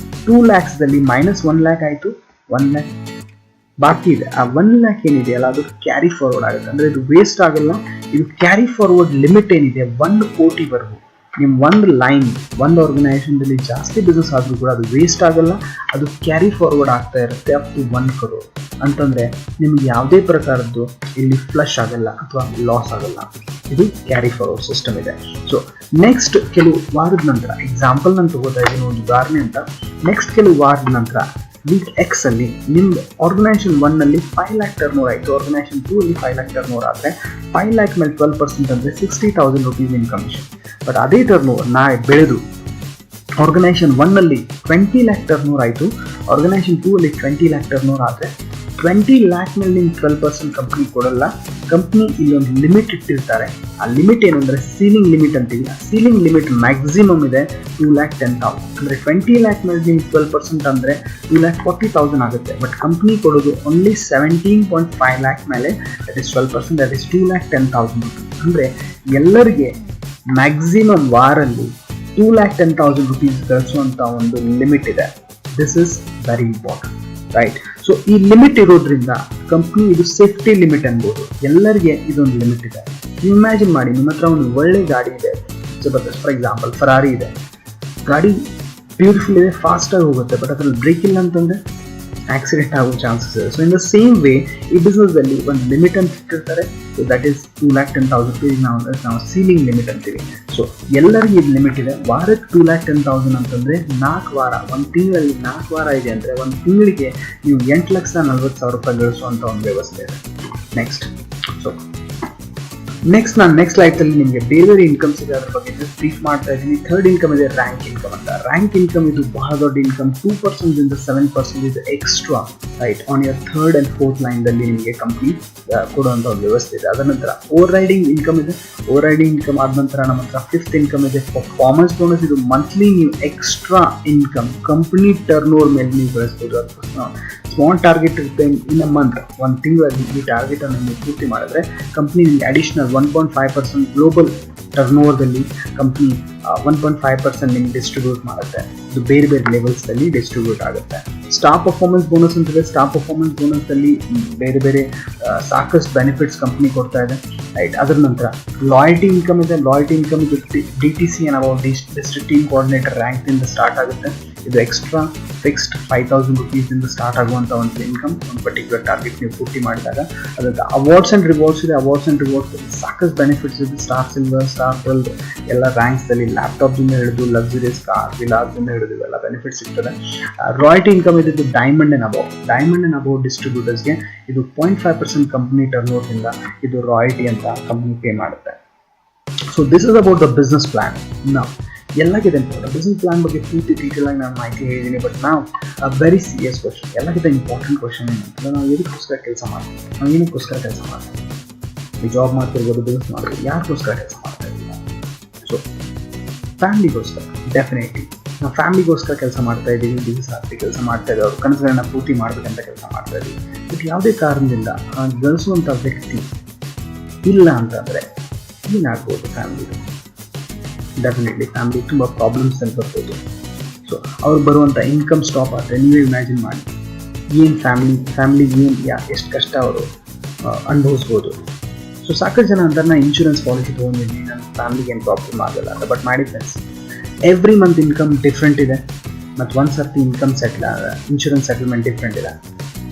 2 ಲ್ಯಾಕ್ಸ್ದಲ್ಲಿ -1 ಲ್ಯಾಕ್ ಆಯಿತು, 1 ಲ್ಯಾಕ್ ಬಾಕಿ ಇದೆ. ಆ 1 ಲ್ಯಾಕ್ ಏನಿದೆಯಲ್ಲ ಅದು ಕ್ಯಾರಿ ಫಾರ್ವರ್ಡ್ ಆಗುತ್ತೆ. ಅಂದರೆ ಇದು ವೇಸ್ಟ್ ಆಗಲ್ಲ. ಇದು ಕ್ಯಾರಿ ಫಾರ್ವರ್ಡ್ ಲಿಮಿಟ್ ಏನಿದೆ 1 ಕೋಟಿವರೆಗೂ ನಿಮ್ಮ ಒಂದು ಲೈನ್, ಒಂದು ಆರ್ಗನೈಸೇಷನ್ದಲ್ಲಿ ಜಾಸ್ತಿ ಬಿಸ್ನೆಸ್ ಆದರೂ ಕೂಡ ಅದು ವೇಸ್ಟ್ ಆಗಲ್ಲ, ಅದು ಕ್ಯಾರಿ ಫಾರ್ವರ್ಡ್ ಆಗ್ತಾ ಇರುತ್ತೆ ಅಪ್ ಟು 1 crore ಅಂತಂದರೆ ನಿಮ್ಗೆ ಯಾವುದೇ ಪ್ರಕಾರದ್ದು ಇಲ್ಲಿ ಫ್ಲಶ್ ಆಗಲ್ಲ ಅಥವಾ ಲಾಸ್ ಆಗಲ್ಲ. ಇದು ಕ್ಯಾರಿ ಫಾರ್ವರ್ಡ್ ಸಿಸ್ಟಮ್ ಇದೆ. ಸೊ ನೆಕ್ಸ್ಟ್ ಕೆಲವು ವಾರದ ನಂತರ, ಎಕ್ಸಾಂಪಲ್ ನಾನು ತಗೋತಾ ಇದ್ದೀನಿ ಒಂದು ಉದಾಹರಣೆ ಅಂತ, ನೆಕ್ಸ್ಟ್ ಕೆಲವು ವಾರದ ನಂತರ ವೀಕ್ ಎಕ್ಸ್ ಅಲ್ಲಿ ನಿಮ್ಮ ಆರ್ಗನೈಸೇಷನ್ 1 ನಲ್ಲಿ 5 ಲ್ಯಾಕ್ ಟರ್ನ್ ಓವರ್ ಆಯಿತು, ಆರ್ಗನೈಸೇಷನ್ 2 ಅಲ್ಲಿ 5 ಲ್ಯಾಕ್ ಟರ್ನ್ ಓವರ್ ಆದರೆ 5 ಲ್ಯಾಕ್ ಮೇಲೆ 12% ಅಂದರೆ 60,000 ರುಪೀಸ್ ಇನ್ ಕಮಿಷನ್. ಬಟ್ ಅದೇ ಟರ್ನ್ ಓವರ್ ಬೆಳೆದು ಆರ್ಗನೈಸೇಷನ್ 1 ನಲ್ಲಿ 20 ಲ್ಯಾಕ್ ಟರ್ನ್ ಓವರ್ ಆಯಿತು, ಆರ್ಗನೈಸೇಷನ್ 2 ಅಲ್ಲಿ 20 ಲ್ಯಾಕ್ ಟರ್ನ್ ಓವರ್ ಆದರೆ 20 ಲ್ಯಾಕ್ ಮೇಲೆ ನಿಮ್ಗೆ 12% ಕಂಪ್ನಿ ಕೊಡಲ್ಲ. ಕಂಪ್ನಿ ಇಲ್ಲೊಂದು ಲಿಮಿಟ್ ಇಟ್ಟಿರ್ತಾರೆ. ಆ ಲಿಮಿಟ್ ಏನು ಅಂದರೆ ಸೀಲಿಂಗ್ ಲಿಮಿಟ್ ಅಂತೀವಿ. ಆ ಸೀಲಿಂಗ್ ಲಿಮಿಟ್ ಮ್ಯಾಕ್ಸಿಮಮ್ ಇದೆ 2,10,000. ಅಂದರೆ 20 ಲ್ಯಾಕ್ ಮೇಲೆ ನಿಮ್ಗೆ 12% ಅಂದರೆ 2,40,000 ಆಗುತ್ತೆ. ಬಟ್ ಕಂಪ್ನಿ ಕೊಡೋದು ಓನ್ಲಿ 17.5 ಲ್ಯಾಕ್ ಮೇಲೆ, that is 12%, that is 2,10,000 rupees. ಅಂದರೆ ಎಲ್ಲರಿಗೆ ಮ್ಯಾಕ್ಸಿಮಮ್ ವಾರಲ್ಲಿ 2,10,000 ರುಪೀಸ್ ಗಳಿಸುವಂಥ ಒಂದು ಲಿಮಿಟ್ ಇದೆ. This is very important, right? So ಈ ಲಿಮಿಟ್ ಇರೋದ್ರಿಂದ ಕಂಪ್ನಿ ಇದು ಸೇಫ್ಟಿ ಲಿಮಿಟ್ ಅನ್ಬೋದು. ಎಲ್ಲರಿಗೆ ಇದೊಂದು ಲಿಮಿಟ್ ಇದೆ. ನೀವು ಇಮ್ಯಾಜಿನ್ ಮಾಡಿ, ನಿಮ್ಮ ಹತ್ರ ಒಂದು ಒಳ್ಳೆ ಗಾಡಿ ಇದೆ, ಜಬರ್ದಸ್ತ್, ಫಾರ್ ಎಕ್ಸಾಂಪಲ್ ಫರಾರಿ ಇದೆ, ಗಾಡಿ ಬ್ಯೂಟಿಫುಲ್ ಇದೆ, ಫಾಸ್ಟಾಗಿ ಹೋಗುತ್ತೆ, ಬಟ್ ಅದ್ರಲ್ಲಿ ಬ್ರೇಕ್ ಇಲ್ಲ ಅಂತಂದರೆ ಆಕ್ಸಿಡೆಂಟ್ ಆಗೋ ಚಾನ್ಸಸ್ ಇದೆ. So in the same way ಈ ಬಿಸ್ನೆಸ್ದಲ್ಲಿ ಒಂದು ಲಿಮಿಟ್ ಅಂತ ಇಟ್ಟಿರ್ತಾರೆ. ಸೊ ದಟ್ ಈಸ್ 2,10,000 rupees ನಾವು ಸೀಲಿಂಗ್ ಲಿಮಿಟ್ ಅಂತೀವಿ. ಸೊ ಎಲ್ಲರಿಗೂ ಇದು ಲಿಮಿಟ್ ಇದೆ. ವಾರಕ್ಕೆ 2,10,000 ಅಂತಂದರೆ 4 ವಾರ, ಒಂದು ತಿಂಗಳಲ್ಲಿ 4 ವಾರ ಇದೆ ಅಂದರೆ ಒಂದು ತಿಂಗಳಿಗೆ ನೀವು 8,40,000 ರೂಪಾಯಿ ಗಳಿಸುವಂಥ ಒಂದು ವ್ಯವಸ್ಥೆ ಇದೆ. ನಾನು ನೆಕ್ಸ್ಟ್ ಸ್ಲೈಡ್ಸಲ್ಲಿ ನಿಮಗೆ ಬೇರೆ ಇನ್ಕಮ್ಸ್ ಇದೆ, ಅದ್ರ ಬಗ್ಗೆ ಬ್ರೀಫ್ ಮಾಡ್ತಾ ಇದ್ದೀನಿ. ಥರ್ಡ್ ಇನ್ಕಮ್ ಇದೆ ರ್ಯಾಂಕ್ ಇನ್ಕಮ್ ಅಂತ. ರ್ಯಾಂಕ್ ಇನ್ಕಮ್ ಇದು ಬಹಳ ದೊಡ್ಡ ಇನ್ಕಮ್. 2% 7% ಇದು extra right on your third and fourth ಲೈನ್ದಲ್ಲಿ ನಿಮಗೆ ಕಂಪ್ನಿ ಕೊಡುವಂಥ ಒಂದು ವ್ಯವಸ್ಥೆ ಇದೆ. ಅದರ ನಂತರ ಓವರ್ ರೈಡಿಂಗ್ ಇನ್ಕಮ್ ಇದೆ. ಓವರ್ ರೈಡಿಂಗ್ ಇನ್ಕಮ್ ಆದ ನಂತರ ನಮ್ಮ ಹತ್ರ ಫಿಫ್ತ್ ಇನ್ಕಮ್ ಇದೆ ಪರ್ಫಾರ್ಮೆನ್ಸ್ ಬೋನಸ್. ಇದು ಮಂತ್ಲಿ ನೀವು extra income company turnover ಮೇಲೆ ನೀವು ಬೆಳೆಸ್ಬೋದು. ಅದು ಸ್ಮಾಲ್ ಟಾರ್ಗೆಟ್ ಇರುತ್ತೆ ಇನ್ ಅ ಮಂತ್, ಒಂದು ತಿಂಗಳಲ್ಲಿ ಈ ಟಾರ್ಗೆಟನ್ನು ನೀವು ಪೂರ್ತಿ ಮಾಡಿದ್ರೆ ಕಂಪ್ನಿ ನಿಮಗೆ ಅಡಿಷನಲ್ 1.5% ಗ್ಲೋಬಲ್ ಟರ್ನ್ ಓವರ್ದಲ್ಲಿ ಕಂಪ್ನಿ 1.5% ನಿಮ್ಗೆ ಡಿಸ್ಟ್ರಿಬ್ಯೂಟ್ ಮಾಡುತ್ತೆ. ಇದು ಬೇರೆ ಬೇರೆ ಲೆವೆಲ್ಸ್ದಲ್ಲಿ ಡಿಸ್ಟ್ರಿಬ್ಯೂಟ್ ಆಗುತ್ತೆ. ಸ್ಟಾರ್ ಪರ್ಫಾರ್ಮೆನ್ಸ್ ಬೋನಸ್ ಅಂತಿದೆ. ಸ್ಟಾರ್ ಪರ್ಫಾರ್ಮೆನ್ಸ್ ಬೋನಸಲ್ಲಿ ಬೇರೆ ಬೇರೆ ಸಾಕಷ್ಟು ಬೆನಿಫಿಟ್ಸ್ ಕಂಪ್ನಿ ಕೊಡ್ತಾ ಇದೆ ರೈಟ್. ಅದರ ನಂತರ ಲಾಯಲ್ಟಿ ಇನ್ಕಮ್ ಇದೆ. ಲಾಯಲ್ಟಿ ಇನ್ಕಮ್ ಇದು DTC ಅನ್ನೋ ಡಿಸ್ಟ್ರಿಕ್ಟ್ ಟೀಮ್ ಕೋಆರ್ಡಿನೇಟರ್ ರ್ಯಾಂಕ್ನಿಂದ ಸ್ಟಾರ್ಟ್ ಆಗುತ್ತೆ. ಇದು ಎಕ್ಸ್ಟ್ರಾ ಫಿಕ್ಸ್ಡ್ 5,000 rupees ಸ್ಟಾರ್ಟ್ ಆಗುವಂಥ ಒಂದು ಇನ್ಕಮ್, ಒಂದು ಪರ್ಟಿಕ್ಯುಲರ್ ಟಾರ್ಗೆಟ್ ನೀವು ಪೂರ್ತಿ ಮಾಡಿದಾಗ. ಅದಕ್ಕೆ ಅವಾರ್ಡ್ಸ್ ಆ್ಯಂಡ್ ರಿವಾರ್ಡ್ಸ್ ಇದೆ. ಅವಾರ್ಡ್ಸ್ ಆ್ಯಂಡ್ ರಿವಾರ್ಡ್ಸ್ ಸಾಕಷ್ಟು ಬೆನಿಫಿಟ್ಸ್ ಇದೆ. ಸ್ಟಾರ್ ಸಿಲ್ವರ್, ಸ್ಟಾರ್ ಗೋಲ್ಡ್ ಎಲ್ಲ ರ್ಯಾಂಕ್ಸಲ್ಲಿ ಲ್ಯಾಪ್ಟಾಪ್ದಿಂದ ಹಿಡಿದು ಲಕ್ಸುರಿಯಸ್ ಕಾರ್, ವಿಲಾಸ್ದಿಂದ ಹಿಡಿದು ಎಲ್ಲ ಬೆನಿಫಿಟ್ಸ್ ಸಿಗ್ತದೆ. ರಾಯಲ್ಟಿ ಇನ್ಕಮ್ ಇದು ಡೈಮಂಡ್ ಆ್ಯಂಡ್ ಅಬೌವ್ ಡಿಸ್ಟ್ರಿಬ್ಯೂಟರ್ಸ್ಗೆ ಇದು 0.5% ಕಂಪ್ನಿ ಟರ್ನ್ ಓವರ್ನಿಂದ ಇದು ರಾಯಲ್ಟಿ ಅಂತ ಕಂಪ್ನಿ ಪೇ ಮಾಡುತ್ತೆ. So this is about the business plan. ನಾವು ಎಲ್ಲಕ್ಕಿಂತ ಇಂಪಾರ್ಟೆಂಟ್ ಬಿಸ್ನೆಸ್ ಪ್ಲಾನ್ ಬಗ್ಗೆ ಪೂರ್ತಿ ಡೀಟೇಲ್ ಆಗಿ ನಾನು ಮಾಹಿತಿ ಹೇಳಿದ್ದೀನಿ. ಬಟ್ ನಾವು ವೆರಿ ಸೀರಿಯಸ್ ಕ್ವಶನ್, ಎಲ್ಲಕ್ಕಿಂತ ಇಂಪಾರ್ಟೆಂಟ್ ಕ್ವಶನ್ ಏನಂತಂದ್ರೆ ನಾವು ಏನಕ್ಕೋಸ್ಕರ ಕೆಲಸ ಮಾಡ್ತೀವಿ, ನಾವು ಏನಕ್ಕೋಸ್ಕರ ಕೆಲಸ ಮಾಡ್ತೀವಿ. ನೀವು ಜಾಬ್ ಮಾಡ್ತಿರ್ಬೋದು, ಬಿಸ್ನೆಸ್ ಮಾಡ್ತೀವಿ, ಯಾರಿಗೋಸ್ಕರ ಕೆಲಸ ಮಾಡ್ತಾ ಇದ್ದೀವಿ? ಸೊ ಫ್ಯಾಮಿಲಿಗೋಸ್ಕರ. ಡೆಫಿನೆಟ್ಲಿ ನಾವು ಫ್ಯಾಮಿಲಿಗೋಸ್ಕರ ಕೆಲಸ ಮಾಡ್ತಾ ಇದ್ದೀವಿ, ಬಿಸ್ನೆಸ್ ಆಗ್ತಿ ಕೆಲಸ ಮಾಡ್ತಾ ಇದ್ದೀವಿ, ಅವ್ರ ಕನಸುಗಳನ್ನ ಪೂರ್ತಿ ಮಾಡಬೇಕಂತ ಕೆಲಸ ಮಾಡ್ತಾ ಇದ್ದೀವಿ. ಬಟ್ ಯಾವುದೇ ಕಾರಣದಿಂದ ಗಳಿಸುವಂಥ ವ್ಯಕ್ತಿ ಇಲ್ಲ ಅಂತಂದರೆ ಏನಾಗ್ಬೋದು ಫ್ಯಾಮಿಲಿದು? ಡೆಫಿನೆಟ್ಲಿ ಫ್ಯಾಮಿಲಿ ತುಂಬ ಪ್ರಾಬ್ಲಮ್ಸ್ ಅಂತ ಬರ್ಬೋದು. ಸೊ ಅವ್ರು ಬರುವಂಥ ಇನ್ಕಮ್ ಸ್ಟಾಪ್ ಆದರೆ ನೀವೇ ಇಮ್ಯಾಜಿನ್ ಮಾಡಿ ಏನು ಫ್ಯಾಮಿಲಿಗೆ ಏನು ಎಷ್ಟು ಕಷ್ಟ ಅವರು ಅನುಭವಿಸ್ಬೋದು. ಸೊ ಸಾಕಷ್ಟು ಜನ ಅಂತಾರೆ ನಾನು ಇನ್ಶೂರೆನ್ಸ್ ಪಾಲಿಸಿ ತೊಗೊಂಡಿದ್ದೀನಿ, ನನ್ನ ಫ್ಯಾಮಿಲಿಗೆ ಏನು ಪ್ರಾಬ್ಲಮ್ ಆಗಲ್ಲ ಅಂತ. ಬಟ್ ಮಾಡಿ friends, every month income different ಇದೆ ಮತ್ತು ಒಂದು ಸರ್ತಿ ಇನ್ಕಮ್ ಇನ್ಶೂರೆನ್ಸ್ ಸೆಟಲ್ಮೆಂಟ್ ಡಿಫ್ರೆಂಟ್ ಇದೆ.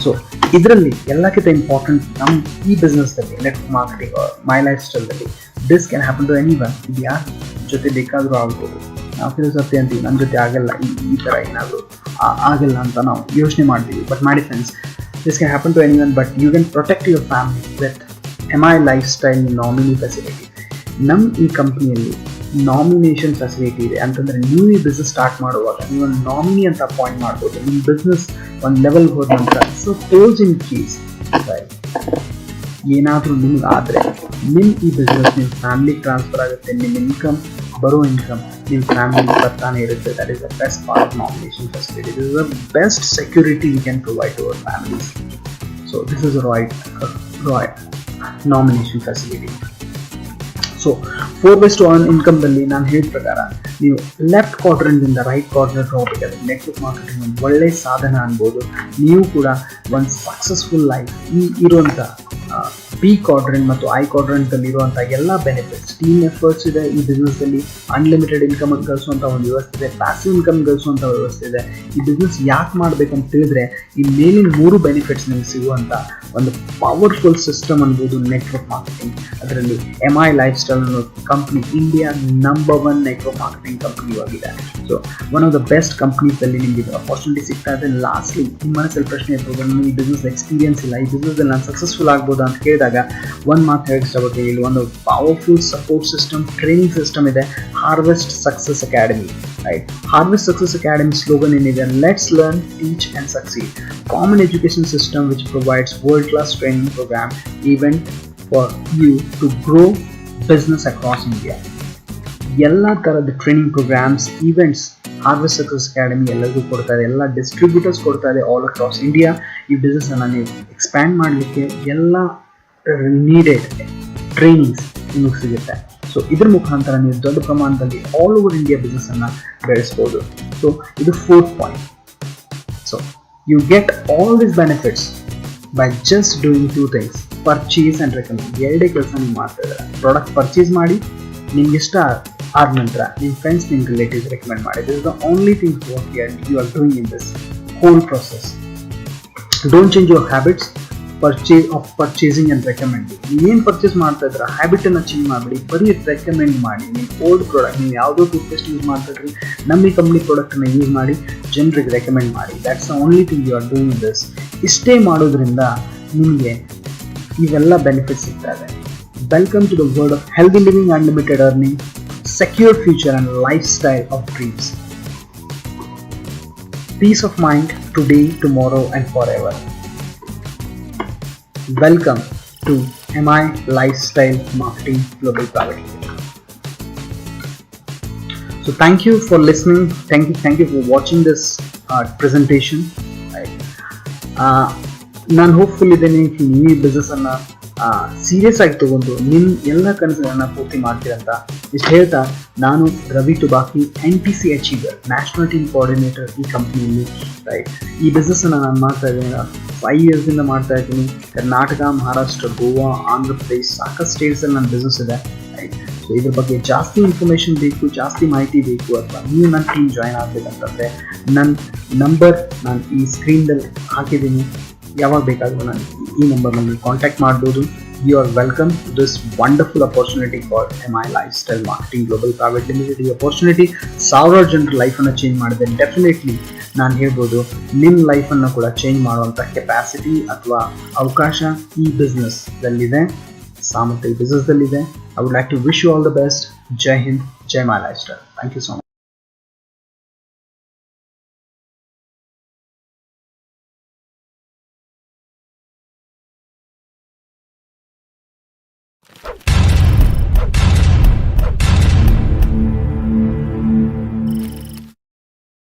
ಸೊ ಇದರಲ್ಲಿ ಎಲ್ಲಕ್ಕಿಂತ ಇಂಪಾರ್ಟೆಂಟ್ ನಮ್ಮ ಈ ಬಿಸ್ನೆಸ್ದಲ್ಲಿ ನೆಟ್ವರ್ಕ್ ಮಾರ್ಕೆಟಿಂಗ್ ಮೈ ಲೈಫ್ ಸ್ಟೈಲ್ದಲ್ಲಿ this can happen to anyone. ಇದು ಯಾರ ಜೊತೆ ಬೇಕಾದರೂ ಆಗ್ಬೋದು. ನಾವು ಕೆಲವು ಸರ್ತಿ ಅಂತೀವಿ ನನ್ನ ಜೊತೆ ಆಗಲ್ಲ, ಈ ಥರ ಏನಾದರೂ ಆಗಲ್ಲ ಅಂತ ನಾವು ಯೋಚನೆ ಮಾಡ್ತೀವಿ. ಬಟ್ ಮಾಡಿ friends, this can happen to anyone, but you can protect your family with MI lifestyle nominee facility. ನಮ್ಮ ಈ ಕಂಪ್ನಿಯಲ್ಲಿ ನಾಮಿನೇಷನ್ ಫೆಸಿಲಿಟಿ ಇದೆ. ಅಂತಂದರೆ ನೀವು ಈ ಬಿಸ್ನೆಸ್ ಸ್ಟಾರ್ಟ್ ಮಾಡುವಾಗ ನೀವು ಒಂದು ನಾಮಿನಿ ಅಂತ ಅಪಾಯಿಂಟ್ ಮಾಡ್ಬೋದು. ನಿಮ್ಮ ಬಿಸ್ನೆಸ್ ಒಂದು ಲೆವೆಲ್ಗೆ ಹೋದ ನಂತರ ಸಪೋಸ್ ಇನ್ ಕೇಸ್ ಏನಾದರೂ ನಿಮ್ಗೆ ಆದರೆ ನಿಮ್ಮ ಈ ಬಿಸ್ನೆಸ್ ನಿಮ್ಮ ಫ್ಯಾಮಿಲಿಗೆ ಟ್ರಾನ್ಸ್ಫರ್ ಆಗುತ್ತೆ. ನಿಮ್ಮ ಇನ್ಕಮ್ ನಿಮ್ಮ ಫ್ಯಾಮಿಲಿಗೆ ಬರ್ತಾನೆ ಇರುತ್ತೆ. That is the best part of nomination facility. This is the best security we can provide to our families. So this is ರಾಯ್ ನಾಮಿನೇಷನ್ ಫೆಸಿಲಿಟಿ. ಸೊ 4/1 ಇನ್ಕಮ್ದಲ್ಲಿ ನಾನು ಹೇಳಿದ ಪ್ರಕಾರ ನೀವು ಲೆಫ್ಟ್ ಕ್ವಾಡ್ರೆಂಟ್ದಿಂದ ರೈಟ್ ಕ್ವಾಡ್ರೆಂಟ್ ಹೋಗಬೇಕಾದ್ರೆ ನೆಟ್ವರ್ಕ್ ಮಾರ್ಕೆಟಿಂಗ್ ಒಂದು ಒಳ್ಳೆಯ ಸಾಧನ ಅನ್ಬೋದು. ನೀವು ಕೂಡ ಒಂದು ಸಕ್ಸಸ್ಫುಲ್ ಲೈಫ್ ಇರುವಂಥ ಬಿ ಕ್ವಾಡ್ರೆಂಟ್ ಮತ್ತು ಐ ಕ್ವಾಡ್ರೆಂಟಲ್ಲಿ ಇರುವಂಥ ಎಲ್ಲ ಬೆನಿಫಿಟ್ಸ್, ಟೀಮ್ ಎಫರ್ಟ್ಸ್ ಇದೆ ಈ ಬಿಸ್ನೆಸ್ಸಲ್ಲಿ. ಅನ್ಲಿಮಿಟೆಡ್ ಇನ್ಕಮ್ ಗಳಿಸುವಂಥ ಒಂದು ವ್ಯವಸ್ಥೆ ಇದೆ, ಪ್ಯಾಸಿವ್ ಇನ್ಕಮ್ ಗಳಿಸುವಂಥ ವ್ಯವಸ್ಥೆ ಇದೆ. ಈ ಬಿಸ್ನೆಸ್ ಯಾಕೆ ಮಾಡಬೇಕಂತ ಹೇಳಿದ್ರೆ ಈ ಮೇಲಿನ 3 ಬೆನಿಫಿಟ್ಸ್ ನಿಮಗೆ ಸಿಗುವಂಥ ಒಂದು ಪವರ್ಫುಲ್ ಸಿಸ್ಟಮ್ ಅನ್ಬೋದು ನೆಟ್ವರ್ಕ್ ಮಾರ್ಕೆಟಿಂಗ್. ಅದರಲ್ಲಿ MI ಲೈಫ್ ಸ್ಟೈಲ್ ಅನ್ನೋ company India number 1 network marketing company ಆಗಿದೆ. So one of the best ಕಂಪ್ನೀಸಲ್ಲಿ ನಿಮಗೆ ಅಪಾರ್ಚುನಿಟಿ ಸಿಗ್ತಾ ಇದೆ. ಲಾಸ್ಟ್ಲಿ ನಿಮ್ಮ ಮನಸ್ಸಲ್ಲಿ ಪ್ರಶ್ನೆ ಇರ್ಬೋದು, ನನಗೆ ಈ ಬಿಸ್ನೆಸ್ ಎಕ್ಸ್ಪೀರಿಯನ್ಸ್ ಇಲ್ಲ, ಈ ಬಿಸ್ನೆಸ್ಸಲ್ಲಿ ನಾನು ಸಕ್ಸಸ್ಫುಲ್ ಆಗ್ಬೋದು ಅಂತ ಕೇಳಿದಾಗ ಒಂದು ಮಾತು ಹೇಳಕ್ಕೆ ಇಷ್ಟಪಡ್ತೀನಿ. ಇಲ್ಲಿ ಒಂದು powerful support system, training system ಇದೆ, harvest success academy. Right, harvest success academy slogan ಏನಿದೆ, let's learn, teach and succeed. Common education system which provides world class training programme event for you to grow business across India. ಎಲ್ಲ ಥರದ training programmes, events harvest success academy ಎಲ್ಲರಿಗೂ ಕೊಡ್ತಾ ಇದೆ. ಎಲ್ಲ distributors ಕೊಡ್ತಾ ಇದೆ all across India. ಈ ಬಿಸ್ನೆಸ್ಸನ್ನು ನೀವು ಎಕ್ಸ್ಪ್ಯಾಂಡ್ ಮಾಡಲಿಕ್ಕೆ ಎಲ್ಲ ನೀಡೆಡ್ ಟ್ರೈನಿಂಗ್ಸ್ ನಿಮಗೆ ಸಿಗುತ್ತೆ. ಸೊ ಇದ್ರ ಮುಖಾಂತರ ನೀವು ದೊಡ್ಡ ಪ್ರಮಾಣದಲ್ಲಿ ಆಲ್ ಓವರ್ ಇಂಡಿಯಾ ಬಿಸ್ನೆಸ್ಸನ್ನು ಬೆಳೆಸ್ಬೋದು. ಸೊ ಇದು 4th point. So you get all this benefits by just doing 2 things, purchase and recommend. ಎರಡೇ ಕೆಲಸ ನೀವು ಮಾಡ್ತಾ ಇದ್ದಾರೆ. ಪ್ರಾಡಕ್ಟ್ ಪರ್ಚೇಸ್ ಮಾಡಿ, ನಿಮ್ಗೆ ಇಷ್ಟ ಆದ ನಂತರ ನಿಮ್ಮ ಫ್ರೆಂಡ್ಸ್, ನಿಮ್ಮ ರಿಲೇಟಿವ್ಸ್ ರೆಕಮೆಂಡ್ ಮಾಡಿ. This is the only thing what you are doing in this whole process. Don't change your habits purchasing and recommend. ನೀವೇನು ಪರ್ಚೇಸ್ ಮಾಡ್ತಾ ಇದ್ರೆ ಹ್ಯಾಬಿಟನ್ನು ಚೇಂಜ್ ಮಾಡಿಬಿಡಿ, ಬರೀ ರೆಕಮೆಂಡ್ ಮಾಡಿ. ನೀವು ಓಲ್ಡ್ ಪ್ರಾಡಕ್ಟ್, ನೀವು ಯಾವುದೋ ಟೂತ್ಪೇಸ್ಟ್ ಯೂಸ್ ಮಾಡ್ತಾ ಇದ್ರಿ, ನಮ್ಮ ಈ ಕಂಪ್ನಿ ಪ್ರಾಡಕ್ಟನ್ನು ಯೂಸ್ ಮಾಡಿ ಜನರಿಗೆ ರೆಕಮೆಂಡ್ ಮಾಡಿ. That's the only thing you are doing this. ಇಷ್ಟೇ ಮಾಡೋದ್ರಿಂದ ನಿಮಗೆ ಇವೆಲ್ಲ ಬೆನಿಫಿಟ್ಸ್ ಸಿಗ್ತಾ ಇದೆ. Welcome to the world of healthy living, unlimited earning, secure future and lifestyle of dreams. Peace of mind today, tomorrow and forever. Welcome to MI Lifestyle Marketing Global Private Limited. So thank you for listening. Thank you for watching this presentation. ನಾನು hopeful ಇದ್ದೇನೆ ನೀವು ಈ business ಅನ್ನ serious ಆಗಿ ತಗೊಂಡು ನಿಮ್ಮ ಎಲ್ಲ ಕನಸುಗಳನ್ನ ಪೂರ್ತಿ ಮಾಡ್ತೀರಂತ ಇಷ್ಟು ಹೇಳ್ತಾ, ನಾನು Ravi Tubaki, NTC achiever, national team coordinator ಈ ಕಂಪ್ನಿಯಲ್ಲಿ. ರೈಟ್, ಈ ಬಿಸ್ನೆಸ್ಸನ್ನು ನಾನು ಮಾಡ್ತಾ ಇದ್ದೀನಿ, 5 ಇಯರ್ಸಿಂದ ಮಾಡ್ತಾ ಇದ್ದೀನಿ. ಕರ್ನಾಟಕ, ಮಹಾರಾಷ್ಟ್ರ, ಗೋವಾ, ಆಂಧ್ರ ಪ್ರದೇಶ್, ಸಾಕಷ್ಟು ಸ್ಟೇಟ್ಸಲ್ಲಿ ನನ್ನ ಬಿಸ್ನೆಸ್ ಇದೆ. ರೈಟ್, ಸೊ ಇದ್ರ ಬಗ್ಗೆ ಜಾಸ್ತಿ ಇನ್ಫಾರ್ಮೇಷನ್ ಬೇಕು, ಜಾಸ್ತಿ ಮಾಹಿತಿ ಬೇಕು, ಅಥವಾ ನೀವು ನನ್ನ ಟೀಮ್ ಜಾಯ್ನ್ ಆಗಬೇಕಂತಂದರೆ ನನ್ನ ನಂಬರ್ ನಾನು ಈ ಸ್ಕ್ರೀನ್ದಲ್ಲಿ ಹಾಕಿದ್ದೀನಿ. ಯಾವಾಗ ಬೇಕಾದರೂ ನಾನು ಈ ನಂಬರ್ನಲ್ಲಿ ಕಾಂಟ್ಯಾಕ್ಟ್ ಮಾಡ್ಬೋದು. You are welcome to this wonderful opportunity for MI lifestyle marketing global private limited. ಈ ಅಪರ್ಚುನಿಟಿ ಸಾವಿರಾರು ಜನರ ಲೈಫನ್ನು ಚೇಂಜ್ ಮಾಡಿದೆ. ಡೆಫಿನೆಟ್ಲಿ ನಾನು ಹೇಳ್ಬೋದು, ನಿಮ್ಮ ಲೈಫನ್ನು ಕೂಡ ಚೇಂಜ್ ಮಾಡುವಂಥ ಕೆಪಾಸಿಟಿ ಅಥವಾ ಅವಕಾಶ ಈ ಬಿಸ್ನೆಸ್ದಲ್ಲಿದೆ, ಸಾಮರ್ಥ್ಯ ಈ ಬಿಸ್ನೆಸ್ದಲ್ಲಿದೆ. I would like to wish you all the best. Jai Hind, Jai my lifestyle. Thank you so much.